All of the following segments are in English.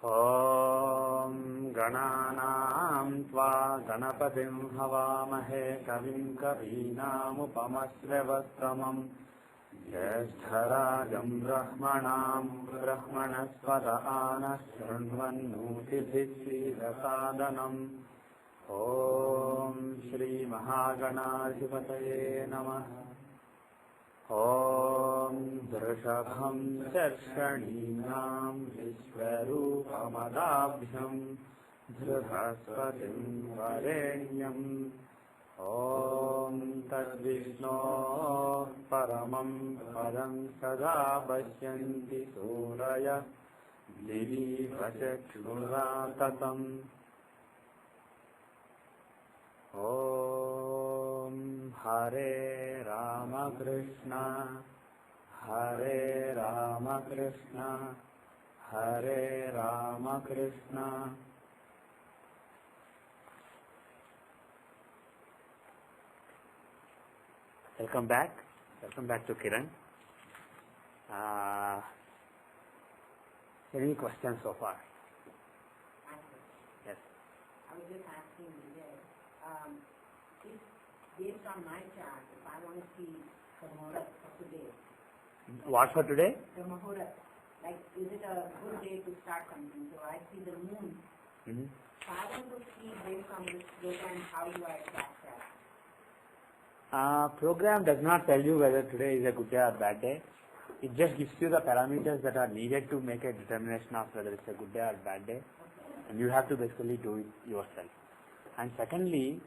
ॐ गणानां त्वा गणपतिं हवामहे कविं कवीनामुपमश्रवस्तमम् ज्येष्ठराजं ब्रह्मणां ब्रह्मणस्पत आनः शृण्वन्नोतिभिः श्रीरसादनम् ॐ श्रीमहागणाधिपतये नमः। ॐ वृषभं दर्शनीनां विश्वरूपमदाभ्यं बृहस्पतिं वरेण्यम् ॐ तद्विष्णोः परमं पदं सदा पश्यन्ति सूरयः दिवीव चक्षुषा ततम्। ॐ हरे राम कृष्ण हरे राम कृष्ण हरे Ram Krishna. Welcome back to Kiran. Any questions so far? Yes. I was just asking you there, if based on my chart, if I want to see the Muhurat for today. What for today? The Muhurat. Like, is it a good day to start something? So I see the moon. Mm-hmm. So I want to see based on this program, how do I track that? Program does not tell you whether today is a good day or bad day. It just gives you the parameters that are needed to make a determination of whether it's a good day or bad day. Okay. And you have to basically do it yourself. And secondly,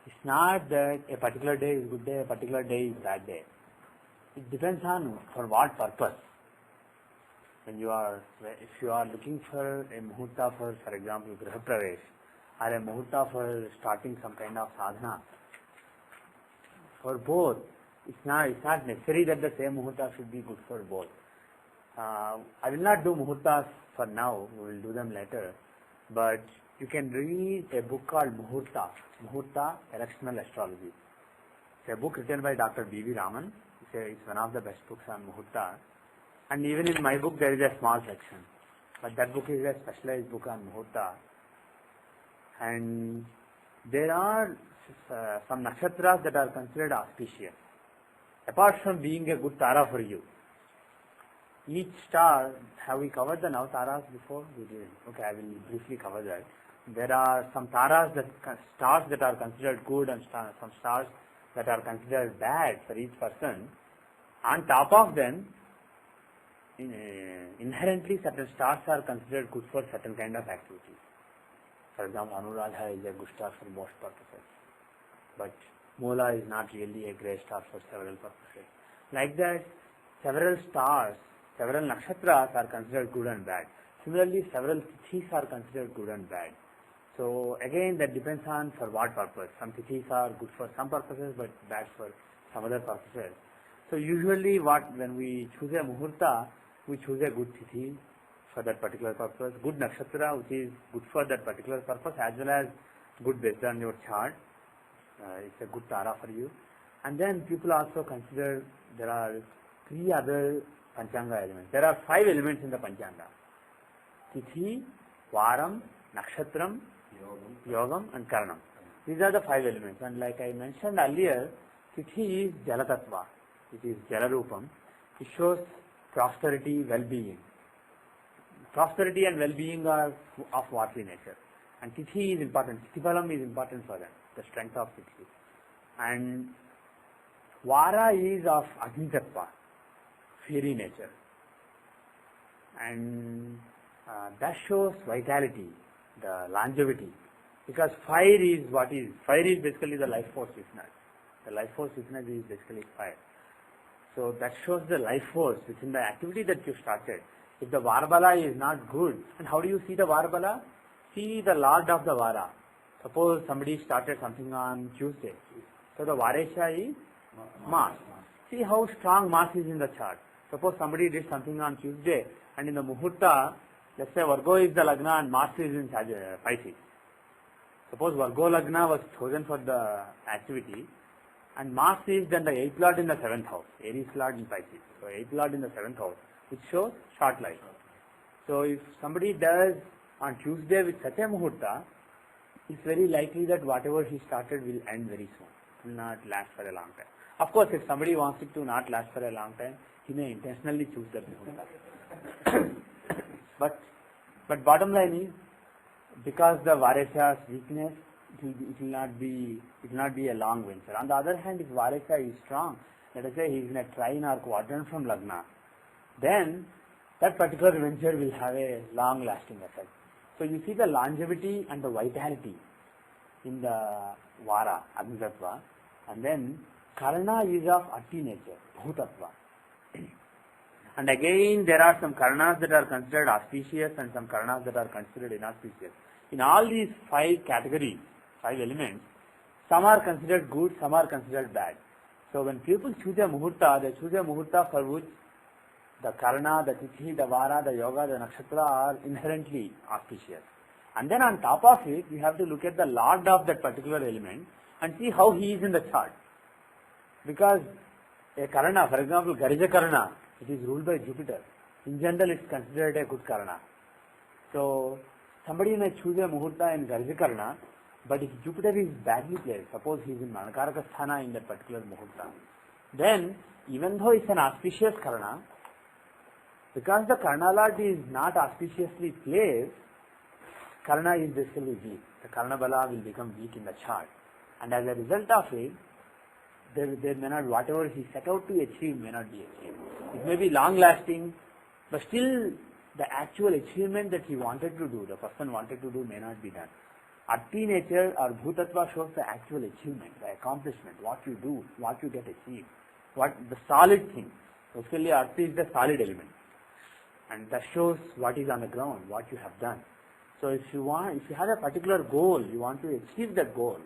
it's not that a particular day is good day, a particular day is bad day. It depends on for what purpose. If you are looking for a muhurta for example, Griha Pravesh, or a muhurta for starting some kind of sadhana, for both, it's not necessary that the same muhurta should be good for both. I will not do muhurtas for now, we will do them later, but you can read a book called Muhurta Electional Astrology. It's a book written by Dr. B.V. Raman. It's one of the best books on Muhurta. And even in my book there is a small section. But that book is a specialized book on Muhurta. And there are some nakshatras that are considered auspicious. Apart from being a good tara for you. Each star, have we covered the Navataras before? We did. Okay, I will briefly cover that. There are some stars that are considered good and some stars that are considered bad for each person. On top of them, inherently certain stars are considered good for certain kind of activities. For example, Anuradha is a good star for most purposes. But Moola is not really a great star for several purposes. Like that, several stars, several nakshatras are considered good and bad. Similarly, several tithis are considered good and bad. So again, that depends on for what purpose. Some tithis are good for some purposes but bad for some other purposes. So usually when we choose a muhurta, we choose a good tithi for that particular purpose, good nakshatra which is good for that particular purpose, as well as good based on your chart. It's a good tara for you. And then people also consider there are 3 other Panchanga elements. There are 5 elements in the Panchanga. Tithi, Varam, Nakshatram, Yogam and Karanam. These are the 5 elements. And like I mentioned earlier, Tithi is Jalatattva. It is Jalarupam. It shows prosperity, well-being. Prosperity and well-being are of watery nature. And Tithi is important. Tithipalam is important for them, the strength of Tithi. And Vara is of Agni-tattva, fiery nature. And that shows vitality, the longevity. Because fire is what is? Fire is basically the life force witness. The life force witness is basically fire. So that shows the life force within the activity that you started. If the Varbala is not good, and how do you see the Varbala? See the Lord of the Vara. Suppose somebody started something on Tuesday. So the Varesha is Mars. See how strong Mars is in the chart. Suppose somebody did something on Tuesday and in the Muhurta, let's say Virgo is the Lagna and Mars is in Pisces. Suppose Virgo Lagna was chosen for the activity and Mars is then the 8th Lord in the 7th house, Aries Lord in Pisces. So 8th Lord in the 7th house, which shows short life. So if somebody does on Tuesday with such a muhurta, it's very likely that whatever he started will end very soon. It will not last for a long time. Of course, if somebody wants it to not last for a long time, he may intentionally choose that muhurta. but bottom line is, because the Varesha's weakness, it will not be a long venture. On the other hand, if Varesha is strong, let us say he is in a trine or quadrant from Lagna, then that particular venture will have a long lasting effect. So you see the longevity and the vitality in the Vara, Agni-tattva, and then Karna is of Ati nature, Bhutattva. And again there are some Karnas that are considered auspicious and some Karnas that are considered inauspicious. In all these 5 categories, 5 elements, some are considered good, some are considered bad. So when people choose a muhurta, they choose a muhurta for which the Karna, the Tithi, the Vara, the Yoga, the Nakshatra are inherently auspicious. And then on top of it, we have to look at the Lord of that particular element and see how he is in the chart. Because a Karna, for example, Garija Karna, it is ruled by Jupiter. In general, it is considered a good Karna. So somebody may choose a muhurta in Garija Karna, but if Jupiter is badly placed, suppose he is in Manakaraka Sthana in that particular muhurta, then even though it's an auspicious Karna, because the Karna Lord is not auspiciously placed, Karna is basically weak. The Karna Bala will become weak in the chart. And as a result of it, there may not, whatever he set out to achieve may not be achieved. It may be long lasting, but still the actual achievement that he wanted to do, the person wanted to do, may not be done. Ati nature or Bhutattva shows the actual achievement, the accomplishment, what you do, what you get achieved, what the solid thing. Basically, Ati is the solid element. And that shows what is on the ground, what you have done. So if you have a particular goal, you want to achieve that goal,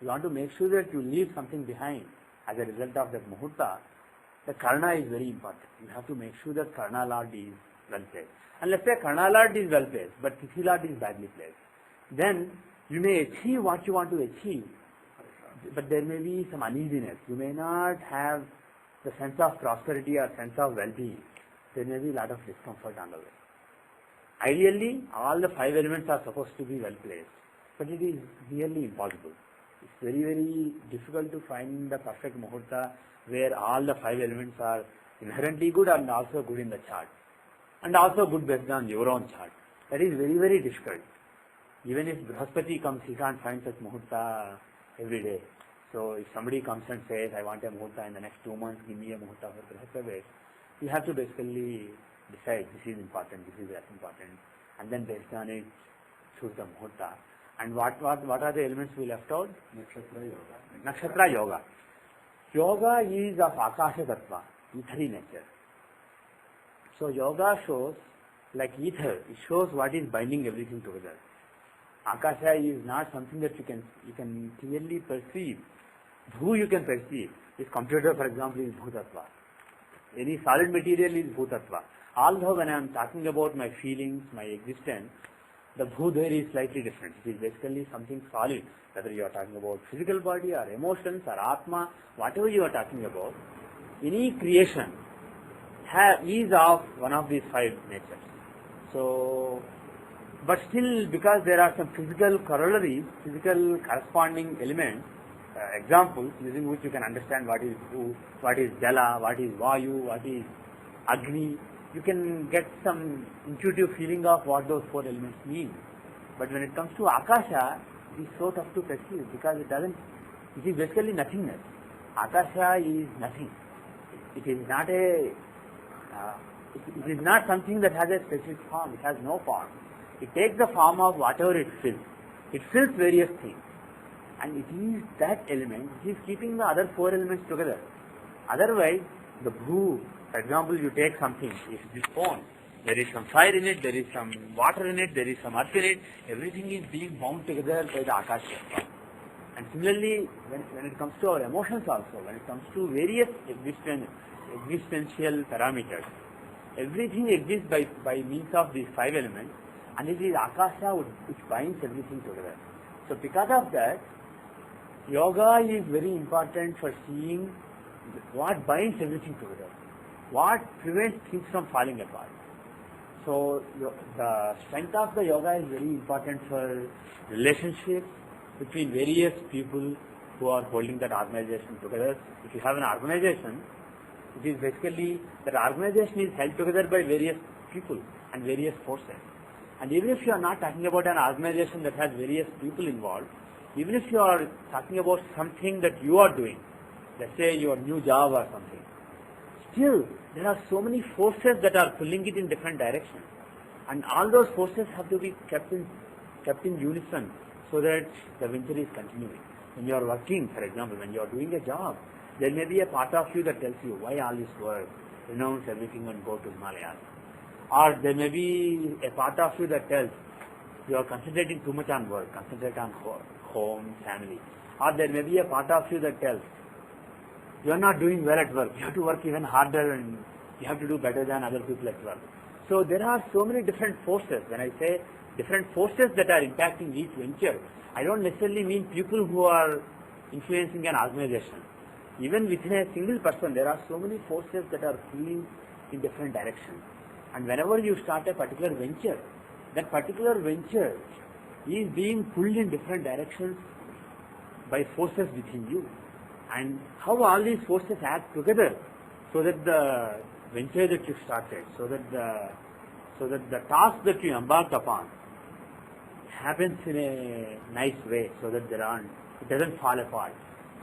you want to make sure that you leave something behind as a result of that muhurta, the Karna is very important. You have to make sure that Karna Lord is well placed. And let's say Karna Lord is well placed, but Tithi Lord is badly placed. Then you may achieve what you want to achieve, but there may be some uneasiness. You may not have the sense of prosperity or sense of well-being. There may be a lot of discomfort on the way. Ideally, all the 5 elements are supposed to be well placed, but it is really impossible. It's very, very difficult to find the perfect muhurta where all the 5 elements are inherently good and also good in the chart, and also good based on your own chart. That is very, very difficult. Even if Brahaspati comes, he can't find such muhurta every day. So if somebody comes and says, I want a muhurta in the next 2 months, give me a muhurta for Brahaspati, you have to basically decide this is important, this is less important, and then based on it, choose the muhurta. And what are the elements we left out? Nakshatra Yoga. Yoga is of Akasha Tattva, ethery nature. So yoga shows, like ether, it shows what is binding everything together. Akasha is not something that you can clearly perceive. Bhu you can perceive. This computer, for example, is Bhutattva. Any solid material is Bhutattva. Although when I am talking about my feelings, my existence, the Bhu there is slightly different. It is basically something solid. Whether you are talking about physical body or emotions or Atma, whatever you are talking about, any creation is of one of these 5 natures. So, but still, because there are some physical corollaries, physical corresponding elements, examples using which you can understand what is Bhu, what is Jala, what is Vayu, what is Agni, you can get some intuitive feeling of what those 4 elements mean. But when it comes to Akasha, it is so tough to perceive because it is basically nothingness. Akasha is nothing. It is not it is not something that has a specific form. It has no form. It takes the form of whatever it fills. It fills various things. And it is that element which is keeping the other 4 elements together. Otherwise, the Bhu, for example, you take something, if this phone, there is some fire in it, there is some water in it, there is some earth in it, everything is being bound together by the Akasha. And similarly, when it comes to our emotions also, when it comes to various existential parameters, everything exists by means of these 5 elements, and it is Akasha which binds everything together. So because of that, yoga is very important for seeing what binds everything together, what prevents things from falling apart. So the strength of the yoga is very important for relationships between various people who are holding that organization together. If you have an organization, it is basically that organization is held together by various people and various forces. And even if you are not talking about an organization that has various people involved, even if you are talking about something that you are doing, let's say your new job or something, still there are so many forces that are pulling it in different directions. And all those forces have to be kept in unison so that the venture is continuing. When you are working, for example, when you are doing a job, there may be a part of you that tells you, why all this work, renounce everything and go to Himalayas. Or there may be a part of you that tells, you are concentrating too much on work, concentrate on home, family. Or there may be a part of you that tells, you are not doing well at work, you have to work even harder and you have to do better than other people at work. So there are so many different forces. When I say different forces that are impacting each venture, I don't necessarily mean people who are influencing an organization. Even within a single person, there are so many forces that are pulling in different directions. And whenever you start a particular venture, that particular venture is being pulled in different directions by forces within you. And how all these forces act together so that the venture that you started, so that the task that you embarked upon happens in a nice way, so that it doesn't fall apart.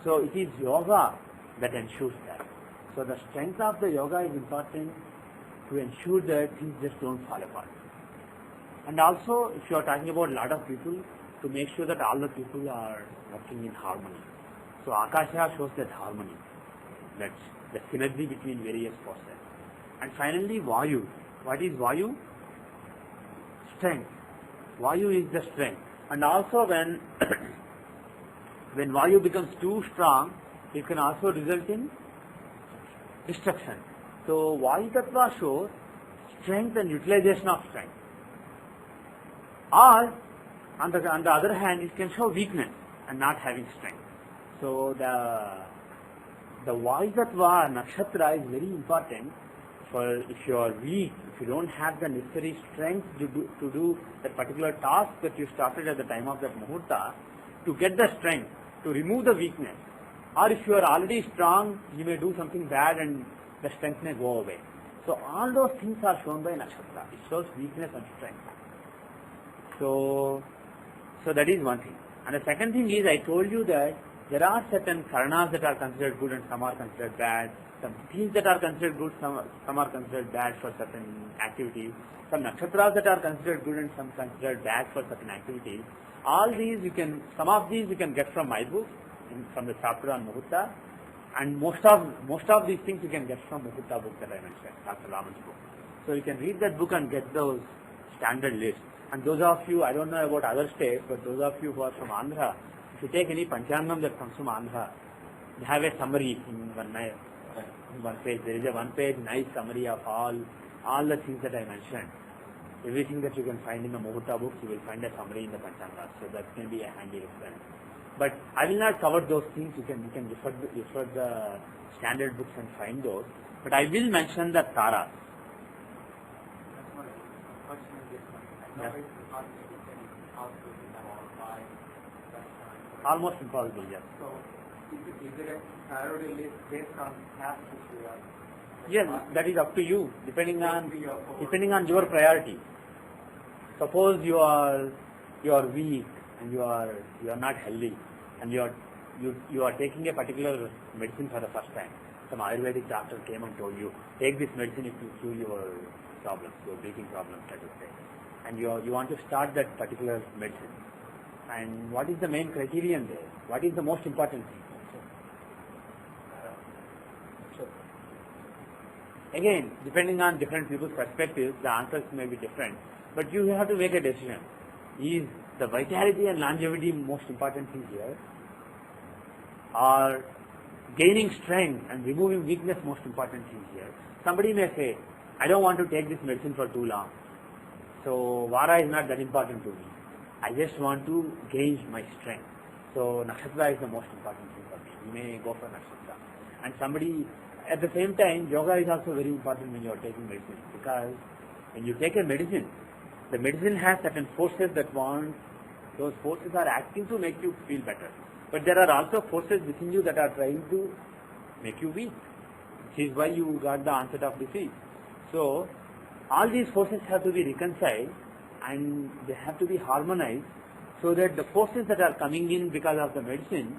So it is yoga that ensures that. So the strength of the yoga is important to ensure that things just don't fall apart. And also, if you are talking about a lot of people, to make sure that all the people are working in harmony. So Akasha shows that harmony, that's the synergy between various forces. And finally, Vayu. What is Vayu? Strength. Vayu is the strength. And also when when Vayu becomes too strong, it can also result in destruction. So Vayu Tattva shows strength and utilization of strength. Or on the other hand, it can show weakness and not having strength. So the Vayu Tattva nakshatra is very important for if you are weak, if you don't have the necessary strength to do that particular task that you started at the time of that muhurta, to get the strength, to remove the weakness. Or if you are already strong, you may do something bad and the strength may go away. So all those things are shown by nakshatra. It shows weakness and strength. So that is one thing. And the second thing is, I told you that there are certain karanas that are considered good and some are considered bad. Some things that are considered good, some are considered bad for certain activities. Some nakshatras that are considered good and some considered bad for certain activities. All these some of these you can get from my book, from the chapter on Muhurta. And most of these things you can get from Muhurta book that I mentioned, Dr. Raman's book. So you can read that book and get those standard lists. And those of you, I don't know about other states, but those of you who are from Andhra, if you take any Panchangam that comes from Andhra, they have a summary in one page. There is a one-page nice summary of all the things that I mentioned. Everything that you can find in the Muhurta books, you will find a summary in the Panchanga. So that can be a handy reference. But I will not cover those things. You can refer the standard books and find those. But I will mention the taras. Yeah. Almost impossible, yes. So, is it a priority list based on tasks which we are? Yes, that is up to you, depending on your priority. Suppose you are weak and you are not healthy, and you are taking a particular medicine for the first time. Some Ayurvedic doctor came and told you, take this medicine if you cure your problems, your breathing problems, let us say. And you want to start that particular medicine. And what is the main criterion there? What is the most important thing? So, again, depending on different people's perspectives, the answers may be different. But you have to make a decision. Is the vitality and longevity most important thing here? Or gaining strength and removing weakness most important thing here? Somebody may say, I don't want to take this medicine for too long. So Vara is not that important to me. I just want to gain my strength. So Nakshatra is the most important thing for me. You may go for Nakshatra. And somebody, at the same time, yoga is also very important when you are taking medicine, because When you take a medicine, the medicine has certain forces that want, those forces are acting to make you feel better. But there are also forces within you that are trying to make you weak. This is why you got the onset of disease. So, all these forces have to be reconciled and they have to be harmonized so that the forces that are coming in because of the medicine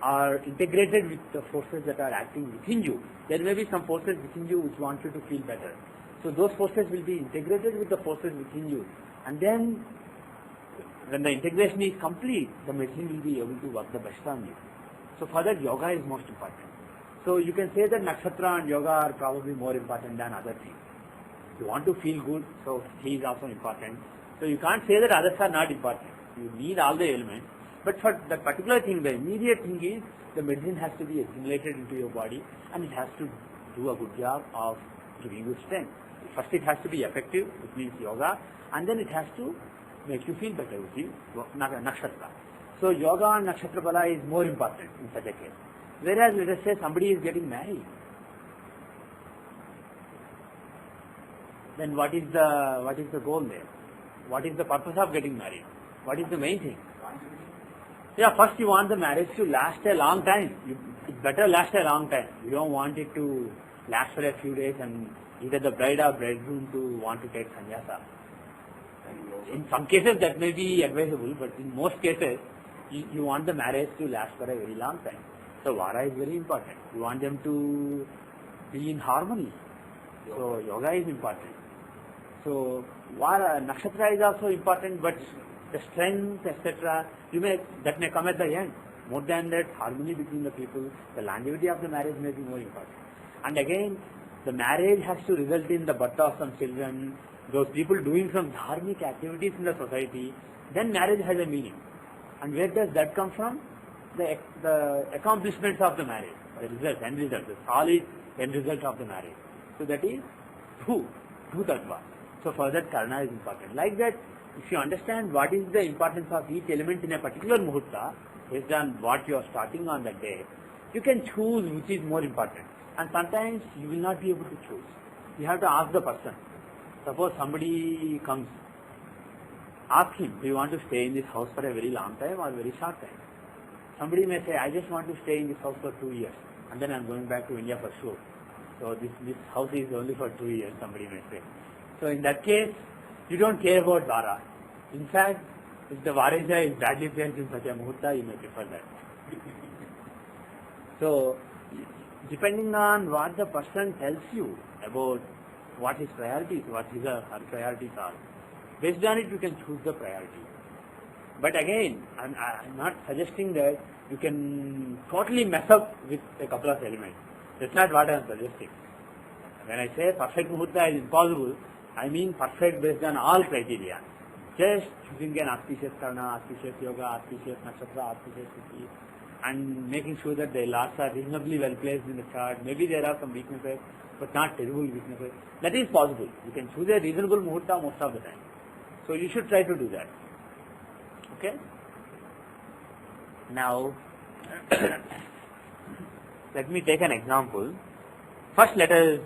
are integrated with the forces that are acting within you. There may be some forces within you which want you to feel better. So those forces will be integrated with the forces within you. And then when the integration is complete, the medicine will be able to work the best on you. So for that, yoga is most important. So you can say that nakshatra and yoga are probably more important than other things. You want to feel good, so he is also important. So you can't say that others are not important. You need all the elements. But for that particular thing, the immediate thing is the medicine has to be assimilated into your body and it has to do a good job of giving you strength. First it has to be effective, which means yoga, and then it has to make you feel better, which is nakshatra. So yoga and nakshatra bala is more important in such a case. Whereas let us say somebody is getting married, then what is the goal there? What is the purpose of getting married? What is the main thing? Yeah, first you want the marriage to last a long time. It better last a long time. You don't want it to last for a few days and either the bride or bridegroom to want to take sannyasa. In some cases that may be advisable, but in most cases you want the marriage to last for a very long time. So vara is very important. You want them to be in harmony. So yoga is important. So vara, nakshatra is also important, but the strength, etc., that may come at the end. More than that, harmony between the people, the longevity of the marriage may be more important. And again, the marriage has to result in the birth of some children, those people doing some dharmic activities in the society, then marriage has a meaning. And where does that come from? The accomplishments of the marriage, the result, end result, the solid end result of the marriage. So that is Bhu Tattva. So for that, Karna is important. Like that, if you understand what is the importance of each element in a particular muhurta, based on what you are starting on that day, you can choose which is more important. And sometimes you will not be able to choose. You have to ask the person. Suppose somebody comes, ask him, do you want to stay in this house for a very long time or very short time? Somebody may say, I just want to stay in this house for 2 years and then I am going back to India for sure. So this house is only for 2 years, somebody may say. So in that case, you don't care about vara. In fact, if the vareja is badly placed in such a muhurta, you may prefer that. So, depending on what the person tells you about what his priorities, what his or her priorities are, based on it you can choose the priority. But again, I'm not suggesting that you can totally mess up with a couple of elements. That's not what I'm suggesting. When I say perfect muhurta is impossible, I mean perfect based on all criteria. Just choosing an auspicious karna, auspicious yoga, auspicious nakshatra, auspicious tithi, and making sure that the lords are reasonably well placed in the chart. Maybe there are some weaknesses, but not terrible weaknesses. That is possible. You can choose a reasonable muhurta most of the time. So you should try to do that. Okay? Now, let me take an example. First, let us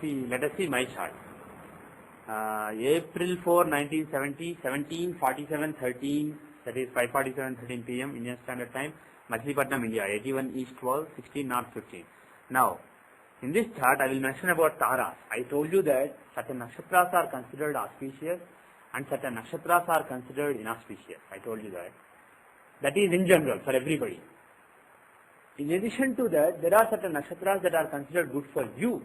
see my chart. April 4, 1970, 17:47:13, that is 5:47:13 p.m. Indian Standard Time, Machilipatnam, India, 81 East 12, 16 North 15. Now, in this chart, I will mention about taras. I told you that certain nakshatras are considered auspicious and certain nakshatras are considered inauspicious. I told you that. That is in general for everybody. In addition to that, there are certain nakshatras that are considered good for you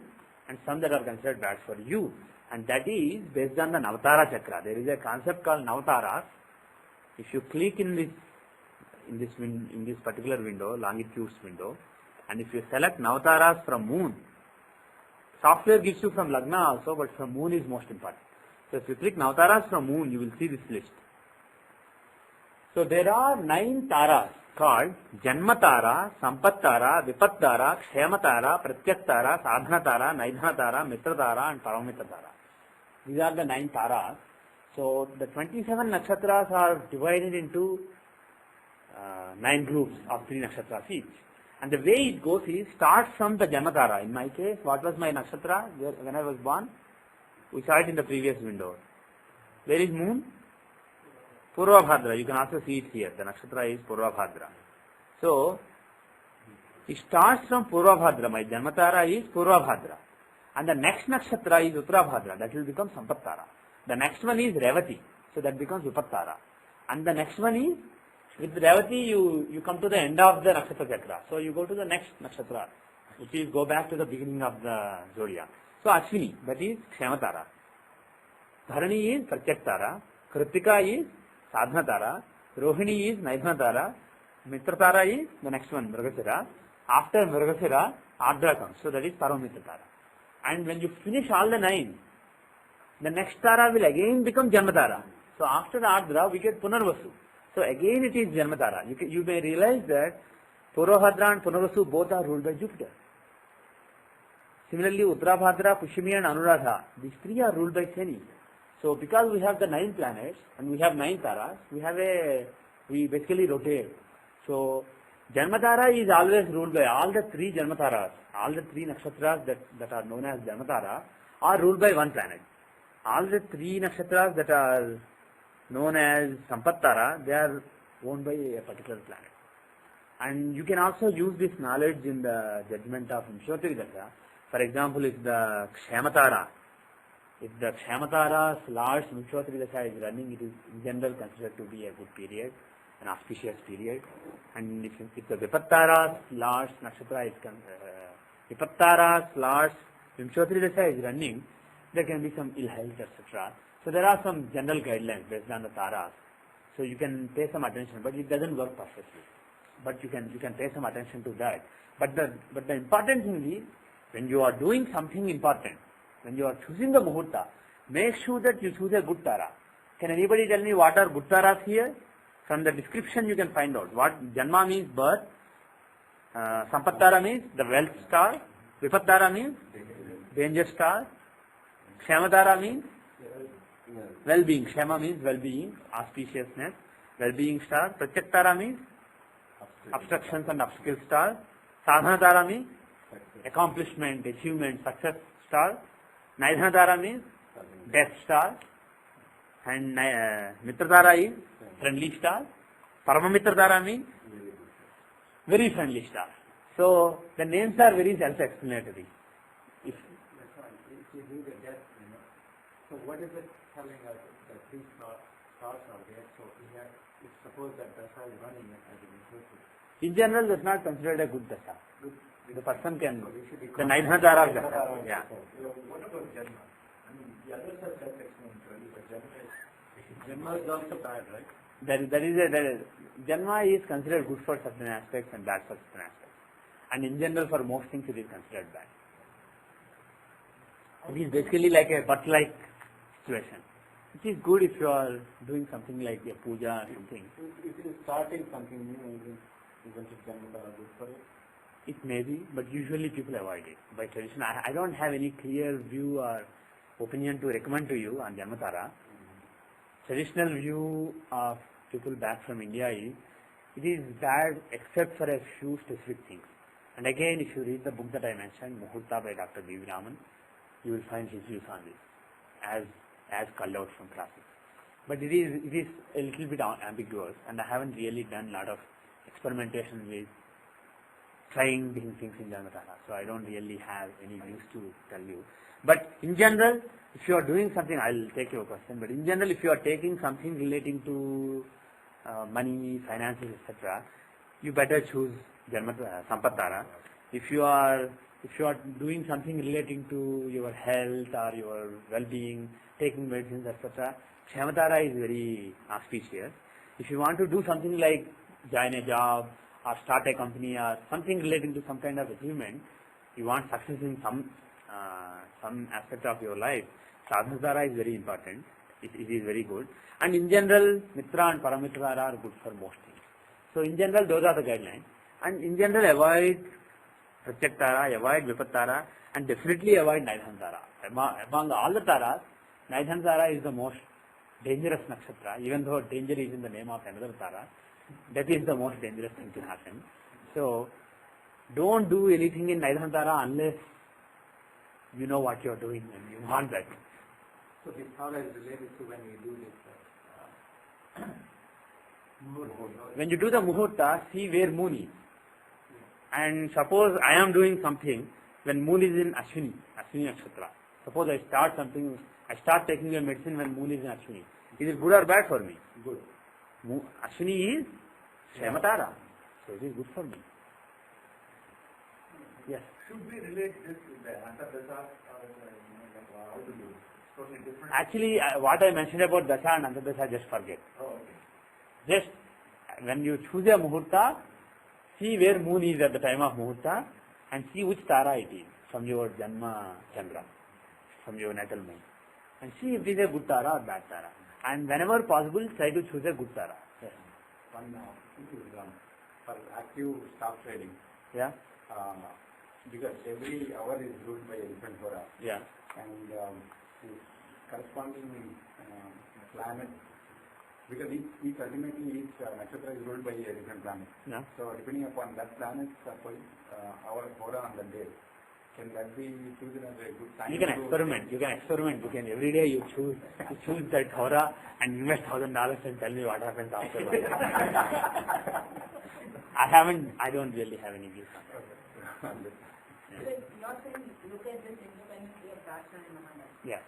and some that are considered bad for you. And that is based on the Navatara Chakra. There is a concept called Navataras. If you click in this particular window, longitudes window, and if you select Navataras from Moon, software gives you from Lagna also, but from Moon is most important. So if you click Navataras from Moon, you will see this list. So there are 9 taras called Janmatara, Sampattara, Vipattara, Kshematara, Pratyaktara, Sadhanatara, Naidhanatara, Mitratara and Paramitatara. These are the 9 taras. So the 27 nakshatras are divided into 9 groups of 3 nakshatras each. And the way it goes is, starts from the Janmatara. In my case, what was my nakshatra when I was born? We saw it in the previous window. Where is moon? Purvabhadra. You can also see it here. The nakshatra is Purvabhadra. So, it starts from Purvabhadra. My Janmatara is Purvabhadra. And the next nakshatra is Uttarabhadra. That will become Sampattara. The next one is Revati. So that becomes Vipattara. And the next one is, with Revati, you come to the end of the nakshatra chakra. So you go to the next nakshatra, which is go back to the beginning of the zodiac. So Ashwini, that is Kshematara. Dharani is Pratyaktara. Kritika is Sadhanatara. Rohini is Naidhanatara. Mitratara is the next one, Mrigashira. After Mrigashira, Ardra comes. So that is Paramamitratara. And when you finish all the 9, the next Tara will again become Janmatara. So after the Ardra, we get Punarvasu. So again it is Janmatara. You may realize that Purvabhadra and Punarvasu both are ruled by Jupiter. Similarly, Uttarabhadra, Pushimi and Anuradha, these 3 are ruled by Shani. So because we have the 9 planets and we have 9 Taras, we basically rotate. So Janmatara is always ruled by all the 3 Janmataras, all the 3 nakshatras that are known as Janmatara are ruled by one planet. All the 3 nakshatras that are known as Sampattara, they are owned by a particular planet. And you can also use this knowledge in the judgment of Vimshyotri Dasha. For example, if the Kshematara's Lord's Vimshyotri Dasha is running, it is in general considered to be a good period, an auspicious period. And if the Vipattara's Lord's Nakshatra is Vipattara's Lord's Vimshyotri Dasha is running, there can be some ill health, etc. So there are some general guidelines based on the taras. So you can pay some attention, but it doesn't work perfectly. But you can pay some attention to that. But the important thing is, when you are doing something important, when you are choosing the muhurta, make sure that you choose a good tara. Can anybody tell me what are good taras here? From the description you can find out. What Janma means birth, Sampattara means the wealth star, Vipattara means danger star, Kshematara means well-being. Kshema means well-being, auspiciousness, well-being star. Pratyaktara means obstructions and obstacle star. Sadhanatara means accomplishment, achievement, success star. Naidhanatara means death star. And Mitratara is friendly star. Paramamitratara means very friendly star. So the names are very self-explanatory. If you do the death, so what is it telling us that 3 stars are there? So if suppose that Dasha is running as an intuitive. In general, that's not considered a good Dasha. The person can, the Naidhanatara of Dasha. Yeah. What about Janma? I mean, the others are self-explanatory, but Janma is also bad, right? Janma is considered good for certain aspects and bad for certain aspects. And in general, for most things, it is considered bad. It is basically like a butt-like situation. It is good if you are doing something like a puja or something. If it is starting something new, isn't it Janmatara good for it? It may be, but usually people avoid it. By tradition, I don't have any clear view or opinion to recommend to you on Janmatara. Traditional view of people back from India is, it is bad except for a few specific things. And again, if you read the book that I mentioned, Muhurta by Dr. B. V. Raman, you will find his views on this as called out from classics. But it is a little bit ambiguous, and I haven't really done a lot of experimentation with trying different things in Janmatara, so I don't really have any views to tell you. But in general, if you are doing something, I'll take your question, but in general, if you are taking something relating to money, finances, etc., you better choose Sampattara. If you are doing something relating to your health or your well-being, taking medicines, etc., Kshematara is very auspicious. If you want to do something like join a job or start a company or something relating to some kind of achievement, you want success in some aspect of your life, Sadhanatara is very important. It is very good. And in general, Mitra and Paramitra are good for most things. So in general, those are the guidelines. And in general, avoid Pratyaktara, avoid Vipattara, and definitely avoid Naidhanatara. Among all the taras, Naidhanatara is the most dangerous nakshatra, even though danger is in the name of another tara. That is the most dangerous thing to happen. So Don't do anything in Naidhantara unless you know what you're doing and you want that. So this how is related to when we do this Muhurta. When you do the Muhurta, see where moon is. And suppose I am doing something when moon is in Ashwini Nakshatra. Suppose I start taking a medicine when moon is in Ashwini. Is it good or bad for me? Good. Ashwini is Shematara. So it is good for me. Yes. Should we relate this with the Antardasa or how to do it? Totally different. Actually, what I mentioned about Dasha and Antardasa, just forget. Oh, okay. Just when you choose a Muhurta, see where moon is at the time of Muhurta and see which Tara it is from your Janma Chandra, from your natal moon. And see if it is a good Tara or bad Tara. And whenever possible, try to choose a good Tara. Yes. One for active stock trading. Yeah? Because every hour is ruled by a different hora. Yeah. And the corresponding planet, because ultimately each nakshatra is ruled by a different planet. Yeah. So depending upon that planet, our hora on the day, can that be chosen as a good time? You can experiment. You can every day you choose that hora and invest $1,000 and tell me what happens after. I don't really have any views on that. So you're saying look at this independently of Dasha and Mahana. Yeah.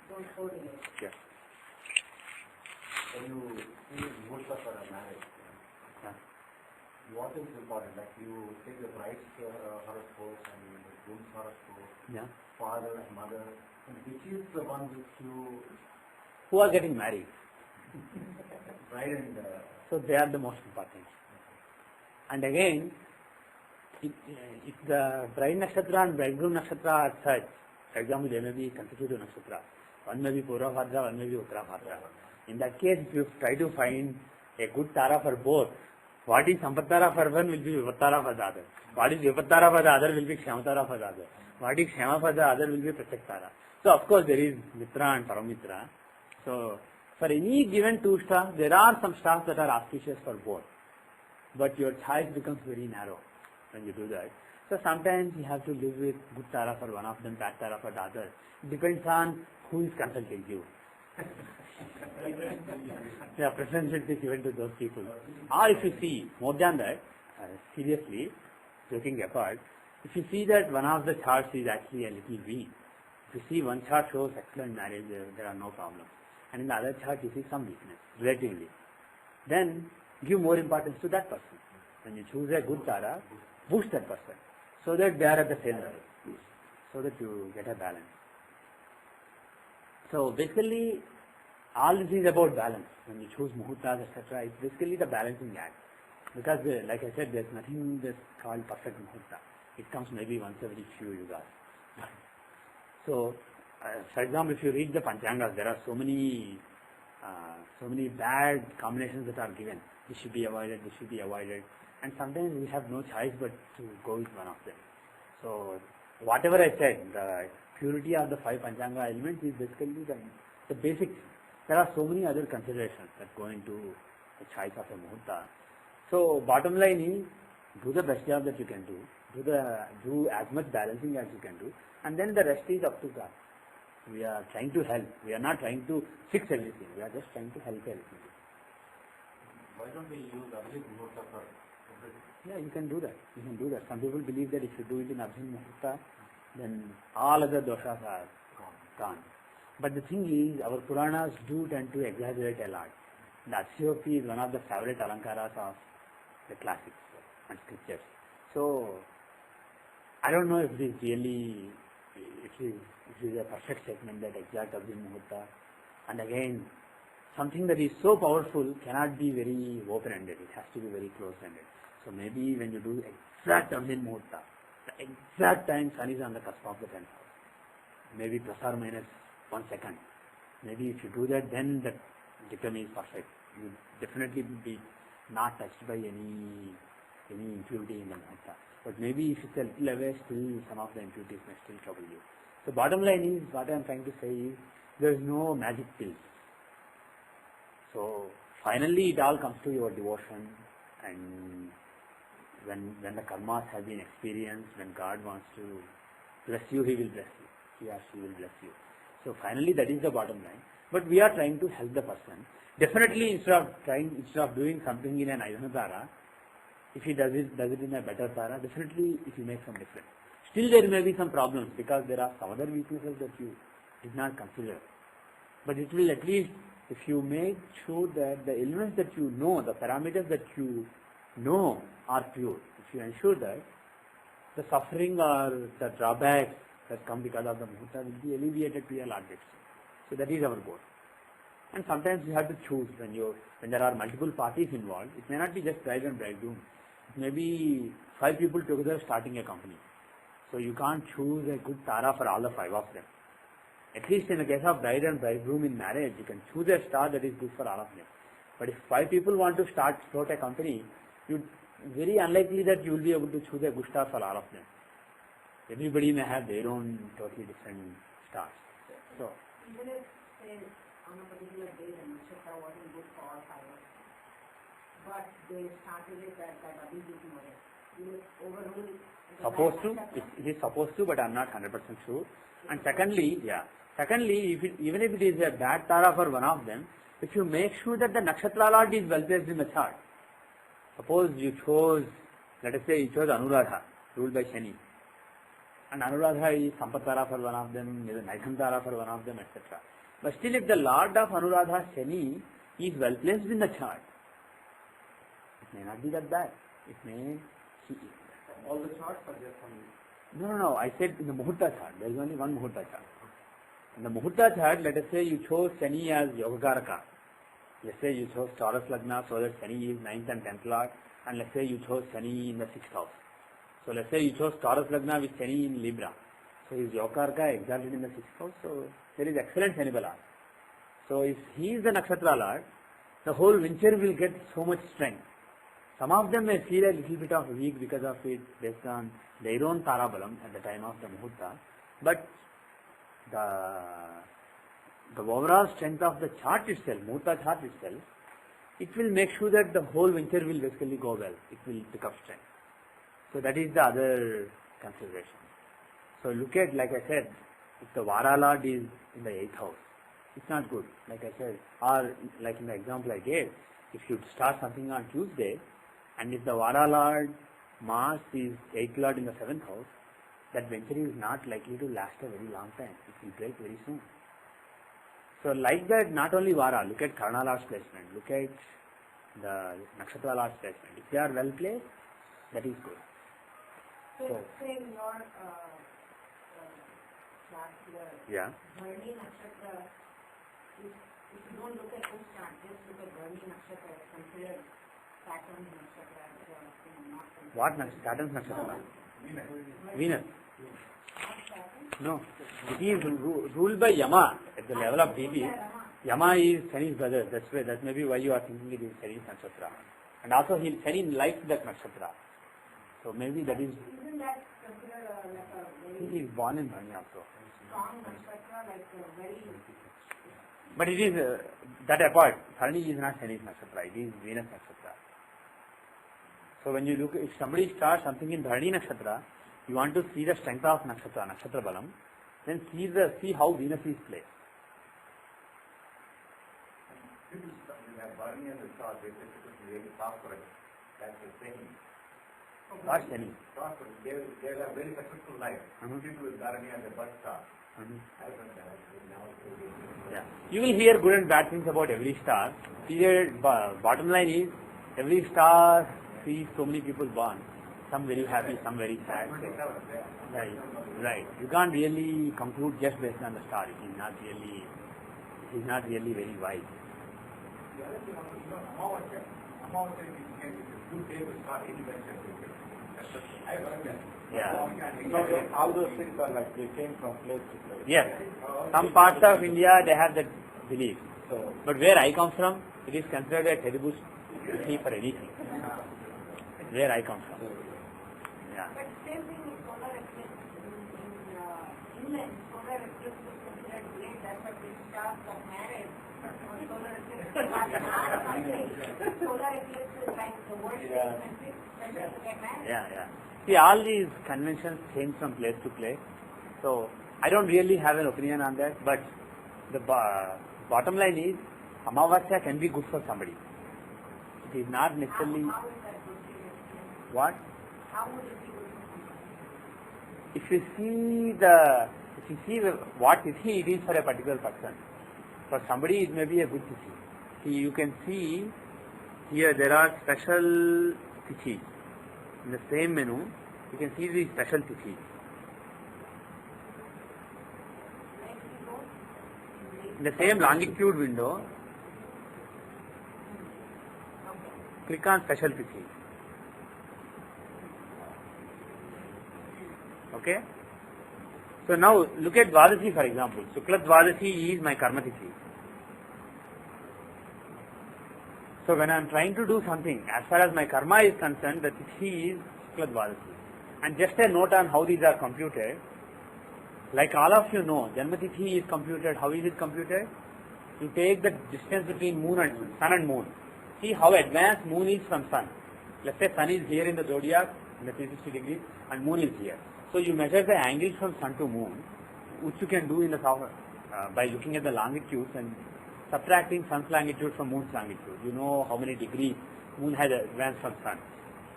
Don't correlate. Yeah. When you see Muhurta for a marriage, what is important? Like you take the bride's horoscope and the groom's horoscope, Yeah. father and mother, and which is the one which you, Who are getting married? bride and So they are the most important. And again, if the bride nakshatra and bridegroom nakshatra are such, for example, they may be consecutive nakshatra. One may be Purva Bhadra, one may be Uttara Bhadra. In that case, if you try to find a good Tara for both, what is Sampattara for one will be Vipattara for the other. What is Vipattara for the other will be Kshamatara for the other. What is Kshama for the other will be Pratyaktara. So of course there is Mitra and Paramitra. So for any given two stars, there are some stars that are auspicious for both. But your choice becomes very narrow when you do that. So sometimes you have to live with good Tara for one of them, bad Tara for the other. It depends on who is consulting you. Yeah, preference will be given to those people. Or if you see, more than that, seriously, joking apart, if you see that one of the charts is actually a little weak, if you see one chart shows excellent marriage, there are no problems. And in the other chart you see some weakness, relatively. Then give more importance to that person. When you choose a good Tara, boost that person, so that they are at the same level, so that you get a balance. So basically, all this is about balance. When you choose Muhurtas, etc., it's basically the balancing act. Because, like I said, there's nothing that's called perfect Muhurta. It comes maybe once every few yugas. So, for example, if you read the Panchangas, there are so many bad combinations that are given. This should be avoided, this should be avoided. And sometimes we have no choice but to go with one of them. So, whatever I said, the purity of the 5 Panchanga elements is basically the basic. There are so many other considerations that go into the choice of a Muhurta. So, bottom line is, do the best job that you can do. Do as much balancing as you can do. And then the rest is up to God. We are trying to help. We are not trying to fix everything. We are just trying to help everything. why don't we use Abhijit Muhurta for everything? Yeah, you can do that. You can do that. Some people believe that if you do it in Abhijit Muhurta, then all other doshas are gone. But the thing is, our Puranas do tend to exaggerate a lot. The Akshayopi is one of the favorite alankaras of the classics and scriptures. So, I don't know if this really, it is a perfect statement that exact Abhijit Muhurta. And again, something that is so powerful cannot be very open-ended. It has to be very close-ended. So maybe when you do exact Abhijit Muhurta, the exact time sun is on the cusp of the 10th house, maybe plus or minus 1 second. Maybe if you do that, then the decline is perfect. You definitely will be not touched by any impurity in the Muhurta. But maybe if it's a little away, still some of the impurities may still trouble you. So bottom line is, what I am trying to say is, there is no magic pill. So finally it all comes to your devotion and when the karmas have been experienced, when God wants to bless you, He will bless you. He or she will bless you. So finally, that is the bottom line. But we are trying to help the person. Definitely, instead of doing something in an Ayodhya Tara, if he does it in a better Tara, definitely it will make some difference. Still, there may be some problems because there are some other weaknesses that you did not consider. But it will at least, if you make sure that the elements that you know, the parameters that you know are pure, if you ensure that, the suffering or the drawbacks that come because of the muhurta will be alleviated to a large extent. So that is our goal. And sometimes you have to choose when there are multiple parties involved. It may not be just bride and bridegroom. It may be 5 people together starting a company. So you can't choose a good Tara for all the 5 of them. At least in the case of bride and bridegroom in marriage, you can choose a star that is good for all of them. But if 5 people want to start a company, very unlikely that you will be able to choose a good star for all of them. Everybody may have their own totally different stars. So even if, say, on a particular day the nakshatra wasn't good for all 5 of them, but they started it at Abhijit Mode, you would overrule it is supposed to, but I am not 100% sure. And secondly, even if it is a bad Tara for one of them, if you make sure that the nakshatra lord is well placed in the chart, suppose you chose, let us say you chose Anuradha, ruled by Shani, and Anuradha is Sampat Tara for one of them, Naitham Tara for one of them, etc. But still, if the lord of Anuradha, Shani, is well placed in the chart, it may not be that bad. It may... All the charts are there from you. No. I said in the Muhurta chart. There is only one Muhurta chart. In the Muhurta chart, let us say you chose Shani as Yogakaraka. Let's say you chose Taurus Lagna, so that Shani is 9th and 10th Lord. And let's say you chose Shani in the 6th house. So let's say you chose Taurus Lagna with Shani in Libra. So his Yogakaraka exalted in the 6th house. So there is excellent Shani Bala. So if he is the Nakshatra Lord, the whole venture will get so much strength. Some of them may feel a little bit of weak because of it based on their own Tarabalam at the time of the Muhurta. But the overall strength of the chart itself, Muhurta chart itself, it will make sure that the whole venture will basically go well. It will pick up strength. So that is the other consideration. So look at, like I said, if the Vara Lord is in the 8th house, it's not good, like I said. Or like in the example I gave, if you start something on Tuesday, and if the Vara Lord Mars is 8th Lord in the 7th house, that venture is not likely to last a very long time. It will break very soon. So like that, not only Vara, look at Karna Lord's placement, look at the Nakshatra Lord's placement. If they are well placed, that is good. So say in your chart here, Bharani Nakshatra, if you don't look at this chart, just look at Bharani Nakshatra, consider Saturn Nakshatra, not what Nakshatra? Saturn's Nakshatra? Venus. No, it is ruled by Yama at the level of DB. Yama is Shani's brother. That may be why you are thinking it is Shani's Nakshatra. And also Shani likes that Nakshatra. So maybe that is. Isn't that considered like a very He is born in Bharani also. strong Nakshatra, like a very... But it is that apart. Bharani is not Shani's Nakshatra. It is Venus Nakshatra. So when you look, if somebody starts something in Bharani Nakshatra, you want to see the strength of Nakshatra Balam, then see how Venus is placed. People have Bharani as a star, they say it is really prosperous. That's the thing. Not Shani. Prosperous. They have a very successful life. People with Bharani as a birth star. Yeah. You will hear good and bad things about every star. Bottom line is, every star sees so many people born. Some very happy, some very sad. So, right. You can't really conclude just based on the star. It is not really very wise. The other thing, Amavasya is a good day to start any venture. Yeah. So all those things are like they came from place to place. Yes. Some parts of India, they have that belief. So, But where I come from, it is considered a terrible city for anything. Where I come from. Yeah. But same thing with solar eclipse. In England, solar eclipse is considered great. That's why big stars got married. Solar eclipse. solar eclipse is like the worst Yeah. country, especially to get married. Yeah. See, all these conventions change from place to place. So, I don't really have an opinion on that, but the bottom line is, Amavasya can be good for somebody. It is not necessarily How is that good for you? what? How would it be good for somebody? If you see what tithi it is for a particular person, for somebody it may be a good tithi. See, you can see here there are special tithi. In the same menu, you can see the special tithi. In the same longitude window, click on special tithi. Okay? So now look at Dvadasi for example. Shukla Dvadasi is my karma tithi. So when I am trying to do something, as far as my karma is concerned, the tithi is Shukla Dvadasi. And just a note on how these are computed. Like all of you know, Janma tithi is computed. How is it computed? You take the distance between moon and sun and moon. See how advanced moon is from sun. Let's say sun is here in the zodiac, in the 360 degrees, and moon is here. So you measure the angle from sun to moon, which you can do in the by looking at the longitudes and subtracting sun's longitude from moon's longitude. You know how many degrees moon has advanced from sun.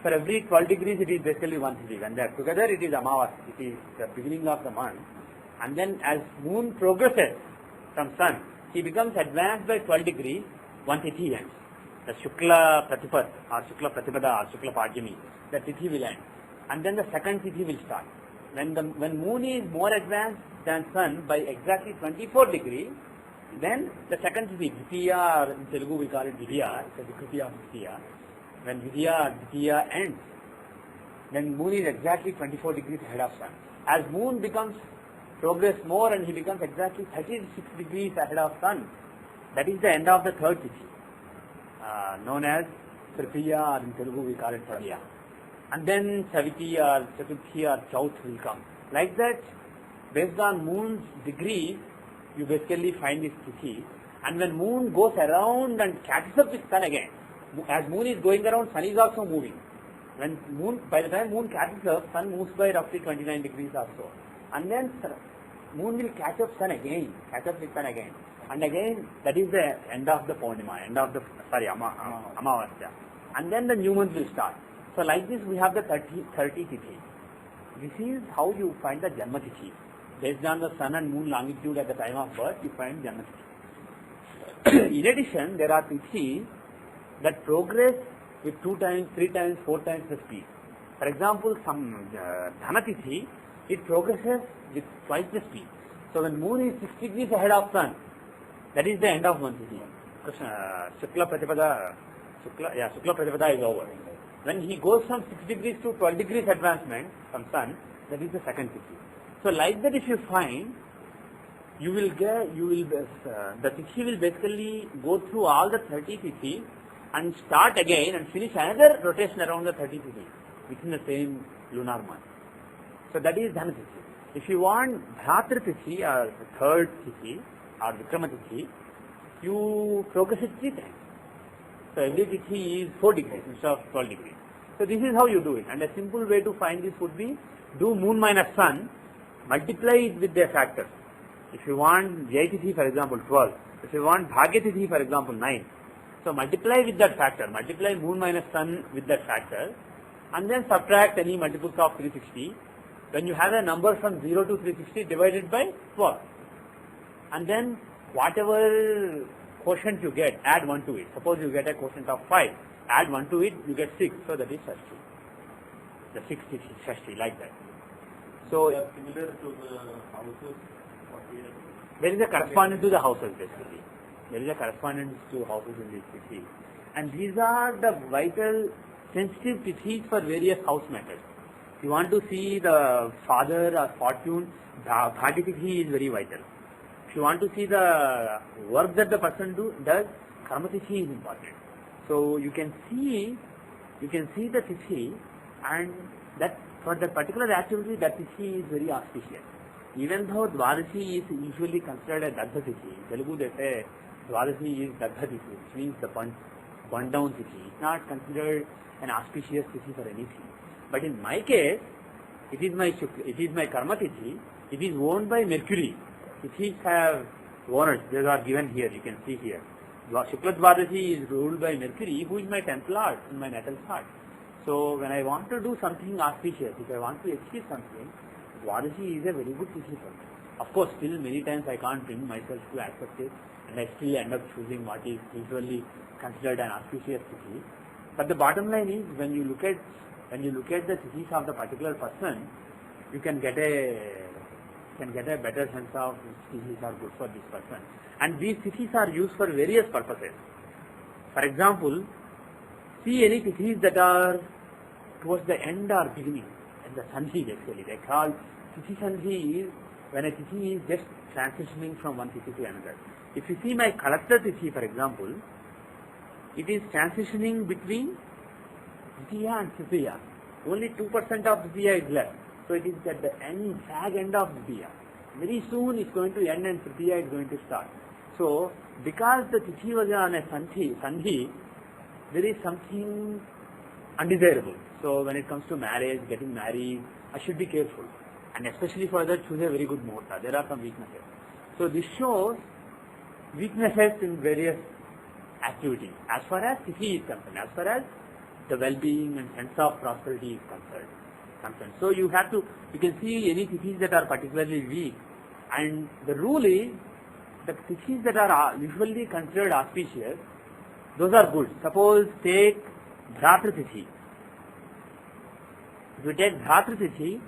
For every 12 degrees, it is basically 1 degree. And that together it is Amavas. It is the beginning of the month. And then as moon progresses from sun, he becomes advanced by 12 degrees, 1 tithi ends. The Shukla Pratipad or Shukla Pratipada or Shukla Pajyami, the tithi will end. And then the second tithi will start. When moon is more advanced than sun by exactly 24 degrees, then the second tithi, Dvitiya, or in Telugu we call it Vidya, it's a Vikriti of Dvitiya. When Vidya, Dvitiya ends, then moon is exactly 24 degrees ahead of sun. As moon becomes progress more and he becomes exactly 36 degrees ahead of sun, that is the end of the third tithi, known as Tritiya, or in Telugu we call it Tadiya. And then Saviti or Chaturthi or Chauth will come. Like that, based on moon's degree, you basically find this tithi. And when moon goes around and catches up with sun again, as moon is going around, sun is also moving. By the time moon catches up, sun moves by roughly 29 degrees or so. And then moon will catch up with sun again. And again, that is the end of the Purnima, Amavasya. And then the new month will start. So like this, we have the 30 tithi. This is how you find the Janma tithi. Based on the sun and moon longitude at the time of birth, you find Janma tithi. In addition, there are tithi that progress with 2 times, 3 times, 4 times the speed. For example, some Dhana tithi, it progresses with twice the speed. So when moon is 6 degrees ahead of sun, that is the end of one tithi. Shukla Pratipada is over. When he goes from 6 degrees to 12 degrees advancement from sun, that is the second tithi. So like that, if you find, the tithi will basically go through all the 30 tithi and start again and finish another rotation around the 30 tithi within the same lunar month. So that is Dhana tithi. If you want Bhratra tithi or the third tithi or Vikrama tithi, you progress it 3 times. So every tithi is 4 degrees instead of 12 degrees. So this is how you do it. And a simple way to find this would be, do moon minus sun, multiply it with their factors. If you want Jai tithi, for example, 12. If you want Bhagya tithi, for example, 9. So multiply with that factor. Multiply moon minus sun with that factor. And then subtract any multiples of 360. When you have a number from 0 to 360 divided by 12. And then whatever quotient you get, add 1 to it. Suppose you get a quotient of 5. Add 1 to it, you get 6. So that is Shashti. The 6th is Shashti, like that. So They are similar to the houses. there is a correspondence to the houses basically. There is a correspondence to houses in this tithi. And these are the vital sensitive tithis for various house matters. If you want to see the father or fortune, Bhagya tithi is very vital. If you want to see the work that the person does, Karma tithi is important. So you can see the tithi, and that for that particular activity, that tithi is very auspicious. Even though Dvadasi is usually considered a Dagdha tithi, in Telugu they say Dvadasi is Dagdha tithi, which means the punch. burnt down tithi. It's not considered an auspicious tithi for anything. But in my case, it is my karma tithi. It is owned by Mercury. Tithis have owners. They are given here. You can see here. Shukla Dvadashi is ruled by Mercury, who is my 10th lord in my natal chart. So when I want to do something auspicious, if I want to achieve something, Dvadashi is a very good tithi for me. Of course, still many times I can't bring myself to accept it, and I still end up choosing what is usually considered an auspicious tithi. But the bottom line is, when you look at the tithis of the particular person, you can get a better sense of which tithis are good for this person. And these tithis are used for various purposes. For example, see any tithis that are towards the end or beginning, and the sandhi basically. They call tithi sandhi is when a tithi is just transitioning from one tithi to another. If you see my collector tithi, for example, it is transitioning between Dvitiya and Tritiya. Only 2% of Dvitiya is left. So it is at the end, fag end of Dvitiya. Very soon it's going to end and Tritiya is going to start. So because the tithi was on a sandhi, there is something undesirable. So when it comes to marriage, getting married, I should be careful. And especially for that, choose a very good muhurta. There are some weaknesses. So this shows weaknesses in various activities. As far as tithi is concerned, as far as the well-being and sense of prosperity is concerned. So you can see any tithis that are particularly weak. And the rule is, the tithis that are usually considered auspicious, those are good. Suppose take Bhratra tithi. If you take Bhratra tithi,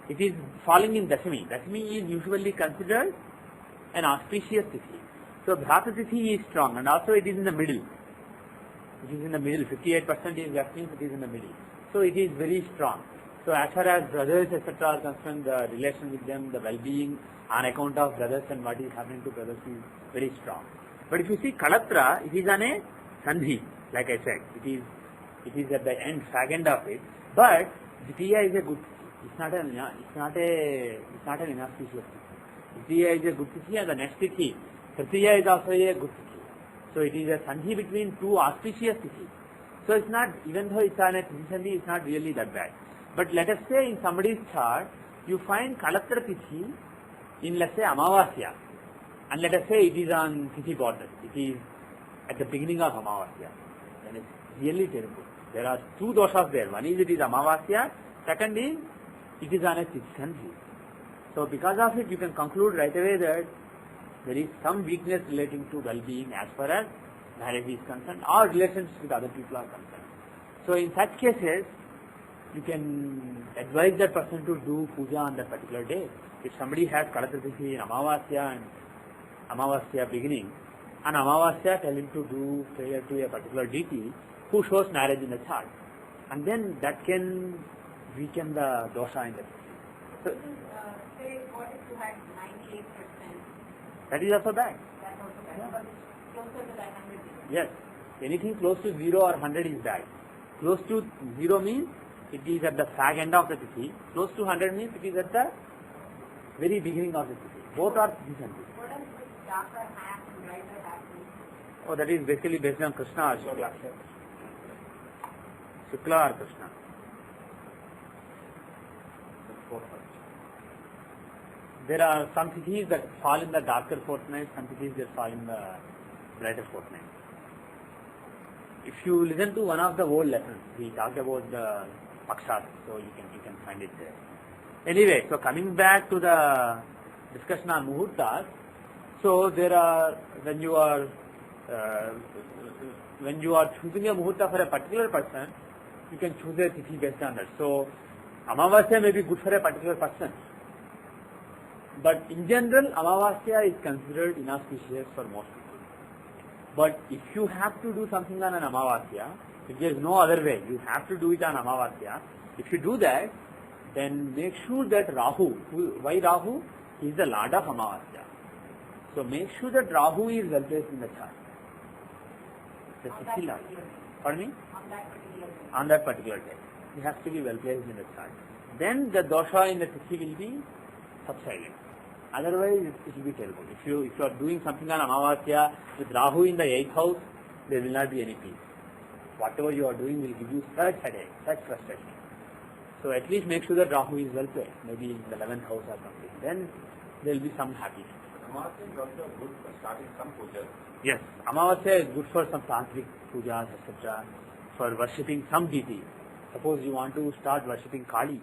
it is falling in Dashami. Dashami is usually considered an auspicious tithi. So Bhratra tithi is strong, and also it is in the middle. It is in the middle. 58% is that means it is in the middle. So it is very strong. So as far as brothers etc. are concerned, the relation with them, the well-being on account of brothers and what is happening to brothers is very strong. But if you see Kalatra, it is on a sandhi, like I said. It is at the end, fag end of it. But Dvitiya is a good tithi. It's not an inauspicious tithi. Dvitiya is a good tithi, and the next tithi, Tritiya is also a good tithi. So it is a sandhi between two auspicious tithis. So it's not, even though it's on a tithi sandhi, it's not really that bad. But let us say in somebody's chart, you find Kalatra tithi in, let's say, Amavasya. And let us say it is on tithi border. It is at the beginning of Amavasya. Then it's really terrible. There are two doshas there. One is it is Amavasya. Second is it is on a tithi sandhi. So because of it, you can conclude right away that there is some weakness relating to well-being as far as marriage is concerned, or relations with other people are concerned. So in such cases, you can advise that person to do puja on that particular day. If somebody has Kalatra tithi in Amavasya and Amavasya beginning, on Amavasya tell him to do prayer to a particular deity who shows marriage in the chart. And then that can weaken the dosha in the tithi. So, say, what if you had 98%? That is also bad. That's also bad. Yeah. But it's closer to that 100. Yes. Anything close to 0 or 100 is bad. Close to 0 means it is at the fag end of the tithi. Close to 100 means it is at the very beginning of the tithi. Both are decent. What does this darker half and brighter half mean? Oh, that is basically based on Krishna or Shukla. Shukla or Krishna. There are some tithis that fall in the darker fortnight, some tithis that fall in the brighter fortnight. If you listen to one of the old lessons, we talked about the Pakshas, so you can find it there. Anyway, so coming back to the discussion on Muhurtas, so there are, when you are choosing a Muhurta for a particular person, you can choose a tithi based on that. So Amavasya may be good for a particular person. But in general, Amavasya is considered inauspicious for most people. But if you have to do something on an Amavasya, if there is no other way, you have to do it on Amavasya. If you do that, then make sure that Rahu, why Rahu? He is the Lord of Amavasya. So make sure that Rahu is well placed in the chart. The Tithi Lord. Pardon me? On that particular day. He has to be well placed in the chart. Then the dosha in the Tithi will be subsided. Otherwise, it will be terrible. If you are doing something on Amavasya with Rahu in the 8th house, there will not be any peace. whatever you are doing will give you such headache, such frustration. So at least make sure that Rahu is well placed, maybe in the 11th house or something. Then there will be some happiness. Amavasya is also good for starting some pujas. Yes, Amavasya is good for some tantric pujas, etc. For worshipping some deity. Suppose you want to start worshipping Kali.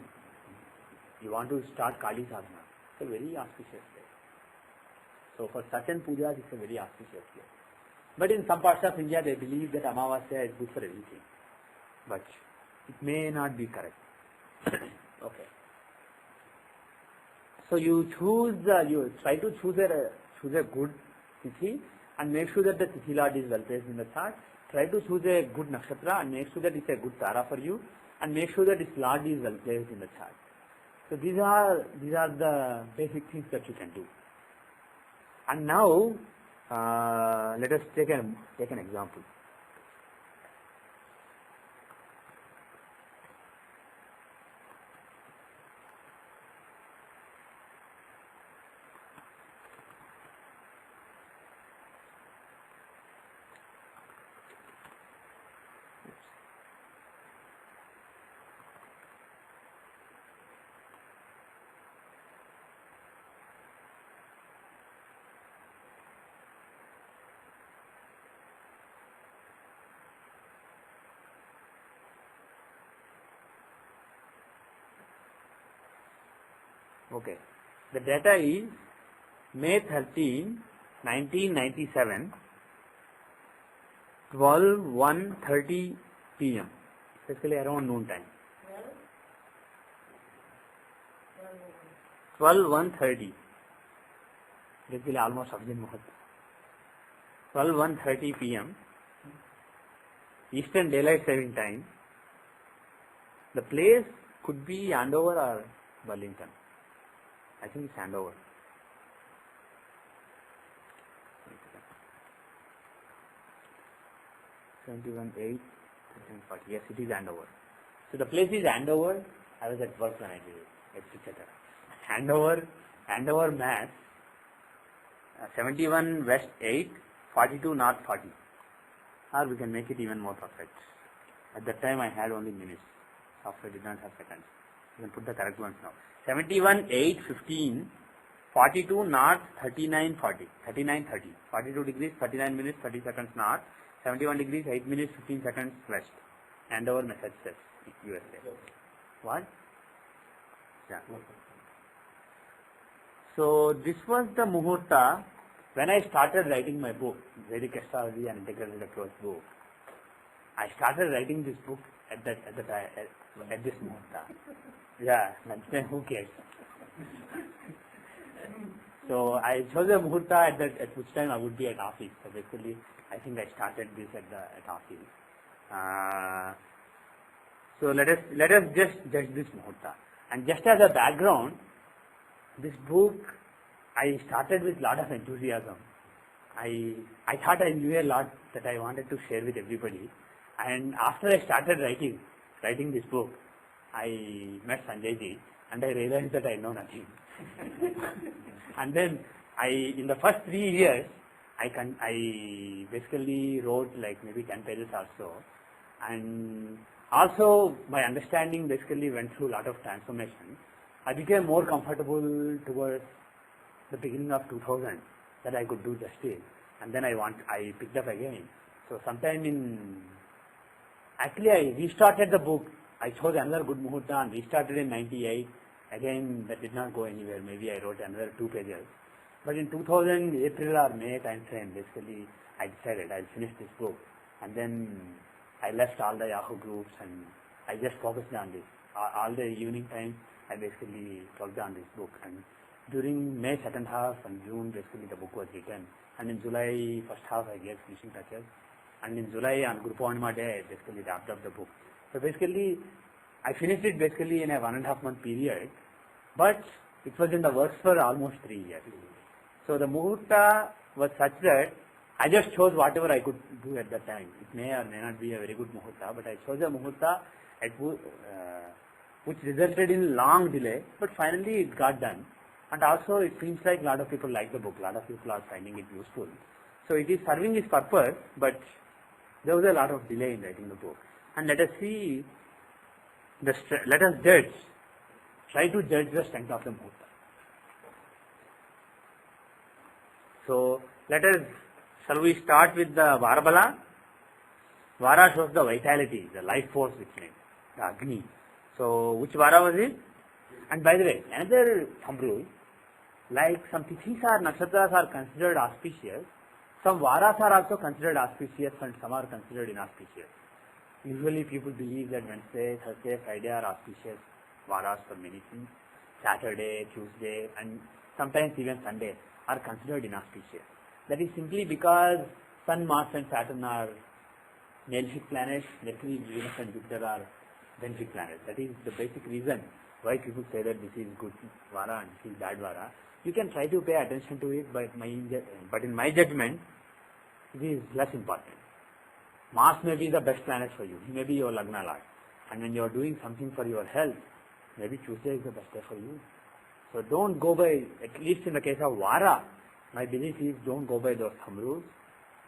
You want to start Kali sadhana. It's a very auspicious day. So for certain pujas, it's a very auspicious day. But in some parts of India, they believe that Amavasya is good for everything. But it may not be correct. Okay. So you try to choose a good tithi and make sure that the tithi lord is well placed in the chart. Try to choose a good nakshatra and make sure that it's a good tara for you, and make sure that its lord is well placed in the chart. So these are the basic things that you can do. And now let us take an example. Okay, the data is May 13, 1997, 12:1:30 p.m. Basically around noon time. 12:1:30. Basically almost Abhin Muhat. 12:1:30 p.m. Eastern Daylight Saving Time. The place could be Andover or Burlington. I think it's Andover. (71:8) Yes, it is Andover. So the place is Andover. I was at work when I did it, etc. Andover, Mass. 71 West 8, 42 North 40. Or we can make it even more perfect. At that time I had only minutes. Software did not have seconds. You can put the correct ones now. 71 8 15, 42 North 39 40, 39 30, 42 degrees 39 minutes 30 seconds North, 71 degrees 8 minutes 15 seconds West. Andover, Massachusetts, USA. What? Yeah. So this was the muhurta when I started writing my book, Vedic Astrology and Integrated Approach book. I started writing this book at this muhurta. Yeah, then who cares? So I chose a muhurta at which time I would be at office. So basically, I think I started this at office. So let us just judge this muhurta. And just as a background, this book I started with lot of enthusiasm. I thought I knew a lot that I wanted to share with everybody. And after I started writing this book, I met Sanjay ji and I realized that I know nothing. And then in the first 3 years, I basically wrote like maybe 10 pages or so. And also my understanding basically went through a lot of transformation. I became more comfortable towards the beginning of 2000 that I could do justice. And then I picked up again. So sometime actually I restarted the book. I chose another good muhurta and restarted in 98. Again, that did not go anywhere. Maybe I wrote another 2 pages. But in 2000, April or May time frame, basically, I decided I'll finish this book. And then I left all the Yahoo groups and I just focused on this. All the evening time, I basically worked on this book. And during May second half and June, basically the book was written. And in July first half, I gave finishing touches. And in July on Guru Purnima day, I basically wrapped up the book. So basically, I finished it basically in a 1.5 month period. But it was in the works for almost 3 years. So the muhurta was such that I just chose whatever I could do at that time. It may or may not be a very good muhurta, but I chose a muhurta which resulted in long delay, but finally it got done. And also it seems like a lot of people like the book, a lot of people are finding it useful. So it is serving its purpose, but There was a lot of delay in writing the book. And let us see, let us judge, try to judge the strength of the muhurta. So, shall we start with the Varabala? Vara shows the vitality, the life force within it, the Agni. So, which Vara was it? And by the way, another thumb rule, like some Tithis or Nakshatras are considered auspicious, some Varas are also considered auspicious and some are considered inauspicious. Usually people believe that Wednesday, Thursday, Friday are auspicious Varas for many things. Saturday, Tuesday and sometimes even Sunday are considered inauspicious. That is simply because Sun, Mars and Saturn are malefic planets, Mercury, Venus and Jupiter are benefic planets. That is the basic reason why people say that this is good Vara and this is bad Vara. You can try to pay attention to it, but in my judgment, it is less important. Mars may be the best planet for you. He may be your Lagna Lord. And when you are doing something for your health, maybe Tuesday is the best day for you. So don't go by, at least in the case of Vara, my belief is don't go by those thumb rules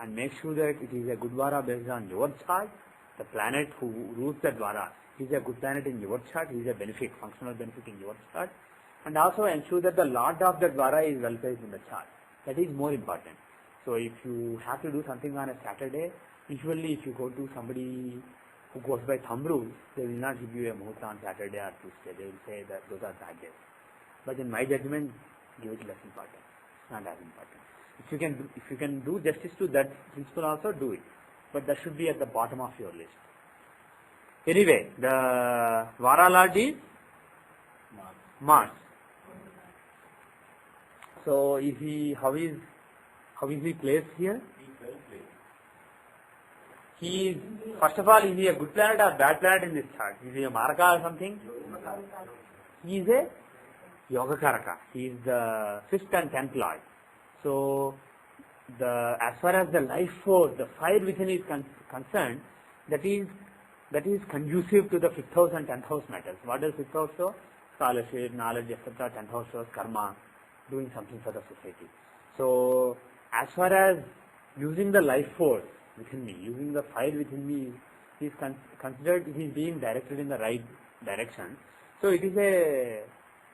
and make sure that it is a good Vara based on your chart. The planet who rules that Vara is a good planet in your chart, he is a benefic, functional benefit in your chart. And also ensure that the Lord of that Vara is well placed in the chart. That is more important. So if you have to do something on a Saturday, usually if you go to somebody who goes by thumb rules, they will not give you a muhurta on Saturday or Tuesday. They will say that those are bad days. But in my judgment, give it less important. It's not as important. If you can do justice to that principle also, do it. But that should be at the bottom of your list. Anyway, the Vara Lord is Mars. So how is he placed here? He is, first of all, is he a good planet or bad planet in this chart? Is he a Maraka or something? He is a Yoga Karaka. He is the 5th and 10th Lord. So, as far as the life force, the fire within is concerned, that is conducive to the 5th house and 10th house matters. What does 5th house show? Scholarship, knowledge, etc. 10th house shows karma, doing something for the society. So, as far as using the life force within me, using the fire within me is considered, it is being directed in the right direction. So, he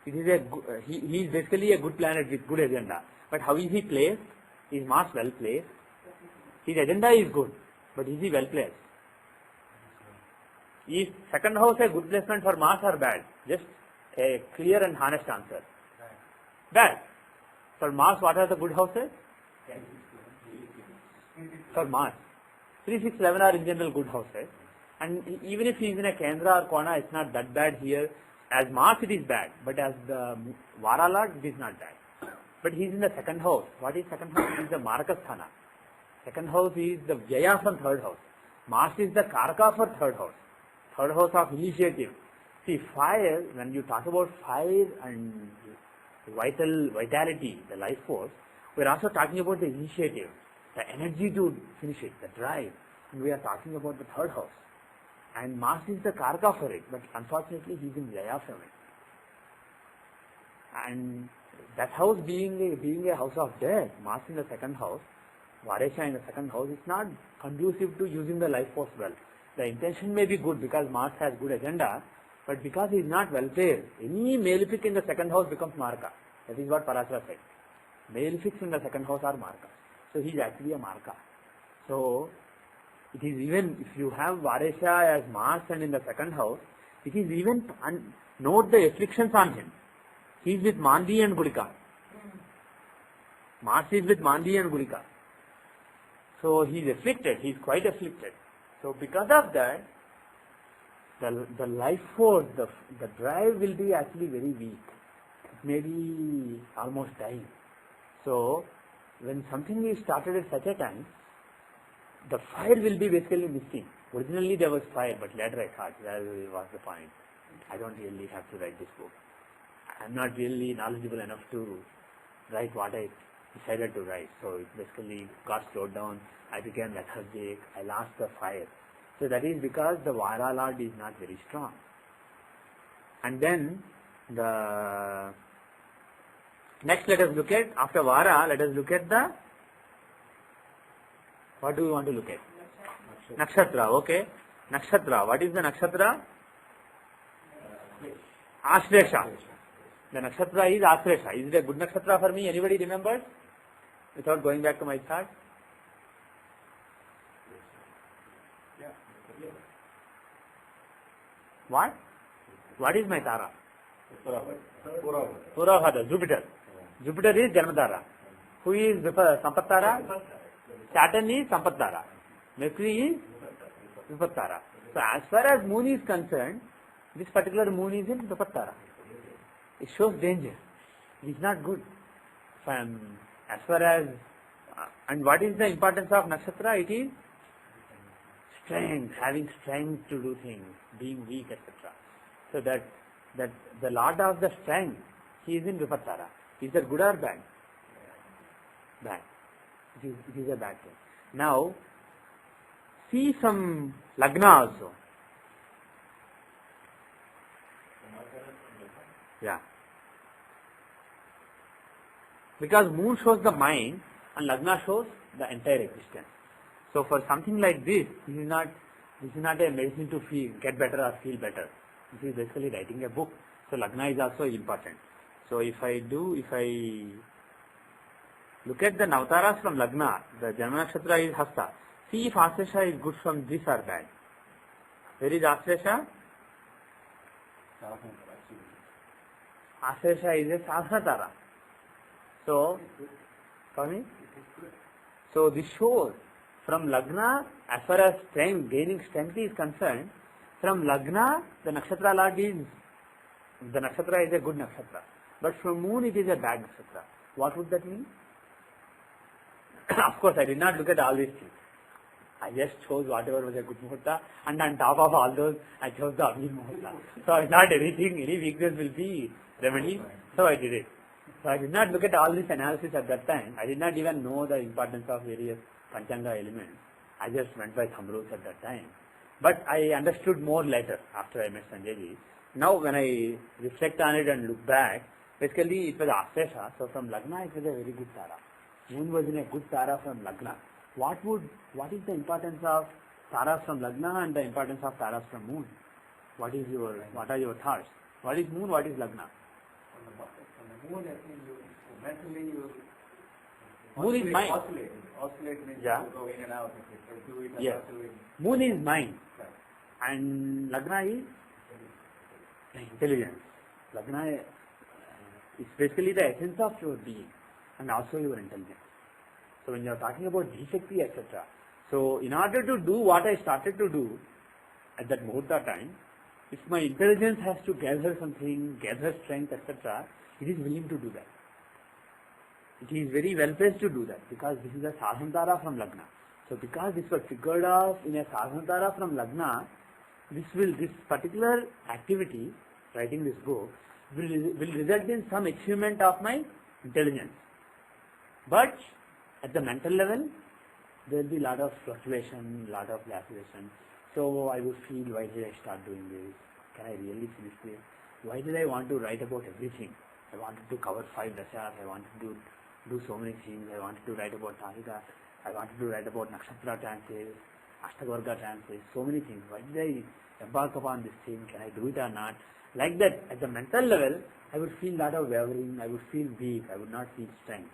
is basically a good planet with good agenda. But how is he placed? Is Mars well placed? His agenda is good, but is he well placed? Is second house a good placement for Mars or bad? Just a clear and honest answer. Bad. For Mars, what are the good houses? For Mars, 3, 6, 11 are in general good houses. And even if he is in a Kendra or Kona, it's not that bad here. As Mars, it is bad, but as the Vara Lord, it is not bad. But he is in the second house. What is second house? It is the Marakasthana. Second house is the Vyaya from third house. Mars is the Karaka for third house. Third house of initiative. See, fire, when you talk about fire and vitality, the life force, we are also talking about the initiative, the energy to finish it, the drive. And we are talking about the third house. And Mars is the Karaka for it, but unfortunately he is in Vyaya from it. And that house being a house of death, Mars in the second house, Varesha in the second house, is not conducive to using the life force well. The intention may be good because Mars has good agenda, but because he is not well placed, any malefic in the second house becomes Marka. That is what Parashara said. Malefics in the second house are Marka. So he is actually a Marka. So it is even, if you have Varesha as Mars and in the second house, it is even, note the afflictions on him. He is with Mandi and Gurika. Mars is with Mandi and Gurika. So he is afflicted, he is quite afflicted. So because of that, the life force, the drive will be actually very weak. It may be almost dying. So when something is started at such a time, the fire will be basically missing. Originally there was fire, but later I thought, that was the point. I don't really have to write this book. I am not really knowledgeable enough to write what I decided to write. So it basically got slowed down. I became lethargic. I lost the fire. So that is because the Vara Lord is not very strong. And then the next, let us look at, after Vara, let us look at the, what do we want to look at? Nakshatra, okay. Nakshatra, what is the nakshatra? Ashlesha. The nakshatra is Ashlesha. Is it a good nakshatra for me? Anybody remembers? Without going back to my chart. What? What is my Tara? Purabhadra, Jupiter. Jupiter is Janmatara. Who is Sampattara? Saturn is Sampattara. Mercury is Vipattara. So as far as moon is concerned, this particular moon is in Vipattara. It shows danger. It is not good. As far as, and what is the importance of nakshatra? It is strength, having strength to do things, being weak, etc. So that the Lord of the strength, he is in Vipattara. Is that good or bad? Bad. It is a bad thing. Now, see some Lagna also. Yeah. Because moon shows the mind and Lagna shows the entire existence. So for something like this, this is not a medicine to get better or feel better. This is basically writing a book. So Lagna is also important. So if I look at the Navataras from Lagna, the Janma Nakshatra is Hasta. See if Ashlesha is good from this or bad. Where is Ashlesha? Ashlesha is a Sadhana Tara. So, so this shows from Lagna, as far as strength, gaining strength is concerned, from Lagna, the nakshatra lord is, the nakshatra is a good nakshatra. But from moon it is a bad nakshatra. What would that mean? Of course, I did not look at all these things. I just chose whatever was a good muhurta, and on top of all those, I chose the Abhi muhurta. So I thought any weakness will be remedied, so I did it. So I did not look at all this analysis at that time. I did not even know the importance of various Panchanga elements. I just went by thumb rules at that time. But I understood more later after I met Sanjayji. Now when I reflect on it and look back, basically it was Ashlesha. So from Lagna it was a very good Tara. Moon was in a good Tara from Lagna. What is the importance of Taras from Lagna and the importance of Taras from Moon? What are your thoughts? What is Moon? What is Lagna? On the moon, I think mentally Moon is mind. Oscillate means Yeah. you go in and out. Do it and Yes. not do it. Moon is mind. Right. And Lagna is intelligence. Lagna is basically the essence of your being and also your intelligence. So when you are talking about Dhishakti, etc. So in order to do what I started to do at that Muhurta time, if my intelligence has to gather something, gather strength, etc., it is willing to do that. It is very well placed to do that because this is a Sadhantara from Lagna. So because this was figured out in a Sadhantara from Lagna, this particular activity, writing this book, will result in some achievement of my intelligence. But at the mental level, there will be a lot of fluctuation, lot of vacillation. So I would feel, why did I start doing this? Can I really finish this? Why did I want to write about everything? I wanted to cover 5 dashas, I wanted to do so many things, I wanted to write about Tahika, I wanted to write about Nakshatra trances, Ashtavarga trances, so many things. Why did I embark upon this thing? Can I do it or not? Like that, at the mental level, I would feel a lot of wavering, I would feel weak, I would not feel strength.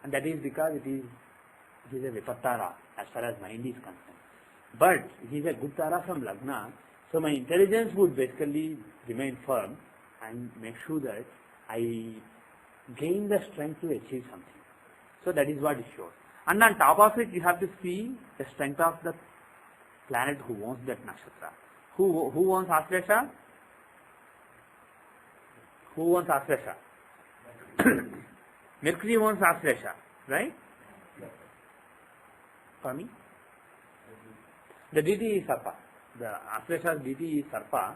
And that is because it is a Vipattara as far as mind is concerned. But it is a good Tara from Lagna, so my intelligence would basically remain firm and make sure that I gain the strength to achieve something. So that is what it shows. And on top of it, you have to see the strength of the planet who owns that nakshatra. Who owns Ashlesha? Who owns Ashlesha? Mercury owns Ashlesha, right? For me? The deity is Sarpa. The Ashlesha's deity is Sarpa,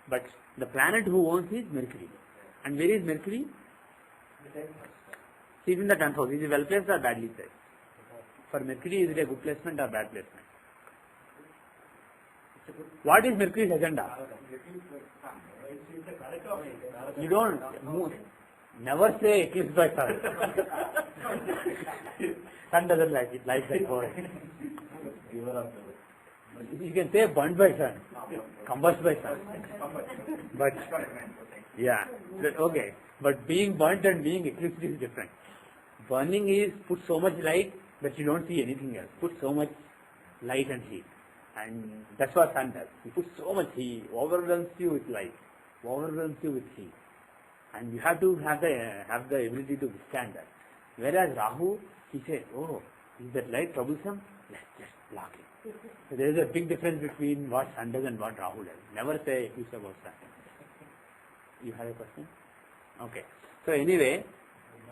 but the planet who owns is Mercury. And where is Mercury? He is in the 10th house. Is he well placed or badly placed? For Mercury, is it a good placement or bad placement? What is Mercury's agenda? You don't never say eclipse by sun. Sun doesn't like it, likes that boy. You can say burnt by sun, combust by sun. But, yeah, okay. But being burnt and being eclipsed is different. Burning is put so much light that you don't see anything else. Put so much light and heat. And that's what sun does. He puts so much heat, overwhelms you with light, overwhelms you with heat. And you have to have the ability to withstand that. Whereas Rahu, he says, oh, is that light troublesome? Let's just block it. So there is a big difference between what sun does and what Rahu does. Never say eclipse about sun. You have a question? Okay. So anyway,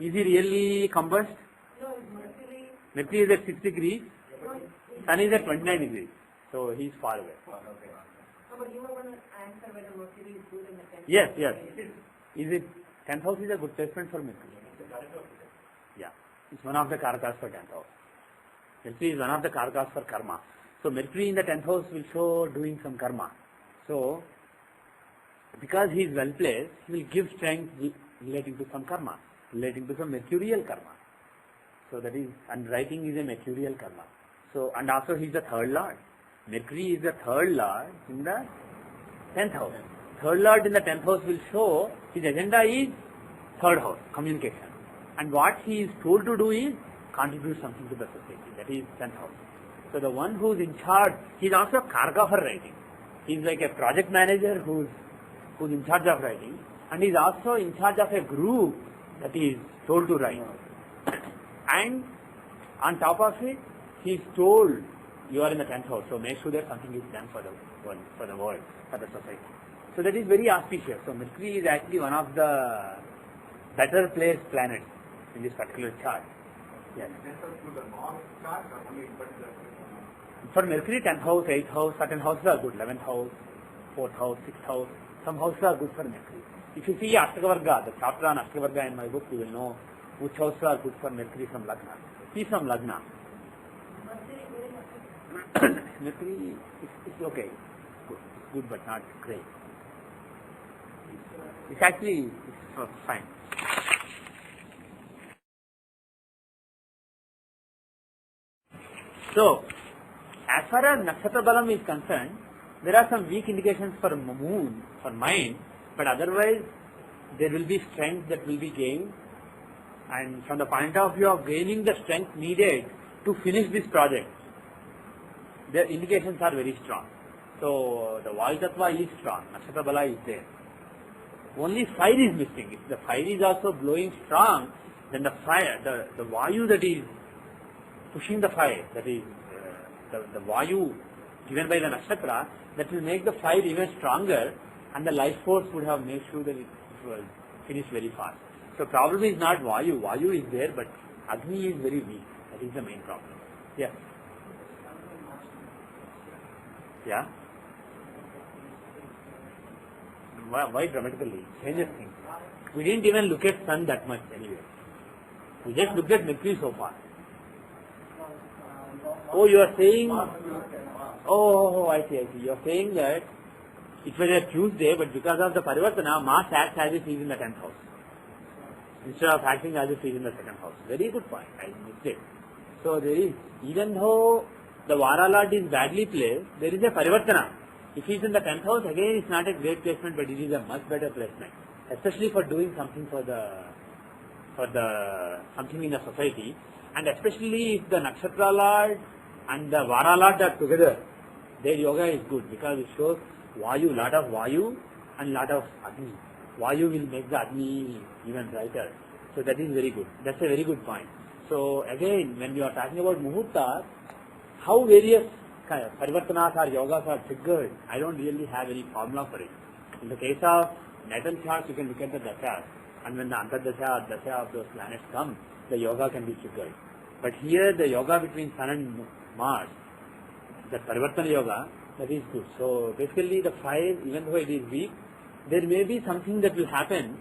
is he really combust? No, Mercury. Mercury is at 6 degrees, sun is at 29 degrees. So he is far away. No, but you were going to answer whether Mercury is good in the 10th. Yes, yes. Is it 10th house is a good placement for Mercury? Yeah. It's one of the karakas for 10th house. Mercury is one of the karakas for karma. So Mercury in the 10th house will show doing some karma. So because he is well placed, he will give strength relating to some karma, relating to some mercurial karma. So that is, and writing is a mercurial karma. So, and also he is the third lord. Mercury is the third lord in the 10th house. Third lord in the 10th house will show his agenda is third house, communication. And what he is told to do is contribute something to the society. That is 10th house. So the one who is in charge, he is also karaka for writing. He is like a project manager who's in charge of writing, and he is also in charge of a group that is told to write. And on top of it, he is told you are in the 10th house, so make sure that something is done for the world, for the society. So that is very auspicious. So Mercury is actually one of the better placed planets in this particular chart. Yes. For Mercury, 10th house, 8th house, certain houses are good. 11th house, 4th house, 6th house. Some houses are good for Mercury. If you see Ashtakavarga, the chapter on Ashtakavarga in my book, you will know which houses are good for Mercury from Lagna. See from Lagna. Mercury is okay. It's good but not great. It's actually fine. So, as far as Nakshatra Balam is concerned, there are some weak indications for moon, for mind, but otherwise there will be strength that will be gained, and from the point of view of gaining the strength needed to finish this project, the indications are very strong. So the Vayu Tattva is strong, Nakshatra Bala is there. Only fire is missing. If the fire is also blowing strong, then the fire, the Vayu that is pushing the fire, that is the Vayu given by the Nakshatra, that will make the fire even stronger, and the life force would have made sure that it will finish very fast. So problem is not Vayu. Vayu is there, but Agni is very weak. That is the main problem. Yeah. Yeah. Why dramatically? Changes things. We didn't even look at sun that much anyway. We just looked at Mercury so far. Oh, you are saying... Oh, I see. You are saying that it was a Tuesday, but because of the Parivartana, Mars acts as if he is in the 10th house, instead of acting as if he is in the 2nd house. Very good point. I missed it. So there is, even though the Vara Lord is badly placed, there is a Parivartana. If he is in the 10th house, again it's not a great placement, but it is a much better placement, especially for doing something for something in the society, and especially if the Nakshatra Lord and the Vara Lord are together, their yoga is good because it shows Vayu, lot of Vayu and lot of Agni. Vayu will make the Agni even brighter. So that is very good. That's a very good point. So again, when you are talking about Muhurta, how various Parivartanas or yogas are triggered, I don't really have any formula for it. In the case of natal charts, you can look at the dashas, and when the Antardasha or Dasha of those planets come, the yoga can be triggered. But here the yoga between Sun and Mars, the Parivartana yoga, that is good. So basically the fire, even though it is weak, there may be something that will happen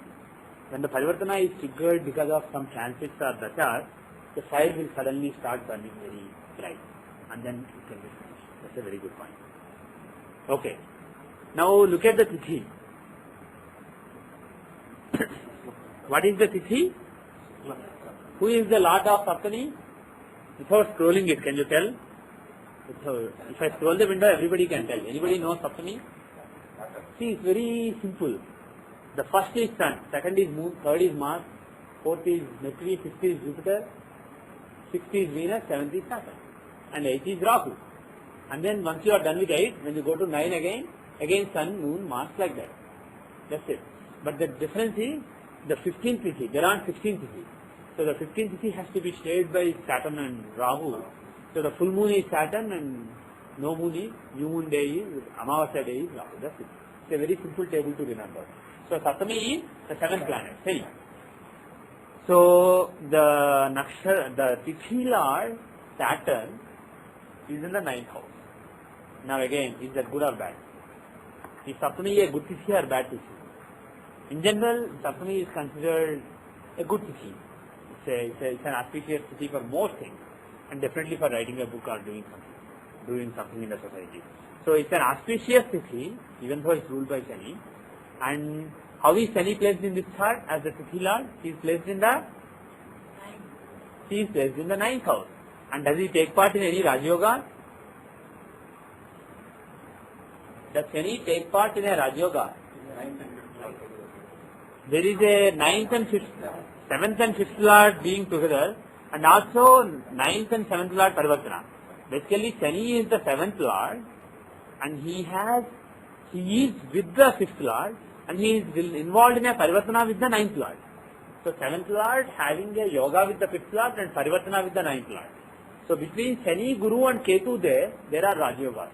when the Parivartana is triggered because of some transits or dashas, the fire will suddenly start burning very bright, and then it can be finished. That's a very good point. Okay. Now look at the Tithi. What is the Tithi? Who is the Lord of Saptami? Without scrolling it, can you tell? So if I scroll the window, everybody can tell. Anybody knows Saptami? See, it's very simple. The first is Sun, second is Moon, third is Mars, fourth is Mercury, fifth is Jupiter, sixth is Venus, seventh is Saturn, and eighth is Rahu. And then once you are done with 8, when you go to 9 again Sun, Moon, Mars, like that. That's it. But the difference is the 15th Tithi. There aren't 15th Tithi. So the 15th Tithi has to be shared by Saturn and Rahu. So the full moon is Saturn and no moon is, new moon day is, Amavasya day is Rahu. That's it. It's a very simple table to remember. So Saptami is the 7th planet, Shani. So the Tithi Lord, Saturn, is in the 9th house. Now again, is that good or bad? Is Saptami a good Tithi or bad Tithi? In general, Saptami is considered a good Tithi. It's an auspicious Tithi for most things, and definitely for writing a book or doing something in the society. So it's an auspicious Tithi, even though it's ruled by Shani. And how is Shani placed in this chart as the Tithi Lord? He is placed in the 9th house. And does he take part in any Raj Yoga? Does Shani take part in a Raj Yoga? There is a 7th and 5th Lord being together, and also 9th and 7th Lord Parivartana. Basically, Shani is the 7th Lord, and he is with the 5th Lord, and he is involved in a Parivartana with the 9th Lord. So 7th Lord having a yoga with the 5th Lord and Parivartana with the 9th Lord. So between Shani, Guru and Ketu there are Raj Yogas.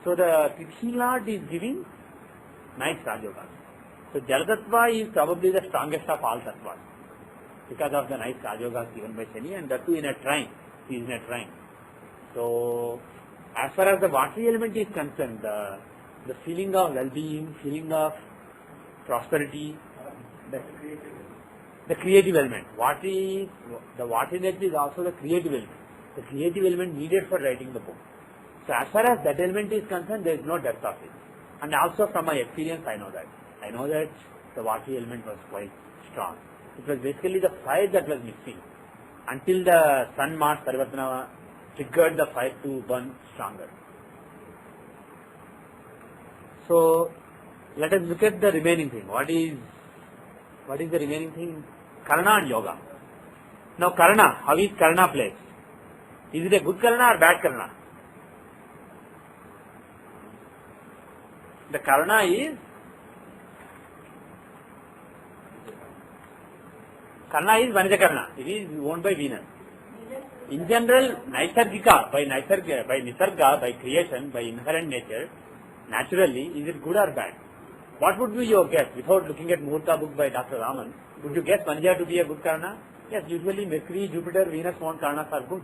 So the Tithi Lord is giving nice Raj Yogas. So Jalatattva is probably the strongest of all tattvas because of the nice Raj Yogas given by Shani, and that too in a trine. He is in a trine. So as far as the watery element is concerned, the feeling of well-being, feeling of prosperity, the creative element. The wateriness is also the creative element. The creative element needed for writing the book. So as far as that element is concerned, there is no depth of it. And also from my experience, I know that the watery element was quite strong. It was basically the fire that was missing until the Sun Mars Parivartana triggered the fire to burn stronger. So let us look at the remaining thing. What is the remaining thing? Karna and Yoga. Now Karna, how is Karna placed? Is it a good Karna or bad Karna? The Karna is Vanija Karna. It is owned by Venus. In general, Naisargika, by Nisarga, by creation, by inherent nature, naturally, is it good or bad? What would be your guess? Without looking at Muhurta book by Dr. Raman, would you guess Vanija to be a good Karna? Yes, usually Mercury, Jupiter, Venus owned Karnas are good.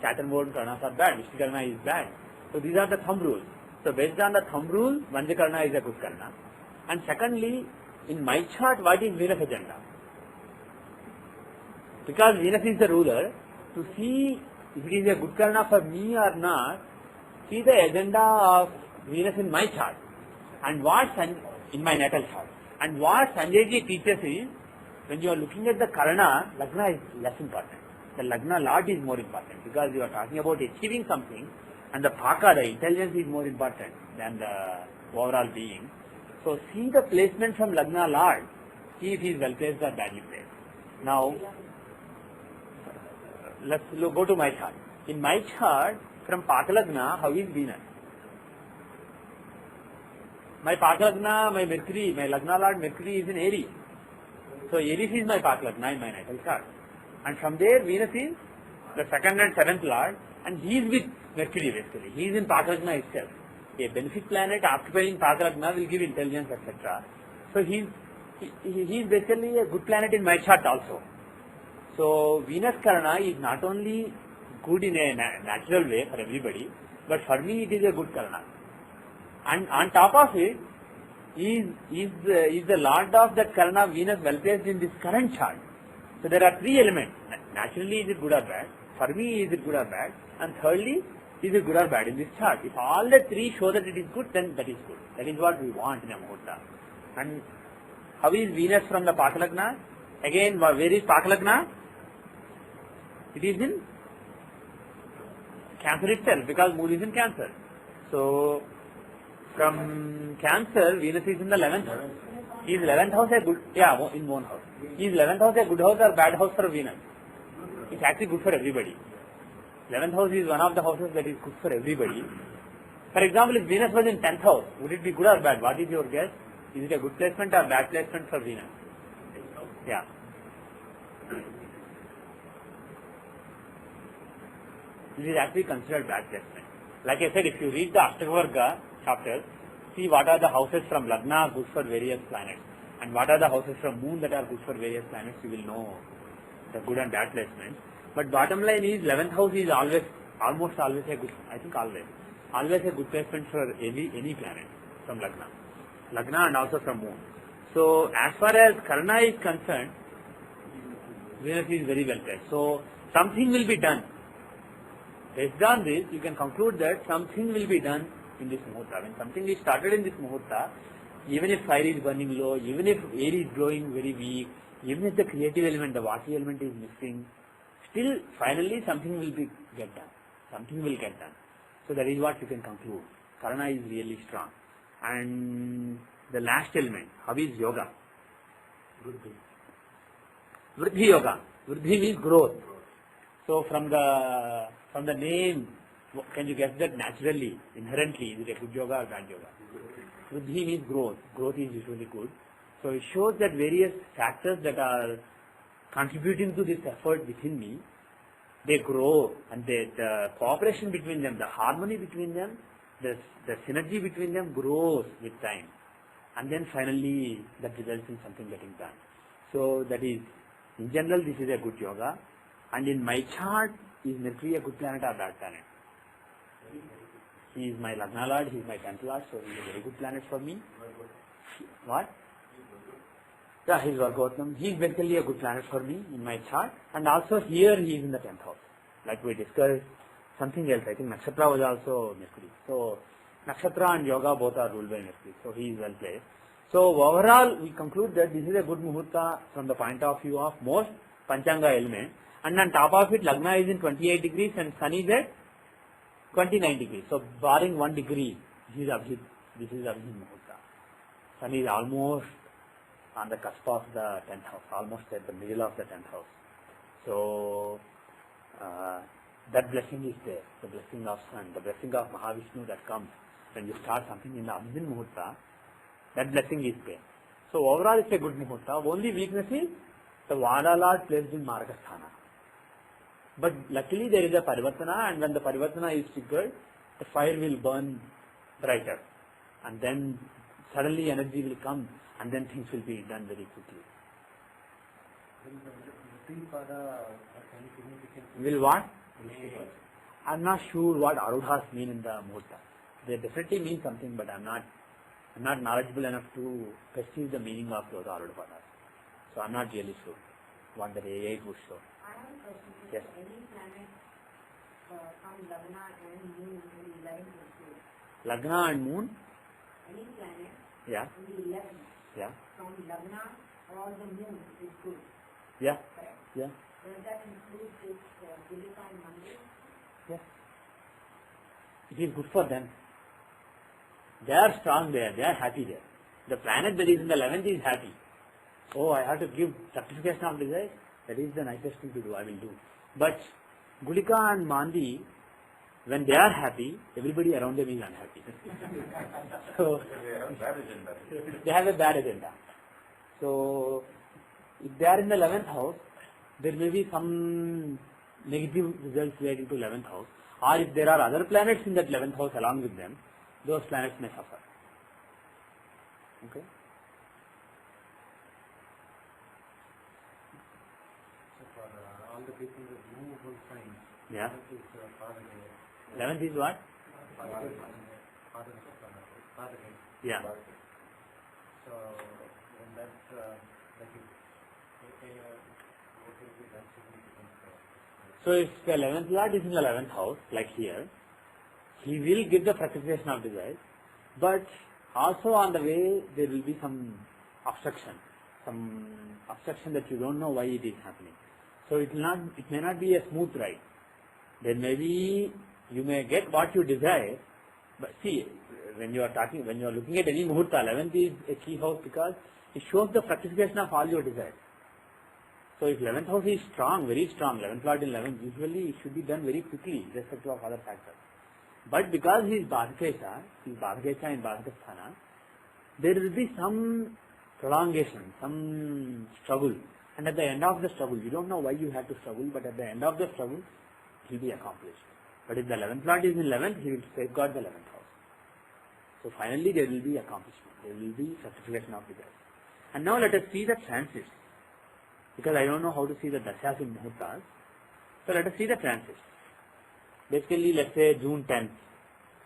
Saturn owned Karnas are bad. Vishnu Karna is bad. So these are the thumb rules. So based on the thumb rule, Vanija Karna is a good Karna. And secondly, in my chart, what is Venus agenda? Because Venus is the ruler, to see if it is a good Karna for me or not, see the agenda of Venus in my chart and in my natal chart. And what Sanjay ji teaches is, when you are looking at the Karna, Lagna is less important. The Lagna Lord is more important because you are talking about achieving something, and the Paka, the intelligence, is more important than the overall being. So see the placement from Lagna Lord, see if he is well placed or badly placed. Now, let's go to my chart. In my chart, from Pakalagna, how is Venus? My Pakalagna, my Mercury, my Lagna Lord Mercury is in Aries. So Aries is my Pakalagna in my natal chart. And from there, Venus is the 2nd and 7th Lord, and he is with Mercury basically. He is in Pakalagna itself. A benefic planet occupying Pakalagna will give intelligence, etc. So he is basically a good planet in my chart also. So Venus Karna is not only good in a natural way for everybody, but for me it is a good Karna. And on top of it, is the Lord of that Karna Venus well placed in this current chart. So there are 3 elements. Naturally, is it good or bad? For me, is it good or bad? And thirdly, is it good or bad in this chart? If all the 3 show that it is good, then that is good. That is what we want in a Muhurta. And how is Venus from the Pakalagna? Again, where is Pakalagna? It is in Cancer itself, because moon is in Cancer. So from Cancer, Venus is in the 11th house. Is 11th house a good, in own house. Is 11th house a good house or bad house for Venus? It's actually good for everybody. 11th house is one of the houses that is good for everybody. For example, if Venus was in 10th house, would it be good or bad? What is your guess? Is it a good placement or bad placement for Venus? Yeah. This is actually considered bad placement. Like I said, if you read the Ashtavarga chapter, see what are the houses from Lagna good for various planets, and what are the houses from Moon that are good for various planets, you will know the good and bad placement. But bottom line is 11th house is almost always a good, I think always a good placement for any planet from Lagna and also from Moon. So as far as Karna is concerned, Venus is very well placed. So something will be done. Based on this, you can conclude that something will be done in this Muhurta. When something is started in this Muhurta, even if fire is burning low, even if air is blowing very weak, even if the creative element, the Vati element is missing, still finally something will get done. Something will get done. So that is what you can conclude. Karna is really strong. And the last element, how is yoga? Vruddhi yoga. Vruddhi means growth. So from the name, can you guess that naturally, inherently, is it a good yoga or bad yoga? Vruddhi means growth. Growth is usually good. So it shows that various factors that are contributing to this effort within me, they grow, and the cooperation between them, the harmony between them, the synergy between them grows with time. And then finally that results in something getting done. So that is, in general, this is a good yoga. And in my chart, is Mercury a good planet or bad planet? He is my Lagna Lord, he is my 10th Lord, so he is a very good planet for me. What? Yeah, he is Vargottam. He is basically a good planet for me in my chart. And also here he is in the 10th house. Like we discussed something else, I think Nakshatra was also Mercury. So Nakshatra and Yoga both are ruled by Mercury. So he is well placed. So overall we conclude that this is a good Muhurta from the point of view of most Panchanga elements. And on top of it, Lagna is in 28 degrees and Sun is at 29 degrees. So barring 1 degree, this is Abhijit Muhurta. Sun is almost on the cusp of the 10th house, almost at the middle of the 10th house. So that blessing is there, the blessing of Sun, the blessing of Mahavishnu that comes when you start something in the Abhijit Muhurta, that blessing is there. So overall it's a good Muhurta. Only weakness is the Vada Lord placed in Margasthana. But luckily there is a Parivartana, and when the Parivartana is triggered, the fire will burn brighter. And then suddenly energy will come, and then things will be done very quickly. Will what? I am not sure what Arudhas mean in the Muhurta. They definitely mean something, but I am not knowledgeable enough to perceive the meaning of those Arudhapadas. So I am not really sure what the AI would show. I have a question. Yes. Any planet from Lagna and Moon in the 11th house? Lagna and Moon? Any planet Yeah. in the 11th Yeah. from Lagna or the Moon is good, Yeah. correct? Yeah. Does that include this Gulika and Monday? Yeah. It is good for them. They are strong there. They are happy there. The planet that is in the 11th is happy. Oh, I have to give certification of desire. That is the nicest thing to do. I will do. But Gulika and Mandi, when they are happy, everybody around them is unhappy. So they have a bad agenda. So if they are in the 11th house, there may be some negative results relating to 11th house. Or if there are other planets in that 11th house along with them, those planets may suffer. Okay? So for all the people with movable signs, Yeah. that is part of the 11th is what? part of it. Yeah. So when that like it, what will be that significant for? So if the 11th Lord is in the 11th house, like here, he will give the fructification of desire, but also on the way there will be some obstruction that you don't know why it is happening. So it may not be a smooth ride. There may be You may get what you desire, but see, when you are looking at any muhurta, 11th is a key house because it shows the fructification of all your desires. So if 11th house is strong, very strong, 11th lord in 11th, usually it should be done very quickly, irrespective of other factors. But because he is Badhakesha in Badhakasthana, there will be some prolongation, some struggle. And at the end of the struggle, you don't know why you have to struggle, but at the end of the struggle, it will be accomplished. But if the 11th lord is in 11th, he will safeguard the 11th house. So finally there will be accomplishment, there will be certification of desires. And now let us see the transits. Because I don't know how to see the dashas in muhurtas. So let us see the transits. Basically, let's say June 10th,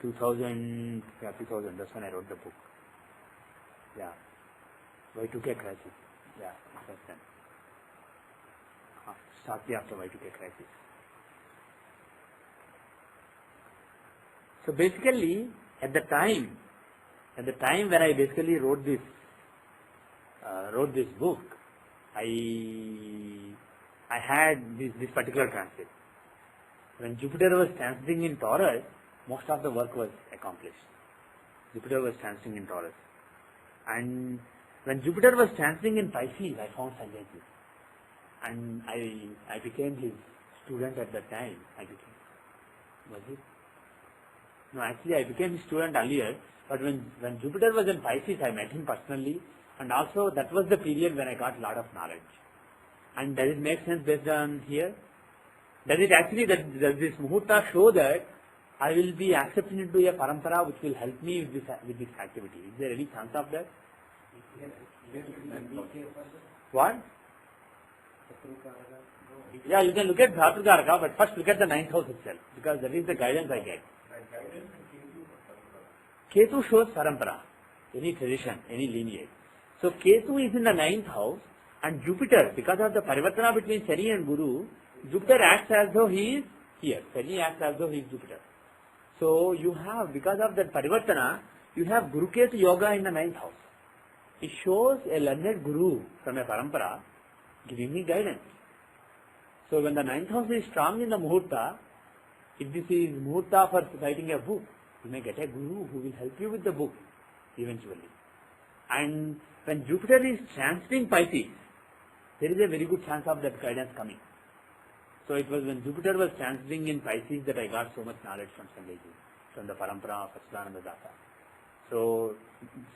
2000, that's when I wrote the book. Yeah. Y2K crisis. Yeah, first then. Shortly after Y2K crisis. So basically, at the time when I basically wrote this book, I had this particular transit. When Jupiter was transiting in Taurus, most of the work was accomplished. Jupiter was transiting in Taurus. And when Jupiter was transiting in Pisces, I found Sanjayji. And I became his student at that time. Was it? No, actually I became his student earlier, but when Jupiter was in Pisces, I met him personally, and also that was the period when I got a lot of knowledge. And does it make sense based on here? Does it actually, does this muhurta show that I will be accepted into a parampara which will help me with this activity? Is there any chance of that? What? Yeah, you can look at Bhatrakaraka, but first look at the 9th house itself, because that is the guidance I get. Ketu shows parampara, any tradition, any lineage. So Ketu is in the 9th house, and Jupiter, because of the parivartana between Shani and Guru, Jupiter acts as though he is here. Shani acts as though he is Jupiter. So you have, because of that parivartana, you have Guru Ketu yoga in the 9th house. It shows a learned Guru from a parampara giving me guidance. So when the 9th house is strong in the muhurta, if this is muhurta for writing a book, you may get a Guru who will help you with the book eventually. And when Jupiter is transiting Pisces, there is a very good chance of that guidance coming. So it was when Jupiter was transiting in Pisces that I got so much knowledge from Sanjayji, from the parampara of Sachidananda Dasa. So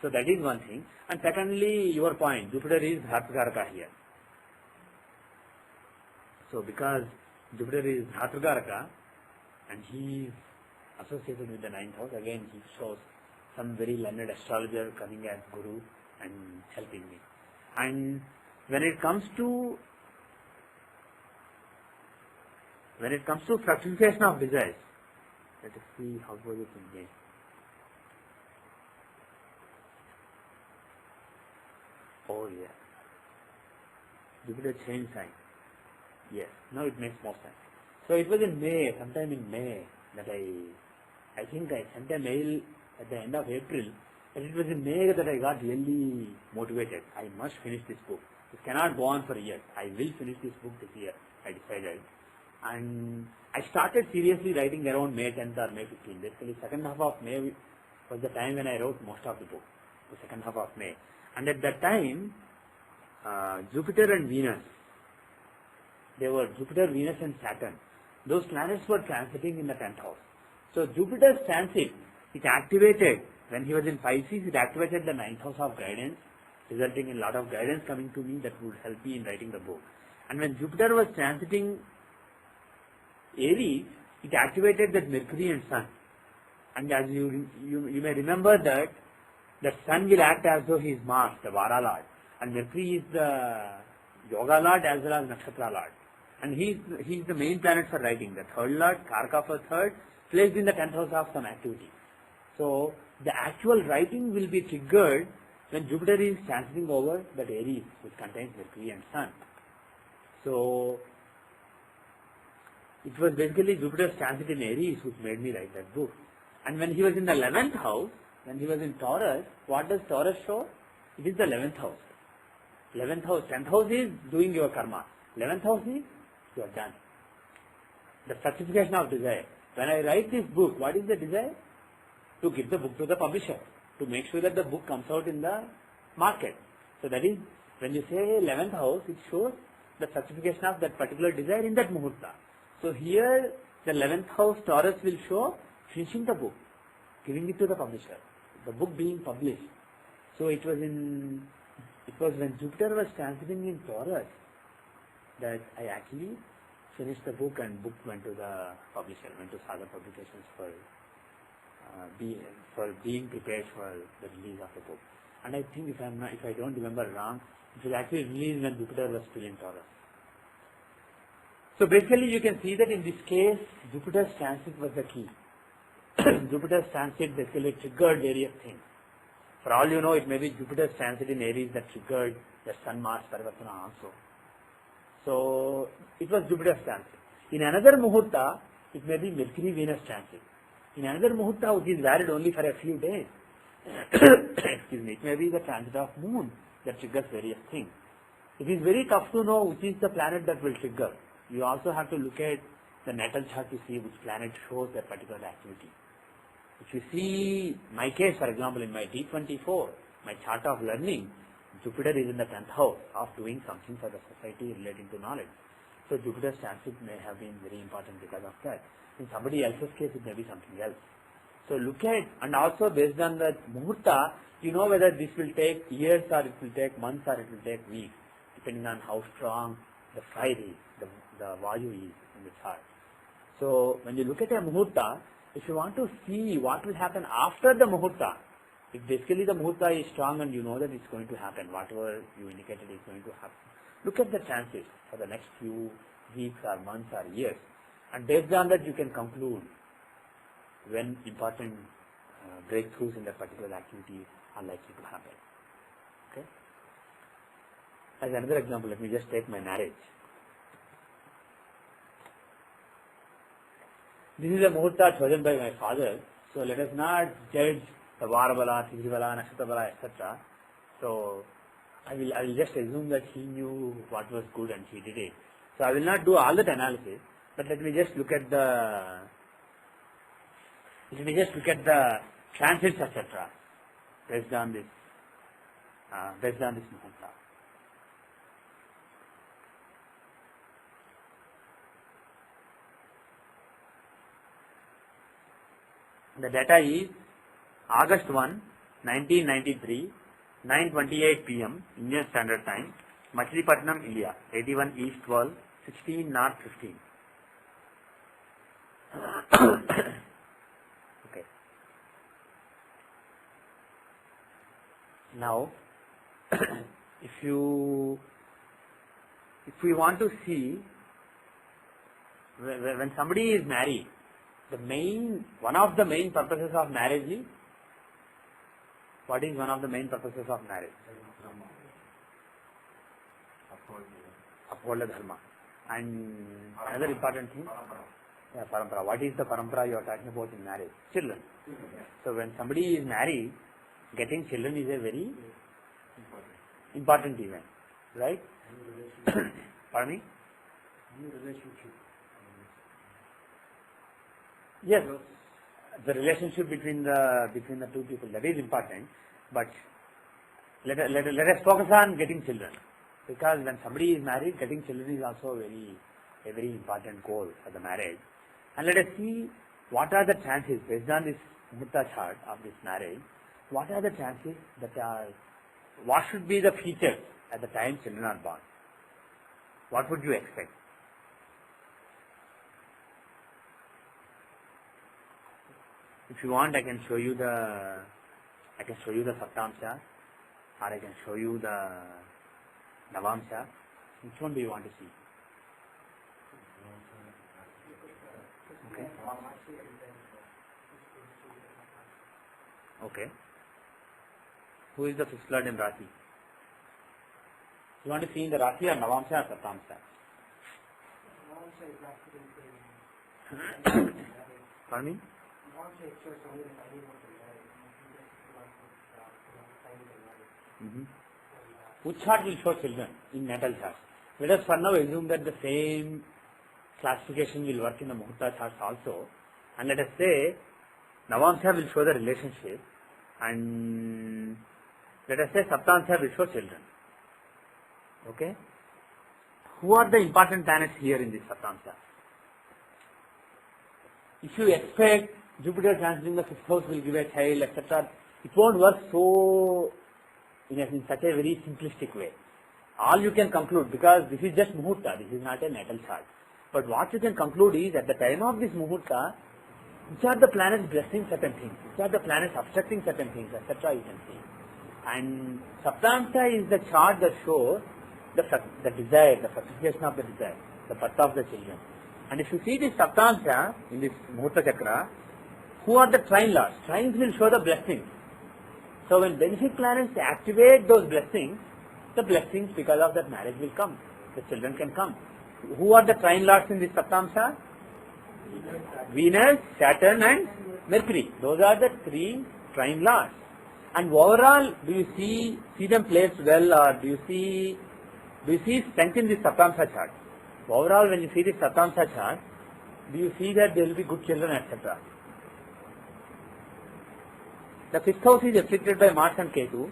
that is one thing. And secondly, your point, Jupiter is Bhatrakaraka here. So because Jupiter is Bhatrakaraka and he is associated with the 9th house, again he shows some very learned astrologer coming as Guru and helping me. And when it comes to fructification of desires, let us see how was it in game. Oh yeah. Jupiter changed sign. Yes. Now it makes more sense. So it was in May, sometime in May, that I think I sent a mail at the end of April, and it was in May that I got really motivated. I must finish this book. It cannot go on for years. I will finish this book this year, I decided. And I started seriously writing around May 10th or May 15th. Basically, second half of May was the time when I wrote most of the book, the second half of May. And at that time, Jupiter and Venus, they were Jupiter, Venus and Saturn. Those planets were transiting in the 10th house. So Jupiter's transit, it activated, when he was in Pisces, it activated the 9th house of guidance, resulting in a lot of guidance coming to me that would help me in writing the book. And when Jupiter was transiting Aries, it activated that Mercury and Sun. And as you may remember that Sun will act as though he is Mars, the Vara Lord. And Mercury is the Yoga Lord as well as Nakshatra Lord. And he is the main planet for writing. The third Lord, Karaka for third, placed in the 10th house of some activity. So the actual writing will be triggered when Jupiter is transiting over that Aries, which contains Mercury and Sun. So it was basically Jupiter's transit in Aries which made me write that book. And when he was in the 11th house, when he was in Taurus, what does Taurus show? It is the 11th house. 11th house, 10th house is doing your karma. 11th house is you are done. The fructification of desire. when I write this book, what is the desire? To give the book to the publisher, to make sure that the book comes out in the market. So that is, when you say 11th house, it shows the certification of that particular desire in that muhurta. So here, the 11th house Taurus will show finishing the book, giving it to the publisher, the book being published. So it was when Jupiter was transiting in Taurus that I actually finished the book, and book went to the publisher, went to Sagar Publications for being prepared for the release of the book. And I think if I don't remember wrong, it was actually released when Jupiter was still in Taurus. So basically you can see that in this case, Jupiter's transit was the key. Jupiter's transit basically triggered various things. For all you know, it may be Jupiter's transit in Aries that triggered the Sun-Mars Parivartana also. So it was Jupiter's transit. In another Muhurta, it may be Mercury-Venus transit. In another Muhurta, which is valid only for a few days, excuse me, it may be the transit of Moon that triggers various things. It is very tough to know which is the planet that will trigger. You also have to look at the natal chart to see which planet shows that particular activity. If you see my case, for example, in my D24, my chart of learning, Jupiter is in the 10th house of doing something for the society relating to knowledge. So Jupiter's transit may have been very important because of that. In somebody else's case, it may be something else. So look at, and also based on the Muhurta, you know whether this will take years or it will take months or it will take weeks, depending on how strong the fire is, the Vayu is in the chart. So when you look at a Muhurta, if you want to see what will happen after the Muhurta, if basically the Muhurta is strong and you know that it's going to happen, whatever you indicated is going to happen, look at the chances for the next few weeks or months or years. And based on that, you can conclude when important breakthroughs in that particular activity are likely to happen. Okay? As another example, let me just take my marriage. This is a muhurta chosen by my father, so let us not judge the Varabala, Tigrivala, Nakshatabala, etc. So I will just assume that he knew what was good and he did it. So I will not do all that analysis, but let me just look at the transits, etc. based on this muhurta. The data is August 1, 1993, 9:28 p.m. Indian Standard Time, Machilipatnam, India, 81 East 12, 16 North 15. Okay. Now, if we want to see when somebody is married, one of the main purposes of marriage is, what is one of the main purposes of marriage? Uphold the dharma. And another important thing, parampara. What is the parampara you are talking about in marriage? Children. So when somebody is married, getting children is a very important event, right? Pardon me? Yes, the relationship between the two people, that is important, but let us focus on getting children, because when somebody is married, getting children is also a very important goal for the marriage. And let us see what are the chances based on this Muhurta chart of this marriage. What are the chances what should be the features at the time children are born? What would you expect? If you want, I can show you the Saptamsha, or I can show you the Navamsha. Which one do you want to see? Okay. Okay. Who is the fifth lord in Rasi? You want to see in the Rasi or Navamsha or Saptamsha? Pardon me? Which chart will show children in natal chart? Let us for now assume that the same classification will work in the Muhurta charts also. and let us say Navamsha will show the relationship, and let us say Saptamsha will show children. Okay? Who are the important planets here in this Saptamsha? If you expect Jupiter transiting the 5th house will give a child, etc., it won't work so in such a very simplistic way. All you can conclude, because this is just Muhurta, this is not a natal chart. But what you can conclude is, at the time of this Muhurta, which are the planets blessing certain things, which are the planets obstructing certain things, etc. you can see. And Saptamsha is the chart that shows the desire, the fructification of the desire, the birth of the children. And if you see this Saptamsha in this Muhurta Chakra, who are the trine lords? Trines will show the blessings. So when benefic planets activate those blessings, the blessings because of that marriage will come. The children can come. Who are the trine lords in this Saptamsha? Venus, Saturn and Mercury. Those are the 3 trine lords. And overall, do you see them placed well, or do you see strength in this Saptamsha chart? Overall, when you see this Saptamsha chart, do you see that there will be good children, etc.? The 5th house is afflicted by Mars and Ketu,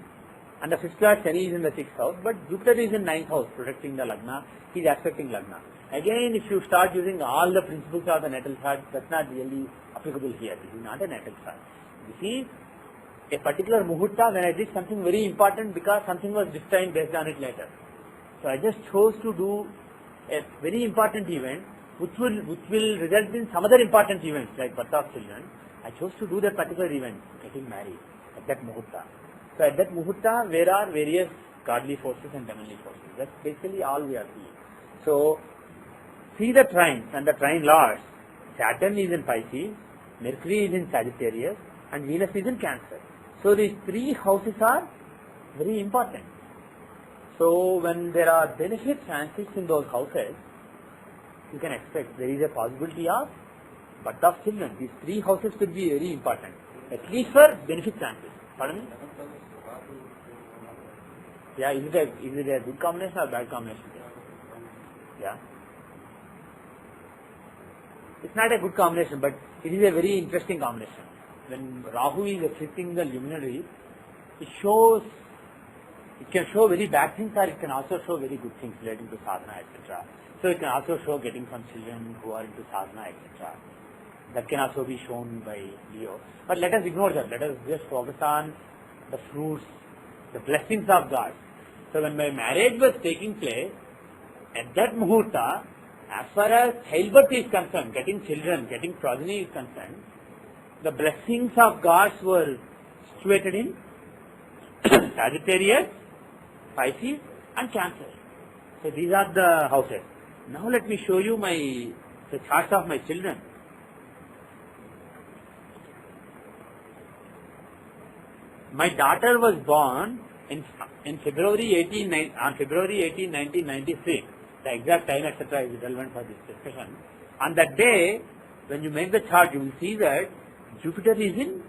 and the 5th lord Shani is in the 6th house, but Jupiter is in 9th house, protecting the Lagna. He is aspecting Lagna. Again, if you start using all the principles of the natal chart, that's not really applicable here. This is not a natal chart. This is a particular Muhurta when I did something very important, because something was destined based on it later. So I just chose to do a very important event which will result in some other important events like birth of children. I chose to do that particular event, getting married, at that Muhurta. So at that Muhurta, there are various godly forces and heavenly forces. That's basically all we are seeing. So, see the trines and the trine lords. Saturn is in Pisces, Mercury is in Sagittarius, and Venus is in Cancer. So these 3 houses are very important. So when there are benefic transits in those houses, you can expect there is a possibility of birth of children. These 3 houses could be very important, at least for benefic transits. Pardon me? Yeah, is it a good combination or bad combination? Yeah. It's not a good combination, but it is a very interesting combination. When Rahu is afflicting the luminary, it can show very bad things, or it can also show very good things relating to sadhana, etc. So it can also show getting some children who are into sadhana, etc. That can also be shown by Leo. But let us ignore that. Let us just focus on the fruits, the blessings of God. So when my marriage was taking place, at that Muhurta, as far as childbirth is concerned, getting children, getting progeny is concerned, the blessings of gods were situated in Sagittarius, Pisces and Cancer. So these are the houses. Now let me show you the charts of my children. My daughter was born on February 18, 1996. The exact time, etc. is relevant for this discussion. On that day, when you make the chart, you will see that Jupiter, the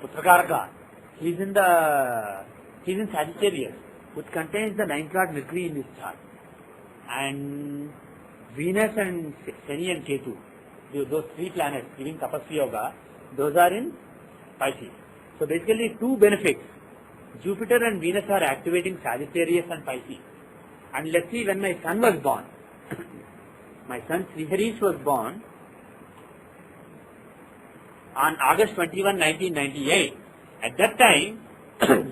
Putrakaraka, he is in Sagittarius, which contains the 9th lord Mercury in this chart. And Venus and Shani and Ketu, those 3 planets giving Tapasya Yoga, those are in Pisces. So basically 2 benefits. Jupiter and Venus are activating Sagittarius and Pisces. And let's see, when my son was born, my son Sriharish was born on August 21, 1998. At that time,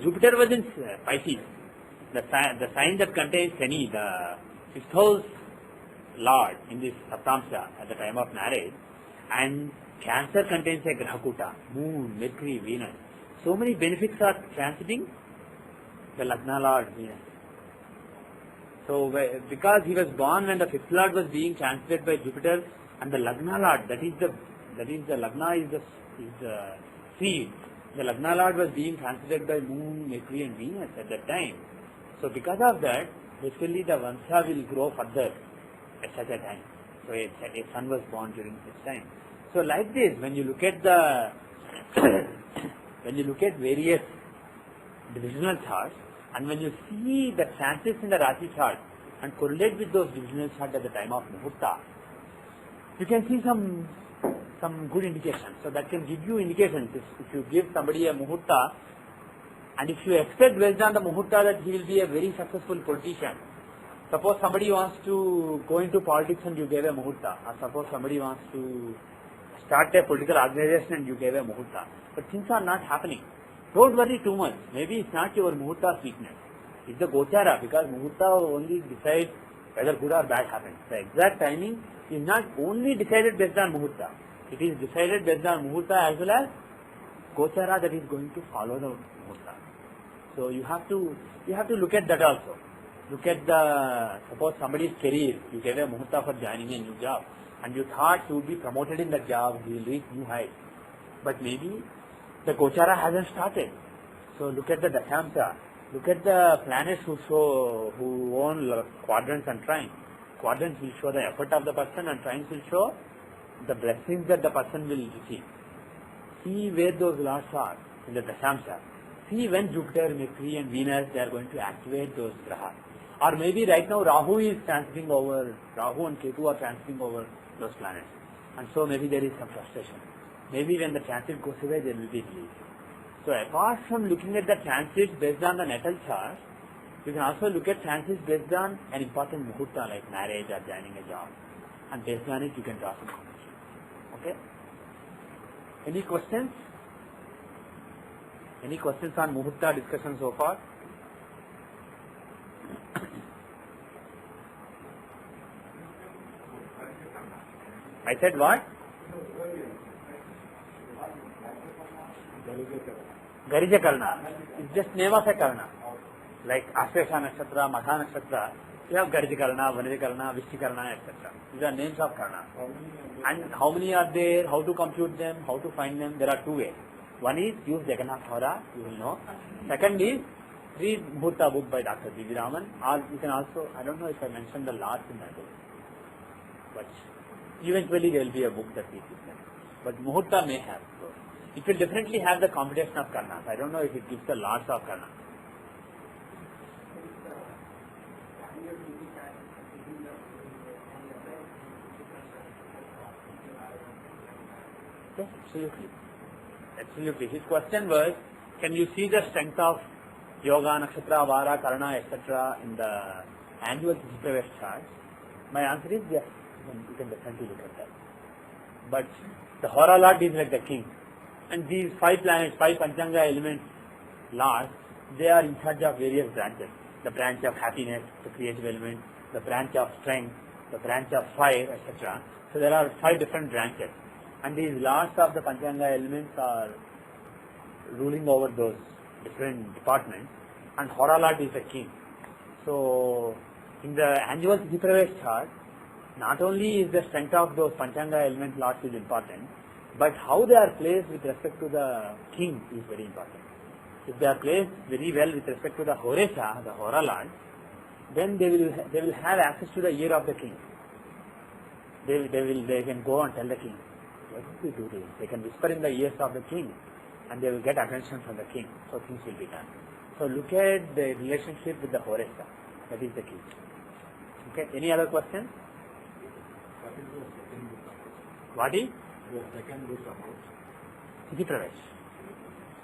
Jupiter was in Pisces, the sign that contains Shani, the 5th house lord in this Saptamsha at the time of marriage, and Cancer contains a Grahakuta, Moon, Mercury, Venus. So many benefits are transiting the Lagna lord Venus. So because he was born when the 5th lord was being translated by Jupiter, and the Lagna lord, that is the Lagna is the seed. The Lagna lord was being translated by Moon, Mercury and Venus at that time. So because of that, basically the Vansha will grow further at such a time. So a son was born during this time. So like this, when you look at various divisional charts, and when you see the transits in the Rashi chart and correlate with those divisional charts at the time of Muhurta, you can see some good indications. So that can give you indications. If you give somebody a muhurta, and if you expect based on the muhurta that he will be a very successful politician, suppose somebody wants to go into politics and you gave a muhurta, or suppose somebody wants to start a political organization and you gave a muhurta, but things are not happening. Don't worry too much. Maybe it's not your muhurta's weakness. It's the gochara, because muhurta only decides whether good or bad happens. The exact timing is not only decided based on muhurta. It is decided based on muhurta as well as gochara that is going to follow the muhurta. So you have to look at that also. Look at suppose somebody's career, you gave a muhurta for joining a new job, and you thought you would be promoted in that job, you will reach new heights. But maybe the gochara hasn't started. So look at the dashamsa. Look at the planets who own quadrants and trines. Quadrants will show the effort of the person, and trines will show the blessings that the person will receive. See where those lords are in the dashamsa. See when Jupiter, Mercury and Venus, they are going to activate those grahas. Or maybe right now Rahu is transiting over, Rahu and Ketu are transiting over those planets. And so maybe there is some frustration. Maybe when the transit goes away, there will be relief. So apart from looking at the transits based on the natal chart, you can also look at transits based on an important muhurta like marriage or joining a job. And based on it, you can draw some conclusions. Okay? Any questions? Any questions on muhurta discussion so far? I said what? Garija Karna. It's just name of a Karna. Like Ashwesha Nakshatra, Magha Nakshatra, you have Garija Karna, Vanija Karna, Vishti Karna, etc. These are names of Karna. And how many are there, how to compute them, how to find them? There are two ways. One is use Jagannath Hora, you will know. Second is read Muhurta book by Dr. B.V. Raman. Or you can also, I don't know if I mentioned the last in that book, but eventually there will be a book that teaches them. But Muhurta may have. So it will definitely have the combination of Karnas. I don't know if it gives the lots of Karnas. Yes, absolutely. Absolutely. His question was, can you see the strength of Yoga, Nakshatra, Vara, Karna, etc. in the annual Tithi chart? My answer is yes. You can definitely look at that. But the Hora Lord is like the king. And these 5 planets, 5 Panchanga elements lords, they are in charge of various branches. The branch of happiness, the creative element, the branch of strength, the branch of fire, etc. So there are 5 different branches. And these lords of the Panchanga elements are ruling over those different departments. And Hora Lord is the king. So in the annual Tithi chart, not only is the strength of those Panchanga element lords is important, but how they are placed with respect to the king is very important. If they are placed very well with respect to the Horesha, the Hora Lord, then they will have access to the ear of the king. They can go and tell the king, why don't we do this? They can whisper in the ears of the king, and they will get attention from the king. So things will be done. So look at the relationship with the Horesha. That is the key. Okay. Any other questions? What is? The second book about Tithi Pravesh.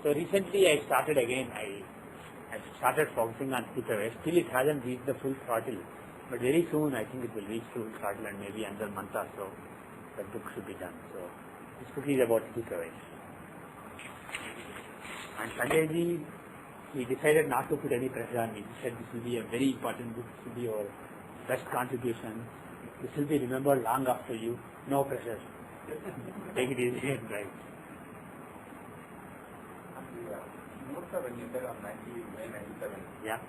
So recently I started again, I started focusing on Tithi Pravesh. Still it hasn't reached the full throttle. But very soon I think it will reach full throttle, and maybe another month or so the book should be done. So this book is about Tithi Pravesh. And Sanjay ji, he decided not to put any pressure on me. He said this will be a very important book, this will be your best contribution. This will be remembered long after you. No pressure. Take it easy and right. Muhurta when you said on 97, Yeah.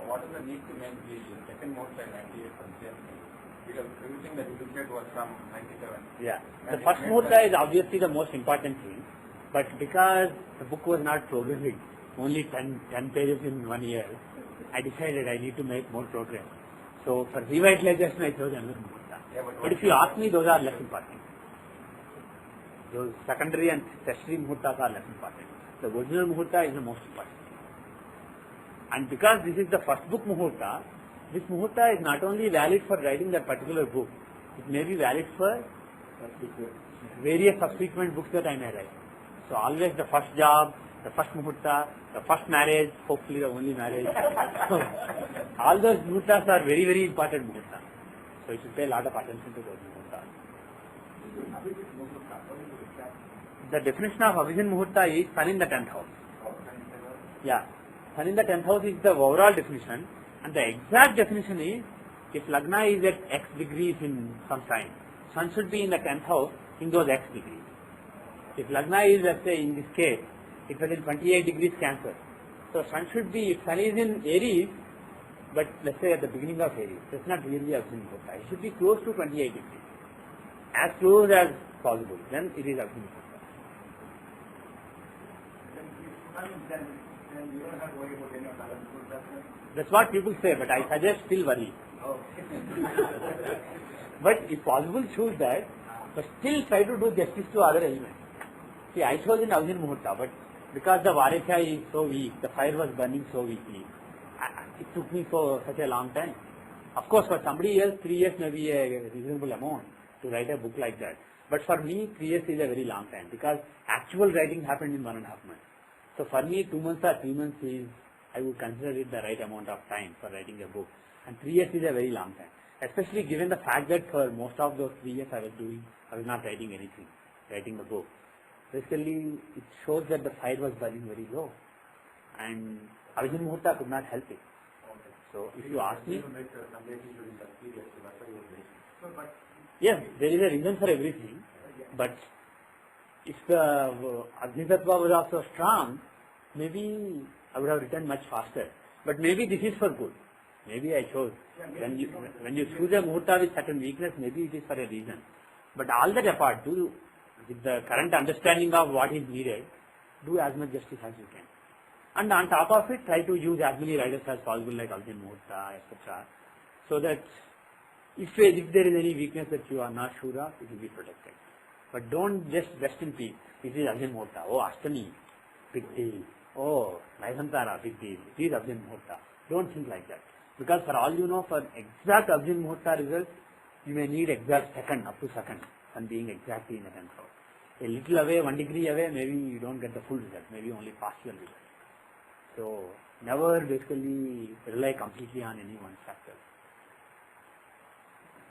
what is the need to make the second Muhurta in 98 from same thing? Because everything that you looked at was from 97. Yeah. The first Muhurta is obviously the most important thing, but because the book was not progressing, only 10 pages in 1 year, I decided I need to make more progress. So for revitalization, I chose another Muhurta. Yeah, But if you ask me, those are less important. Those secondary and tertiary Muhurtas are less important. The original Muhurta is the most important. And because this is the first book Muhurta, this Muhurta is not only valid for writing that particular book, it may be valid for various subsequent books that I may write. So always the first job, the first muhurta, the first marriage, hopefully the only marriage. So all those muhurtas are very, very important muhurtas. So you should pay a lot of attention to those muhurtas. The definition of Abhijan Muhurta is sun in the 10th house. Yeah. Sun in the 10th house is the overall definition, and the exact definition is if Lagna is at X degrees in some sign, sun should be in the 10th house in those X degrees. If Lagna is, let's say in this case, it was in 28 degrees Cancer. So sun should be, if sun is in Aries, but let's say at the beginning of Aries, that's not really Abhijan Muhurta. It should be close to 28 degrees. As close as possible, then it is Abhijan Muhurta. That's what people say, but I suggest still worry. But if possible, choose that, but still try to do justice to other elements. See, I chose in Abhijan Muhurta, but because the Varesya is so weak, the fire was burning so weakly, it took me for such a long time. Of course, for somebody else, 3 years may be a reasonable amount to write a book like that. But for me, 3 years is a very long time, because actual writing happened in 1.5 months. So for me, 2 months or 3 months is, I would consider it the right amount of time for writing a book. And 3 years is a very long time. Especially given the fact that for most of those 3 years I was not writing anything, writing a book. Basically, it shows that the fire was burning very low. And Abhijan Muhurta could not help it. So if you ask me, yes, there is a reason for everything. But if the Agni Tattva was also strong, maybe I would have written much faster. But maybe this is for good. Maybe I chose. When you choose a muhurta with certain weakness, maybe it is for a reason. But all that apart, with the current understanding of what is needed, do as much justice as you can. And on top of it, try to use as many writers as possible, like Abhijan Muhurta, etc. So that if there is any weakness that you are not sure of, it will be protected. But don't just rest in peace. This is Abhijan Muhurta. Oh, Ashtami, big deal. Oh, Naisantara, big deal. This is Abhijan Muhurta. Don't think like that. Because for all you know, for exact Abhijan Muhurta results, you may need exact second, up to second, and being exactly in a 10th house. A little away, 1 degree away, maybe you don't get the full result, maybe only partial result. So, never basically rely completely on any one factor.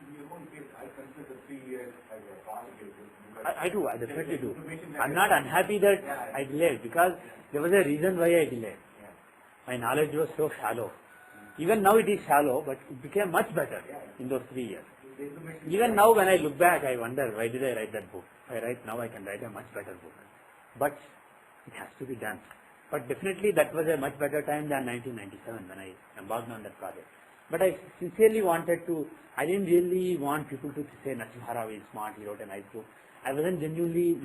In your own case, I consider 3 years as a positive. I do, I definitely do. I'm not unhappy that I delayed, because there was a reason why I delayed. My knowledge was so shallow. Even now it is shallow, but it became much better in those 3 years. Even now when I look back, I wonder, why did I write that book? If I write now, I can write a much better book. But it has to be done. But definitely that was a much better time than 1997 when I embarked on that project. But I sincerely wanted to, I didn't really want people to say Narasimha Rao is smart, he wrote a nice book. I was genuinely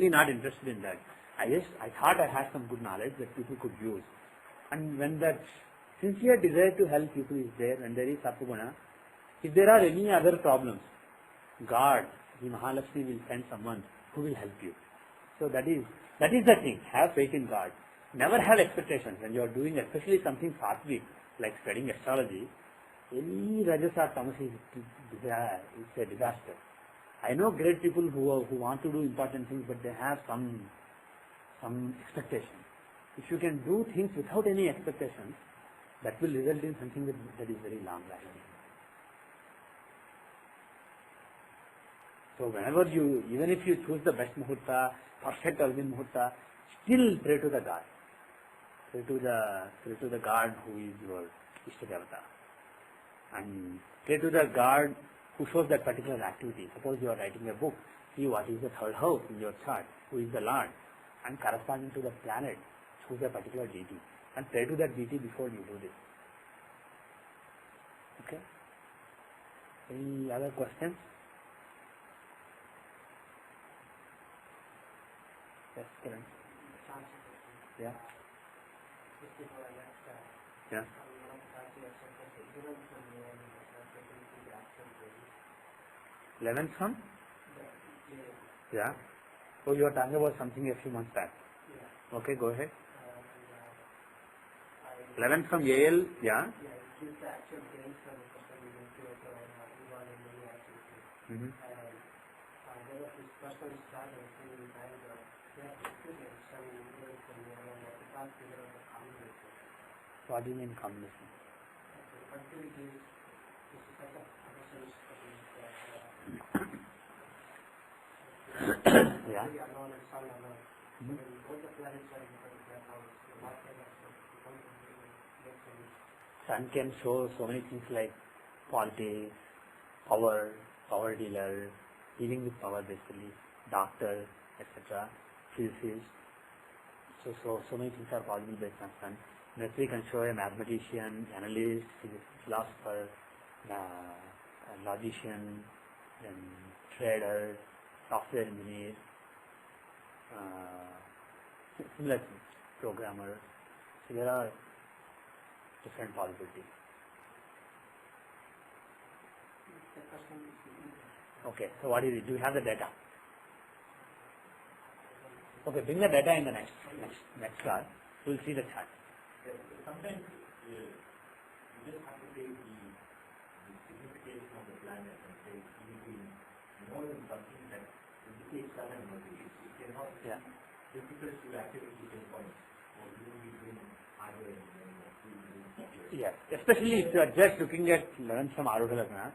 not interested in that. I thought I had some good knowledge that people could use. And when that sincere desire to help people is there, when there is Sapaguna, if there are any other problems, God, the Mahalakshmi will send someone who will help you. So that is the thing. Have faith in God. Never have expectations when you are doing especially something sattvic, like studying astrology. Any rajas or tamas is a disaster. I know great people who want to do important things, but they have some expectation. If you can do things without any expectations, that will result in something that is very long lasting. So whenever even if you choose the best muhurta, perfect Abhijan Muhurta, still pray to the God. Pray to the God who is your Ishtadevata. And pray to the God who shows that particular activity. Suppose you are writing a book, see what is the third house in your chart, who is the Lord, and corresponding to the planet, choose a particular deity. And pray to that deity before you do this. Okay? Any other questions? Yes, Kiran. Yeah. Yeah. 11th from? Yeah. Oh, you are talking about something a few months back. Okay, go ahead. 11th from AL, yeah. Mm-hmm. whatever his personal style and he has experience and influence and he can't figure out the combination. What do you mean combination? Particularly this is such a sense Yeah. unknown and sun unknown. When both the planets are in their house, what kind of stuff you don't really get any. Sun can show so many things like politics, power dealer, dealing with power basically, doctor, etc., physicist. So many things are possible based on sun. Mercury can show a mathematician, analyst, philosopher, logician, then trader, software engineer, similar things, programmer. So there are different possibilities. Okay, so what is it? Do you have the data? Okay, bring the data in the next class. We'll see the chart. Sometimes you just have to take the signification of the planet and say anything more than something that indicates certain motivation. You cannot difficult to accurately pinpoint or even between either Yes, especially if you are just looking at 11th from Arudha Lagna,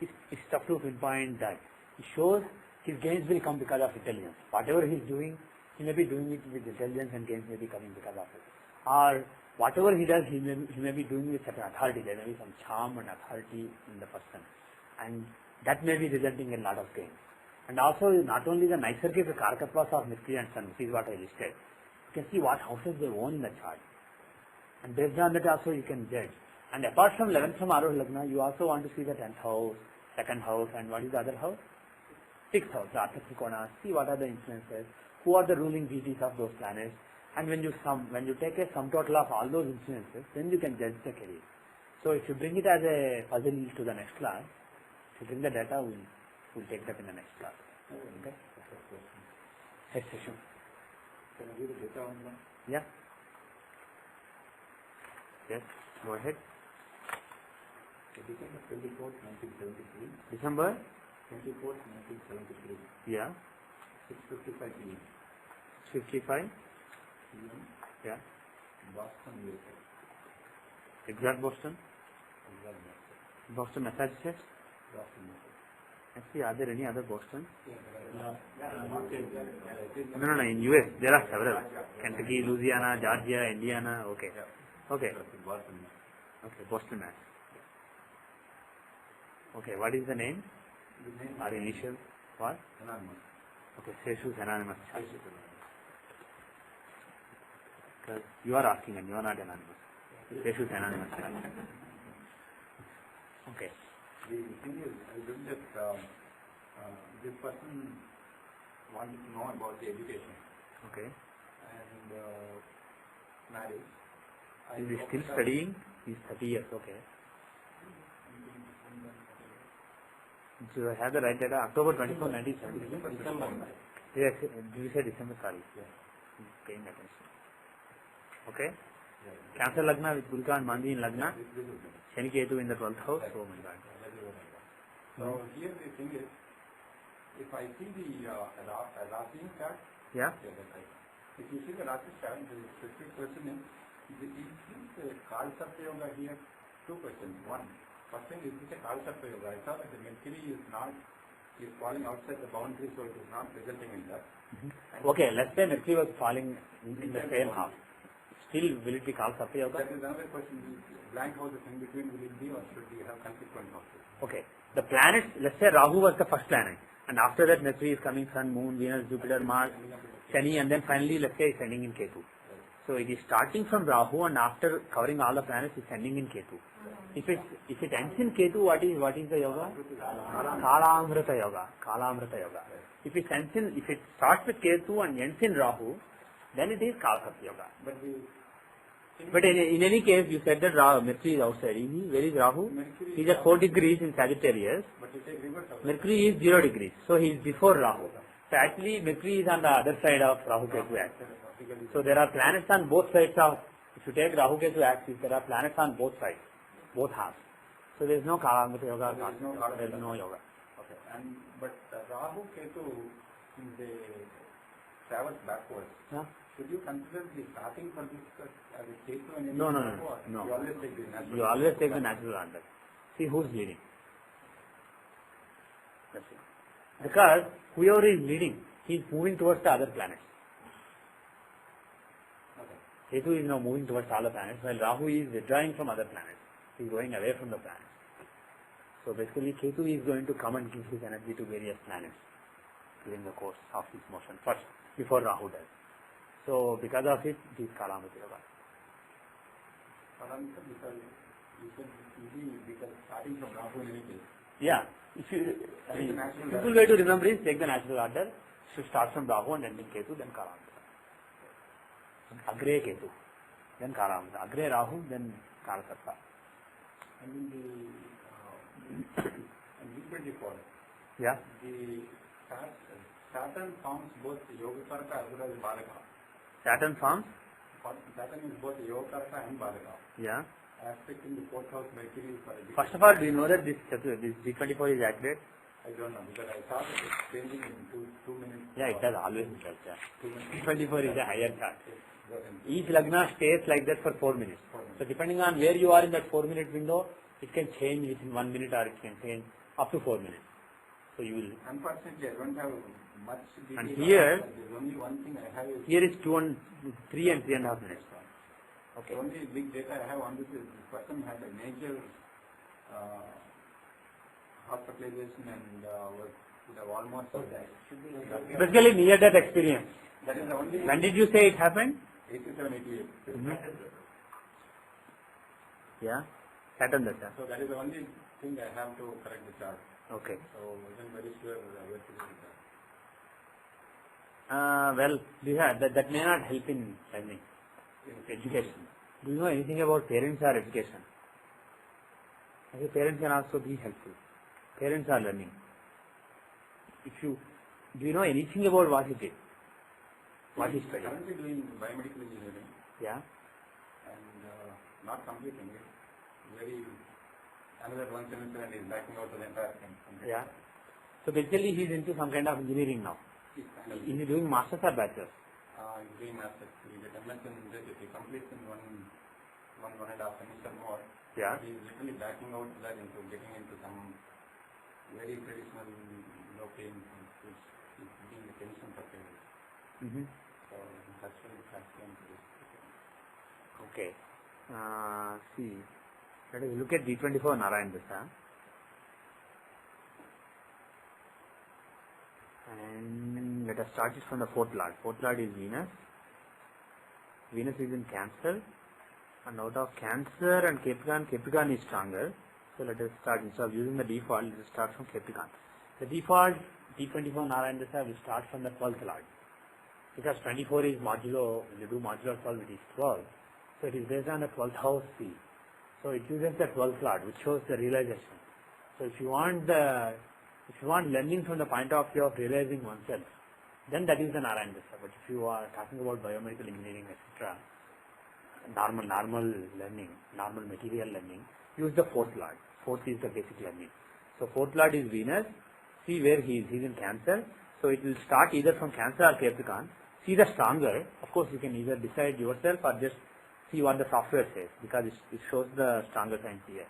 it's tough to pinpoint that. It shows his gains will come because of intelligence. Whatever he is doing, he may be doing it with intelligence and gains may be coming because of it. Or whatever he does, he may be doing with certain authority. There may be some charm and authority in the person. And that may be resulting in a lot of gains. And also, not only the Naisargika Karkatvas of Mercury and Sun, which is what I listed. You can see what houses they own in the chart. And based on that also you can judge. And apart from 11th from Arudha Lagna, you also want to see the 10th house, 2nd house, and what is the other house? 6th house, the Artha Trikona. See what are the influences, who are the ruling deities of those planets. And when you take a sum total of all those influences, then you can judge the career. So if you bring it as a puzzle to the next class, if you bring the data, we'll take that in the next class. Okay? Next session. Can I give the data on that? Yeah. Yes, go ahead. December 24th, 1973. December? 24th, 1973. Yeah. 6:55 p.m. 55? p.m. Yeah. Boston, USA. Exact Boston? Exact Boston. Boston, Massachusetts? Boston, USA. Actually, are there any other Boston? No. No, in US, there are several. Kentucky, Louisiana, Georgia, Indiana, okay. Okay. Boston. Okay, Boston, Mass. Okay, what is the name? The name Or initial? What? anonymous. Okay, Seshu's anonymous. Because you are asking and you are not anonymous. Seshu's anonymous. Okay. The thing is, I looked at this person wanted to know about the education Okay. and marriage. Is he still studying? He's 30 years, okay. So I have the right data, October 24, 1973. December. Yes, you said December, sorry. Yeah. He's paying attention. Okay? Cancer Lagna with Gurka and Mandi in Lagna. This is it. Shani Ketu in the 12th house. Oh my God. So here the thing is, if I see the Rasi chart, Yeah? that's right. If you see the Rasi chart, the specific question is the Kal Sapta Yoga here? Two questions. One, first thing is this a Kal Sapta Yoga? I saw that the Mercury is falling outside the boundary, so it is not resulting in that. Okay, let's say Mercury was falling in the same house. Still, will it be called Sapta Yoga? That is another question. Blank houses in between, will it be or should we have consequent houses? Okay. The planets, let's say Rahu was the first planet. And after that Mercury is coming, Sun, Moon, Venus, Jupiter, Mars, Shani, and then finally let's say it's ending in Ketu. So it is starting from Rahu and after covering all the planets it's ending in Ketu. If it ends in Ketu, what is the yoga? Kalamrita yoga. Kalamrita yoga. If it starts with Ketu and ends in Rahu, then it is Kalsapta yoga. But in any case, you said that Mercury is outside. Where is Rahu? He is at 4 degrees in Sagittarius. But you take reverse of Mercury is 0 degrees. So he is before Rahu. So actually Mercury is on the other side of Rahu Ketu axis. So there are planets on both sides of, if you take Rahu Ketu axis, there are planets on both sides, both halves. So there is no Kalamrita yoga, there is no yoga. Okay. But Rahu, Ketu, they travel backwards. Huh? Should you consider the starting for this as a Ketu and No. You always take the natural. You always take the natural order. See who's leading. That's it. Because whoever is leading, he is moving towards the other planets. Okay. Ketu is now moving towards all the planets, while Rahu is withdrawing from other planets. He is going away from the planets. So basically, Ketu is going to come and give his energy to various planets during the course of his motion first, before Rahu does. So because of it, it is Kalamati Yoga. Because you said easy because starting from Rahu in any case. Yeah. If you, simple way to remember is take the natural order. So start from Rahu and ending Ketu, then Kalamati. Agre Ketu, then Kalamati. Agre Rahu, then Kalasatta. And in the V24, Yeah. the Saturn forms both Yogakarta as well as Balaka. Saturn forms? Saturn is both Yogakarta and Balaka. Yeah. Aspect in the fourth house Mercury for education. First of all, do you know that this D24 is accurate? I don't know because I saw that it's changing in 2 minutes. Yeah, it does always be like that. 2 minutes. D24 is a higher chart. Yes. Each lagna stays like that for 4 minutes. So depending on where you are in that 4-minute window, it can change within 1 minute or it can change up to 4 minutes. So you will. Unfortunately, I don't have much detail. And here- There's only one thing I have is Here is 3 and 3.5 minutes. Okay. the only big data I have on this is this person had a major hospitalization and would have almost died. Basically near death experience. That is the only When did you say it happened? 87, 88. Yeah. Saturn Dasha. So that is the only thing I have to correct the chart. Okay. So I wasn't very sure where to do that. Well, that may not help in learning. Education. Do you know anything about parents or education? Okay, parents can also be helpful. Parents are learning. Do you know anything about what it is? What is study? Currently doing biomedical engineering Yeah. and not completing it. Another 1 semester and is backing out of the entire thing. Yeah. So basically he is into some kind of engineering now. He's kind of Is he doing masters or bachelors? he's doing masters. He get MS in this. If he completes in one and a half semester more, Yeah. he's literally backing out that into getting into some very traditional low paying things, which is being the pension for parents. Mm-hmm. So that's why the class came to this. Okay. See, let us look at D24 Narayan Dasha. And let us start it from the fourth lord. Fourth lord is Venus. Venus is in Cancer. And out of Cancer and Capricorn is stronger. So let us start, instead of using the default, let us start from Capricorn. The default D24 Narayan Dasha will start from the 12th lord. Because 24 is modulo, when you do modulo 12, it is 12. So it is based on the 12th house C. So it uses the 12th lord, which shows the realization. So if you want learning from the point of view of realizing oneself, then that is the Narayan Dasha. But if you are talking about biomedical engineering, etc., normal learning, normal material learning, use the 4th lord. 4th is the basic learning. So 4th lord is Venus. See where he is. He is in Cancer. So it will start either from Cancer or Capricorn. See the stronger. Of course, you can either decide yourself or just see what the software says, because it shows the stronger signs here.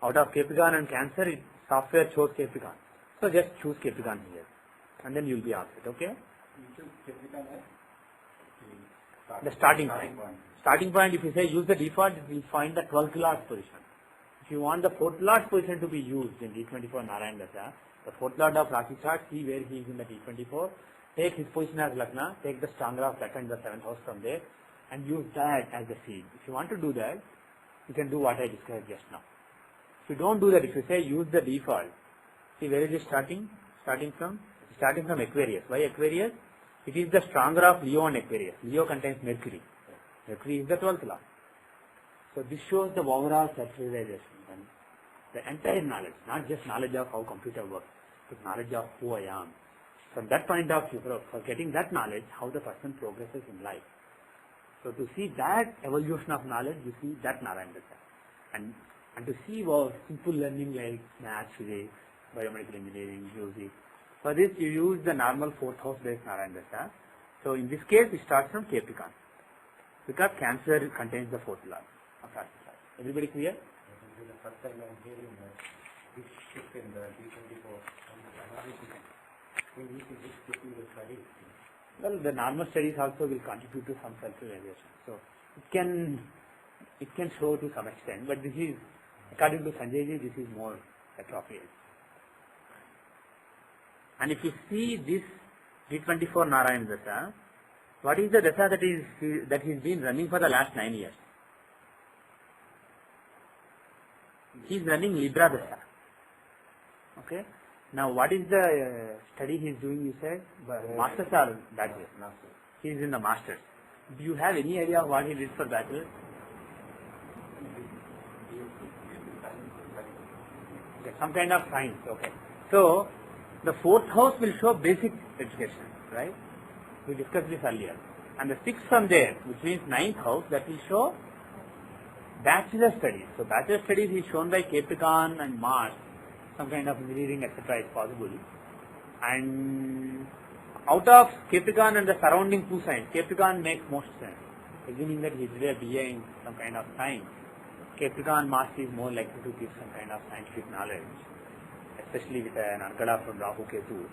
Out of Capricorn and Cancer, software shows Capricorn. So just choose Capricorn here, and then you will be answered. Okay? You choose Capricorn as The starting point. Starting point, if you say use the default, we find the 12th lord position. If you want the 4th lord position to be used in D24 Narayan Dasha, the 4th lord of Rashi chart, see where he is in the D24, take his position as Lagna, take the stronger of that and the 7th house from there, and use that as the seed. If you want to do that, you can do what I described just now. If you don't do that, if you say use the default, see where is it starting? Starting from Aquarius. Why Aquarius? It is the stronger of Leo and Aquarius. Leo contains Mercury. Mercury is the 12th lord. So this shows the overall self-realization and the entire knowledge, not just knowledge of how computer works, but knowledge of who I am. From that point of view, for getting that knowledge, how the person progresses in life. So to see that evolution of knowledge, you see that Narayan Dasha. And to see simple learning like math, physics, biomedical engineering, music. For this, you use the normal 4th house based Narayana Dasha. So in this case, it starts from Capricorn, because Cancer contains the 4th lord of astrology. Everybody clear? This is the first time I'm hearing this shift in the D24. We need to just quickly the study. Well, the normal studies also will contribute to some self-realization. So it can show to some extent, but this is, according to Sanjay ji, this is more appropriate. And if you see this D24 Narayana Dasha, what is the Dasha that he's been running for the last 9 years? He's running Libra Dasha. Okay. Now, what is the study he's doing? You said masters or bachelors? He's in the masters. Do you have any idea what he did for bachelors? Okay, some kind of science. Okay. So the 4th house will show basic education, right? We discussed this earlier. And the 6th from there, which means 9th house, that will show bachelor studies. So bachelor studies is shown by Capricorn and Mars. Some kind of engineering, etc. is possible. And out of Capricorn and the surrounding 2 signs, Capricorn makes most sense. Assuming that he did a BA in some kind of science, Capricorn Mars is more likely to give some kind of scientific knowledge, especially with an Argada from Rahu Ketu.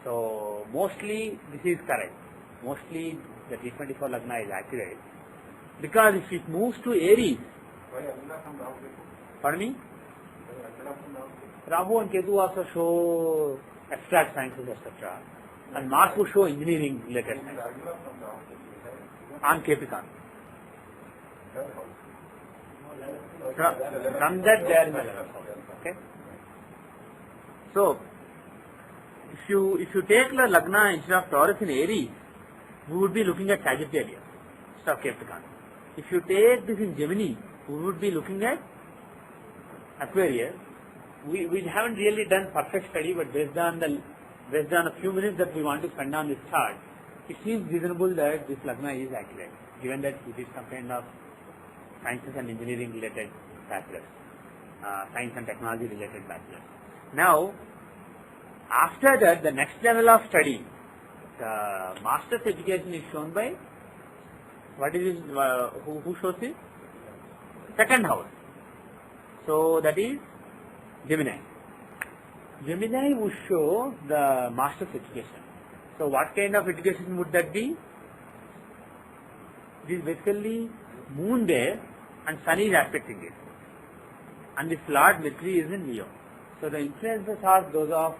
So mostly this is correct. Mostly the D24 Lagna is accurate. Because if it moves to Aries, pardon me? Rahu and Ketu also show abstract sciences, etc. And Mars will show engineering related science. On Capricorn. From that they are in the 11th house. Okay. So if you take the Lagna instead of Taurus in Aries, we would be looking at Sagittarius instead of Capricorn. If you take this in Gemini, we would be looking at Aquarius. We haven't really done perfect study, but based on a few minutes that we want to spend on this chart, it seems reasonable that this Lagna is accurate, given that it is some kind of sciences and engineering related bachelors, science and technology related bachelors. Now, after that, the next level of study, the master's education is shown by, what is it, who shows it? 2nd house. So that is Gemini. Gemini would show the master's education. So what kind of education would that be? It is basically moon there and sun is aspecting it. And this Lord Mercury is in Leo. So the influences are those of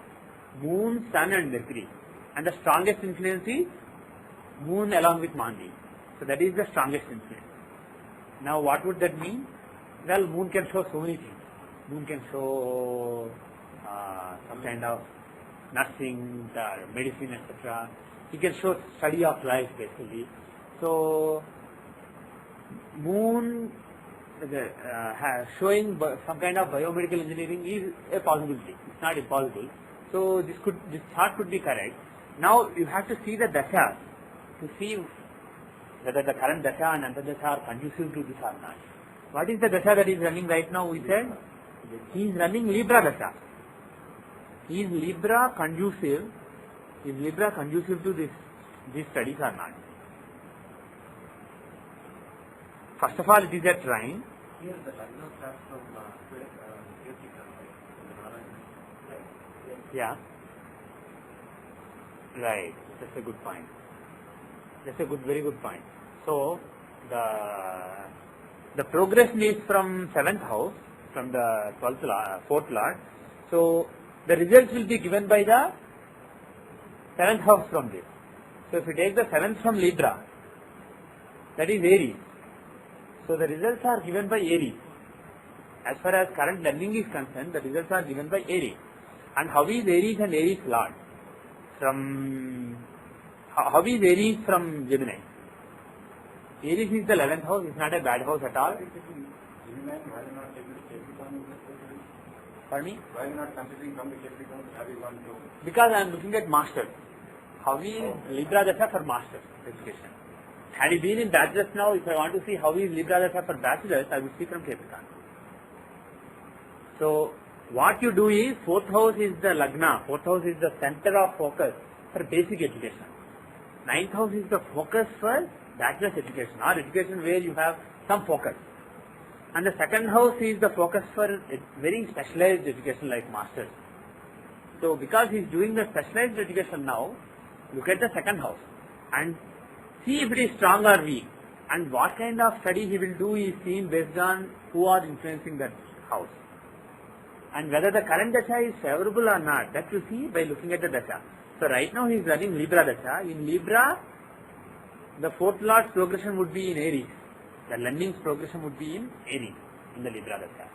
moon, sun and Mercury. And the strongest influence is moon along with Mandi. So that is the strongest influence. Now what would that mean? Well, moon can show so many things. Moon can show some kind of nursing, medicine, etc. It can show study of life basically. So moon showing some kind of biomedical engineering is a possibility. It's not impossible. So this chart could be correct. Now you have to see the dasha to see whether the current dasha and antardasha are conducive to this or not. What is the dasha that is running right now? We said he is running Libra dasha. Is Libra conducive to these studies or not? First of all, it is a trine. Here the Lagna starts from Yeah. Right. That's a good point. That's a very good point. So the progression is from 7th house, from the 4th lord. So the results will be given by the 7th house from this. So if you take the 7th from Libra, that is Aries. So the results are given by Aries. As far as current learning is concerned, the results are given by Aries. And how is Aries and Aries lord? How is Aries from Gemini? Aries is the 11th house. It's not a bad house at all. Pardon me? Why not considering from the Capricorn having one to? Because I am looking at masters. How is Libra Dasha for masters education? Had he been in bachelors now, if I want to see how is Libra Dasha for bachelors, I will see from Capricorn. So what you do is, 4th house is the lagna, 4th house is the center of focus for basic education. 9th house is the focus for bachelor's education or education where you have some focus. And the 2nd house is the focus for very specialized education like masters. So because he is doing the specialized education now, look at the 2nd house and see if it is strong or weak. And what kind of study he will do is seen based on who are influencing that house. And whether the current dasha is favorable or not, that you see by looking at the dasha. So right now he is running Libra dasha. In Libra, the 4th lord's progression would be in Aries. The learning's progression would be in Aries, in the Libra dasha.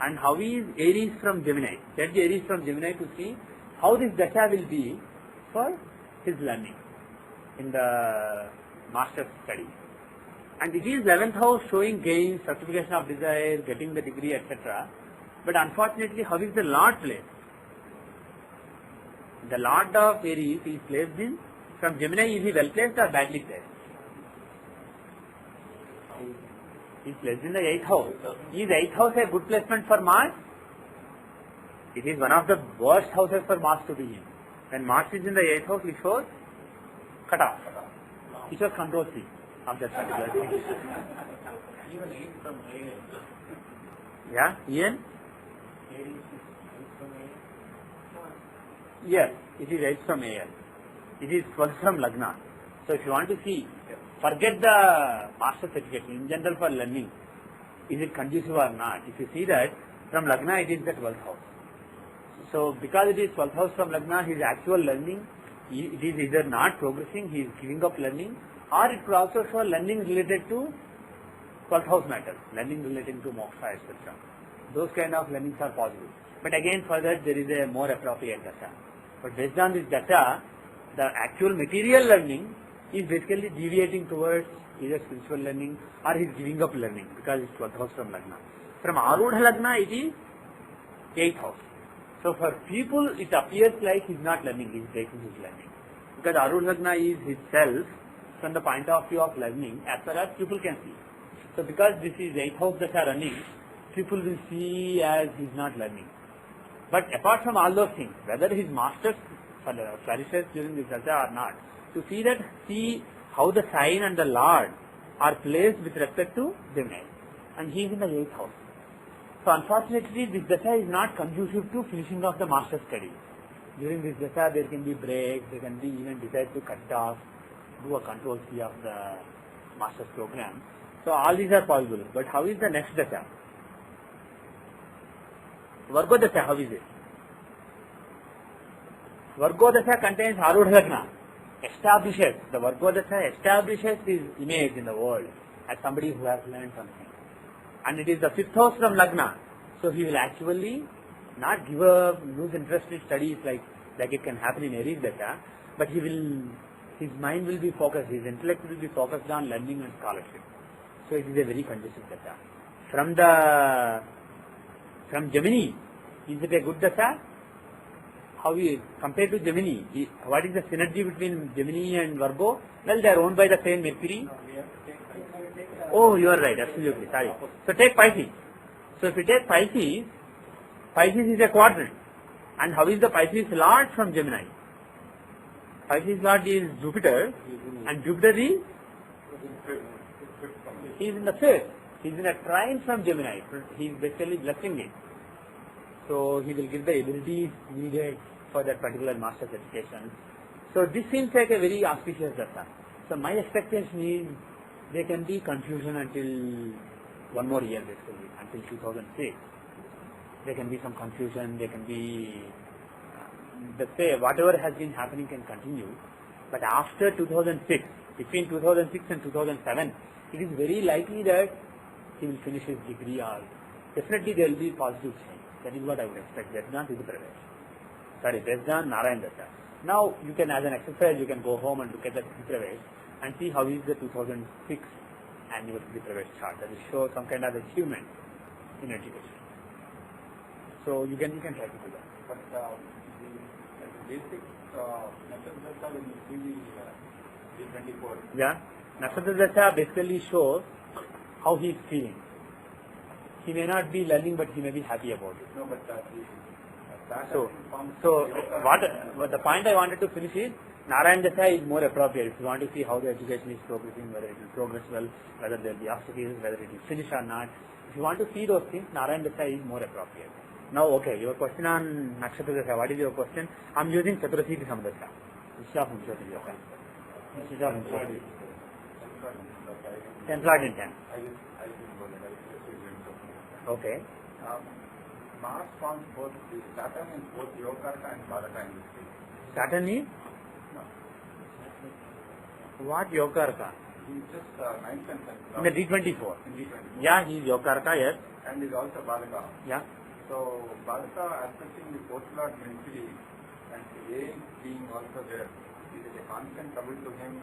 And how is Aries from Gemini? Get the Aries from Gemini to see how this dasha will be for his learning in the master's study. And it is 11th house showing gains, certification of desire, getting the degree, etc. But unfortunately, how is the Lord placed? The Lord of Aries is placed in, from Gemini, is he well placed or badly placed? He is placed in the 8th house. Is 8th house a good placement for Mars? It is one of the worst houses for Mars to be in. When Mars is in the 8th house, it shows cut off. It shows control C of that particular thing. Even 8 from A. Yeah, Ian? Aries is 8 from A. Yes, it is 8 from AL. It is 12 from Lagna. So if you want to see, forget the master's education, in general for learning, is it conducive or not? If you see that, from Lagna it is the 12th house. So because it is 12th house from Lagna, his actual learning, it is either not progressing, he is giving up learning, or it could also show learning related to 12th house matters, learning relating to moksha, etc. Those kind of learnings are possible. But again, for that there is a more appropriate dasha. But based on this dasha, the actual material learning is basically deviating towards either spiritual learning or he is giving up learning because it's 12th house from Lagna. From Arudha Lagna, it is 8th house. So for people, it appears like he is not learning, he is breaking his learning. Because Arudha Lagna is itself, from the point of view of learning, as far as people can see. So because this is 8th house that are running, people will see as he is not learning. But apart from all those things, whether his masters flourishes during this dasha or not, to see how the sign and the Lord are placed with respect to Gemini. And he is in the 8th house. So unfortunately, this dasha is not conducive to finishing off the master's study. During this dasha, there can be breaks, there can be even decide to cut off, do a control C of the master's program. So all these are possible. But how is the next dasha? Vargo dasha, how is it? Vargo dasha contains Arudha Lagna, establishes, the Vargo dasha establishes his image in the world as somebody who has learned something. And it is the 5th house from Lagna, so he will actually not give up, lose interest in studies like it can happen in Aries dasha, but his mind will be focused, his intellect will be focused on learning and scholarship. So it is a very conducive dasha. From Gemini, is it a good dasha? How is compared to Gemini? What is the synergy between Gemini and Virgo? Well, they are owned by the same Mercury. Oh, you are right, absolutely, sorry. So take Pisces. So if you take Pisces, Pisces is a quadrant. And how is the Pisces Lord from Gemini? Pisces Lord is Jupiter, and Jupiter is, he is in the 5th. He is in a trine from Gemini. He is basically blessing it. So he will give the abilities needed for that particular master's education. So this seems like a very auspicious dasha. So my expectation is there can be confusion until one more year basically, until 2006. There can be some confusion, there can be, let's say whatever has been happening can continue. But after 2006, between 2006 and 2007, it is very likely that he will finish his degree or definitely there will be positive change. That is what I would expect. Based on based on Narayan Dasha. Now you can, as an exercise, you can go home and look at the Pravesh and see how is the 2006 annual Pravesh chart. That will show some kind of achievement in education. So you can try to do that. But the basic Nakshatra when you see the 24. Yeah, Nakshatra Dasha basically shows how he is feeling. he may not be learning, but he may be happy about it. No, but that So what the point I wanted to finish is, Narayana Dasha is more appropriate. If you want to see how the education is progressing, whether it will progress well, whether there will be obstacles, whether it will finish or not. If you want to see those things, Narayana Dasha is more appropriate. Now, okay, your question on Nakshatra Dasha, what is your question? I am using Chaturasiti Samdasha. Instead of Vimshati Yoga. Instead of Vimshati. 10 plot in 10. Okay. Mars forms both, Saturn is both Yogartha and Bharata in this case. Saturn is? What Yogartha? He's just 9th and 10th. In the D24. In D24. Yeah, he is Yogartha, yes. And he's also Bharata. Yeah. So, Bharata aspecting the fourth lord mentally and A being also there, it is a constant trouble to him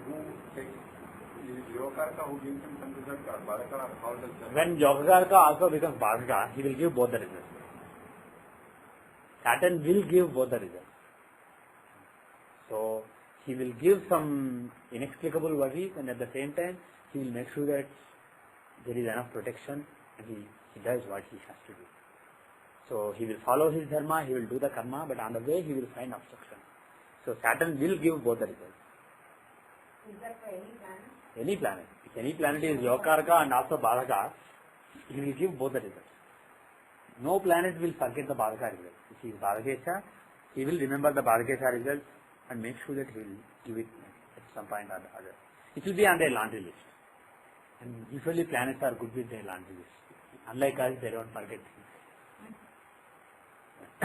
who takes, is Yogartha who gives him some result or Bharata, or how does that? When Yogartha also becomes Bharata, he will give both the results. Saturn will give both the results. So, he will give some inexplicable worries, and at the same time, he will make sure that there is enough protection, and he does what he has to do. So, he will follow his dharma, he will do the karma, but on the way he will find obstruction. So, Saturn will give both the results. Is that for any planet? Any planet. If any planet is Yogartha and also Bharata, he will give both the results. No planet will forget the Bharata result. If he is Bharakesha, he will remember the Bharakesha result and make sure that he will give it at some point or the other. It will be on their laundry list. And usually planets are good with their laundry list. Unlike us, they don't forget things.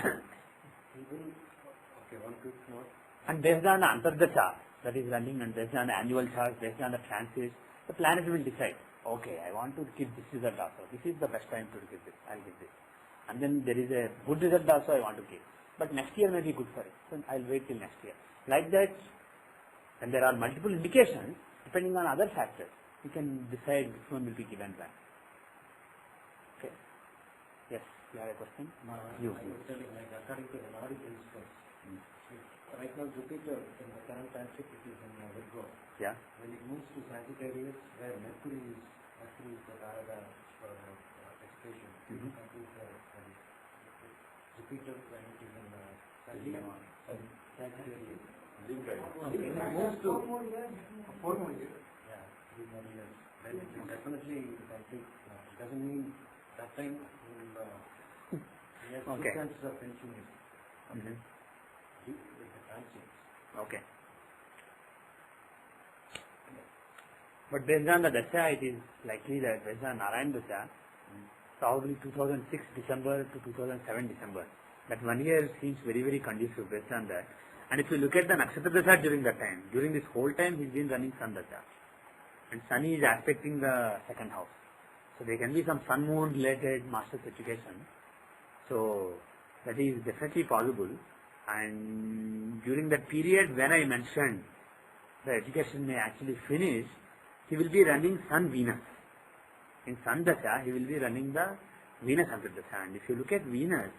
Okay, one quick note. And based on the Antardasha that is running, and based on the annual charts, based on the transits, the planet will decide, okay, I want to give this result also. This is the best time to give this. I'll give this. And then there is a good result also I want to give. But next year may be good for it. So I'll wait till next year. Like that, and there are multiple indications, depending on other factors, you can decide which one will be given when. Okay. Yes, you have a question? You. Like according to the Nordic principles, right now Jupiter in the current transit it is in Virgo. Yeah. When it moves to Sagittarius, where Mercury is the Radha for education, Jupiter when it is in Sagittarius. It moves to 4 more years. Yeah, 3 more years. Then it will definitely complete. It doesn't mean that time will we have Okay. 2 chances of finishing it. Mm-hmm. With the transit. Okay. But based on the Dasha, it is likely that based on Narayana Dasha, probably 2006 December to 2007 December, that 1 year seems very, very conducive based on that. And if you look at the Nakshatra Dasha during that time, during this whole time he's been running Sun Dasha. And Sun is aspecting the second house. So there can be some Sun-Moon related master's education. So that is definitely possible. And during that period when I mentioned the education may actually finish, he will be running Sun-Venus. In Sun Dasha, he will be running the Venus Antardasha. And if you look at Venus,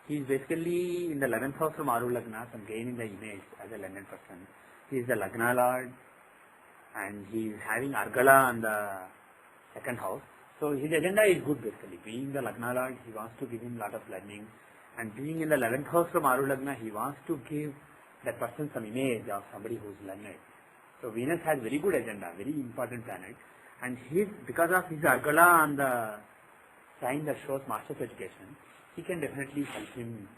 he is basically in the 11th house from Aru Lagna, so gaining the image as a London person. He is the Lagna Lord, and he is having Argala on the second house. So his agenda is good basically. Being the Lagna Lord, he wants to give him a lot of learning. And being in the 11th house from Aru Lagna, he wants to give that person some image of somebody who is learned. So Venus has very good agenda, very important planet. And because of his Argala on the sign that shows master's education, he can definitely help him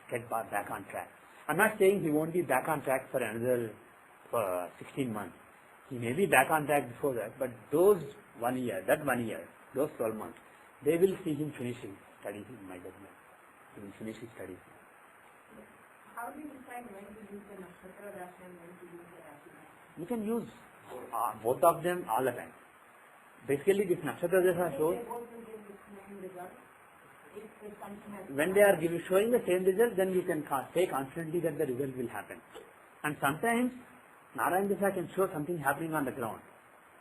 get back on track. I'm not saying he won't be back on track for another 16 months. He may be back on track before that, but those 1 year, those 12 months, they will see him finishing studies in my judgment. He will finish his studies. How do you decide when to use the Nakshatra Dasha and when to use the Rashi Dasha? You can use both of them all the time. Basically, this Nakshatra Dasha shows They both will give the same result. If something has when they are showing the same result, then you can say confidently that the result will happen. And sometimes Narayana Dasha can show something happening on the ground.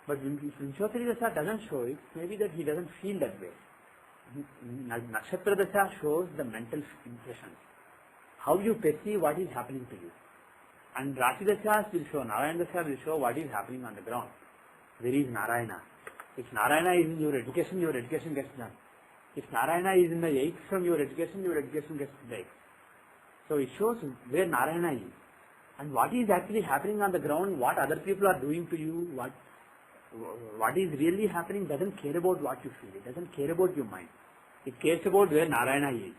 But if Vimshotri Dasha doesn't show it, maybe that he doesn't feel that way. Nakshatra Dasha shows the mental impressions. How you perceive what is happening to you. And Rashi Dashas will show, Narayana Dasha will show what is happening on the ground. Where is Narayana? If Narayana is in your education gets done. If Narayana is in the 8th from your education gets to the 8th. So it shows where Narayana is. And what is actually happening on the ground, what other people are doing to you, what is really happening doesn't care about what you feel. It doesn't care about your mind. It cares about where Narayana is.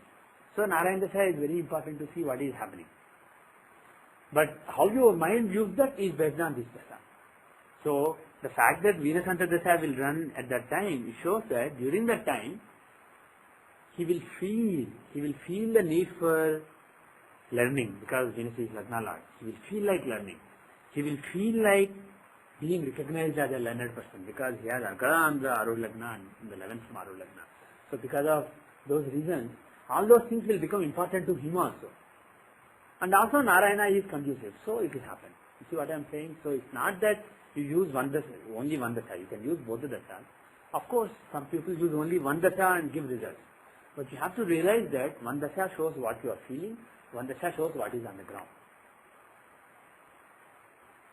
So Narayana Dasha is very important to see what is happening. But how your mind views that is based on this Dasha. So the fact that Venus Anta Dasha will run at that time, it shows that during that time, he will feel the need for learning because Venus is Lagna Lord. He will feel like learning. He will feel like being recognized as a learned person because he has Agara on the Arud Lagna and the 11th from Arud Lagna. So because of those reasons, all those things will become important to him also. And also Narayana is conducive, so it will happen. You see what I am saying? So it's not that you use only one dasha. You can use both the dashas. Of course, some people use only one dasha and give results. But you have to realize that one dasha shows what you are feeling, one dasha shows what is on the ground.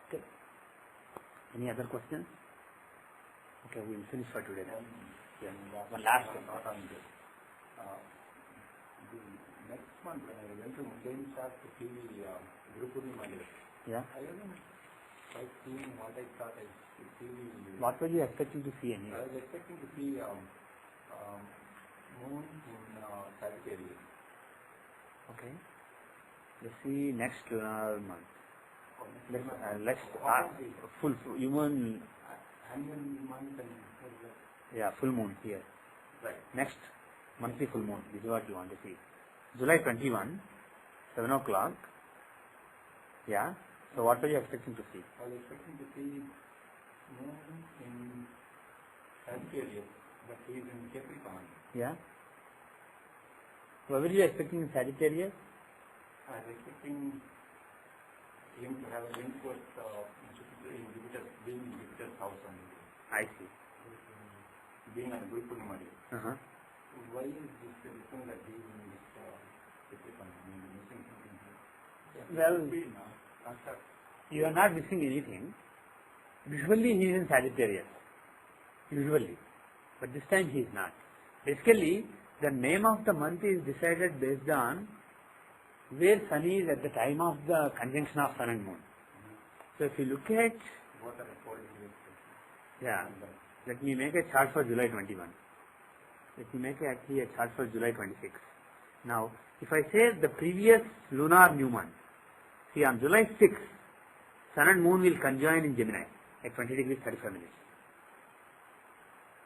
Okay. Any other questions? Okay, we will finish for today then. One last one. On this. The next month, when I went to Mundane start to see Guru Purnima, Yeah. I wasn't quite seeing what I thought I should see. What were you expecting to see anyway? I was expecting to see moon in Sagittarius. Okay. Let's see next lunar month. Let's full you mean Annual month and yeah, full moon here. right. Next monthly full moon. This is what you want to see. July 21, 7 o'clock. Yeah. So what were you expecting to see? I was expecting to see moon in Sagittarius, but he is in Capricorn. Yeah. What were you expecting in Sagittarius? I was expecting him to have a link with Jupiter, being in Jupiter's house and I see. being on Guru Purnima. Uh-huh. Why is this thing that he is in this Capricorn? I mean, missing something here. Well, you are not missing anything. Usually he is in Sagittarius. Usually. But this time he is not. Basically, the name of the month is decided based on where Sun is at the time of the conjunction of Sun and Moon. So if you look at, What are the following? yeah, let me make a chart for July 21. Let me make actually a chart for July 26. Now, if I say the previous lunar new month, see on July 6th, Sun and Moon will conjoin in Gemini at 20 degrees 35 minutes.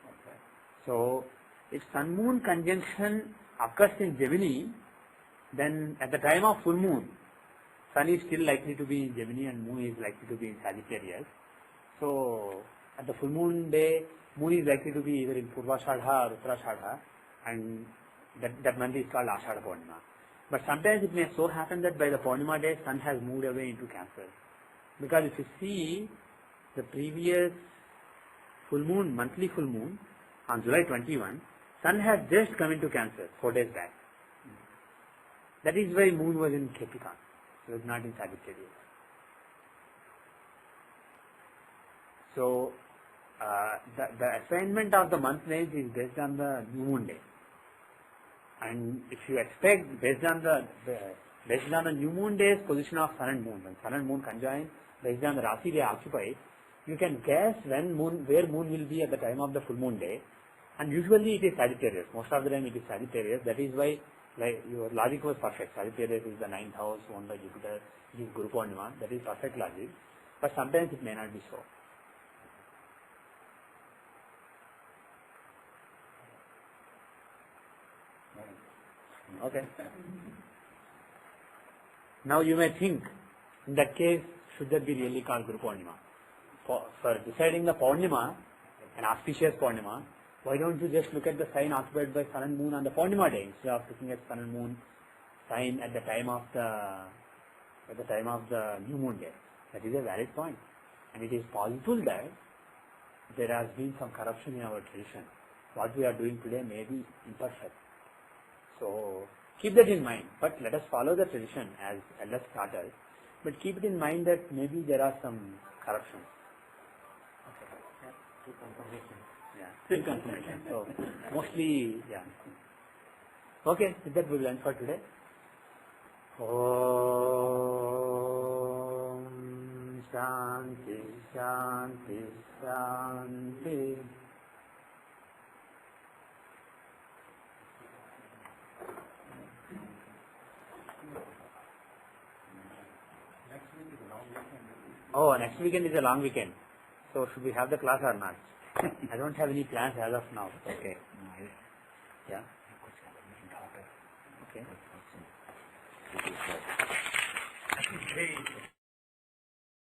Okay. So, if Sun Moon conjunction occurs in Gemini, then at the time of full moon, Sun is still likely to be in Gemini and Moon is likely to be in Sagittarius. So, at the full moon day, Moon is likely to be either in Purvashadha or Uttarashadha, and that month is called Ashadha Purnima. But sometimes it may so happen that by the Purnima day, Sun has moved away into Cancer. Because if you see the previous full moon, monthly full moon, on July 21, Sun has just come into Cancer 4 days back. That is why Moon was in Capricorn. It was not in Sagittarius. So, the assignment of the month names is based on the new moon day. And if you expect based on the new moon day's position of Sun and Moon, when Sun and Moon conjoin, based on the Rasi they occupy, you can guess where Moon will be at the time of the full moon day. And usually it is Sagittarius. Most of the time it is Sagittarius. That is why your logic was perfect. Sagittarius is the 9th house owned by Jupiter. It is Guru Purnima. That is perfect logic. But sometimes it may not be so. Okay. Now you may think, in that case, should that be really called Guru Purnima? For deciding the Purnima, an auspicious Purnima, why don't you just look at the sign occupied by Sun and Moon on the Purnima day instead of looking at Sun and Moon sign at the time of the new moon day? That is a valid point, and it is possible that there has been some corruption in our tradition. What we are doing today may be imperfect. So keep that in mind. But let us follow the tradition as elders taught us. But keep it in mind that maybe there are some corruptions. Two confirmations. Still confirmation. So mostly, yeah. Okay, with that we will end for today. Om Shanti Shanti Shanti. Oh, next weekend is a long weekend. So should we have the class or not? I don't have any plans as of now. Okay. Yeah. Okay.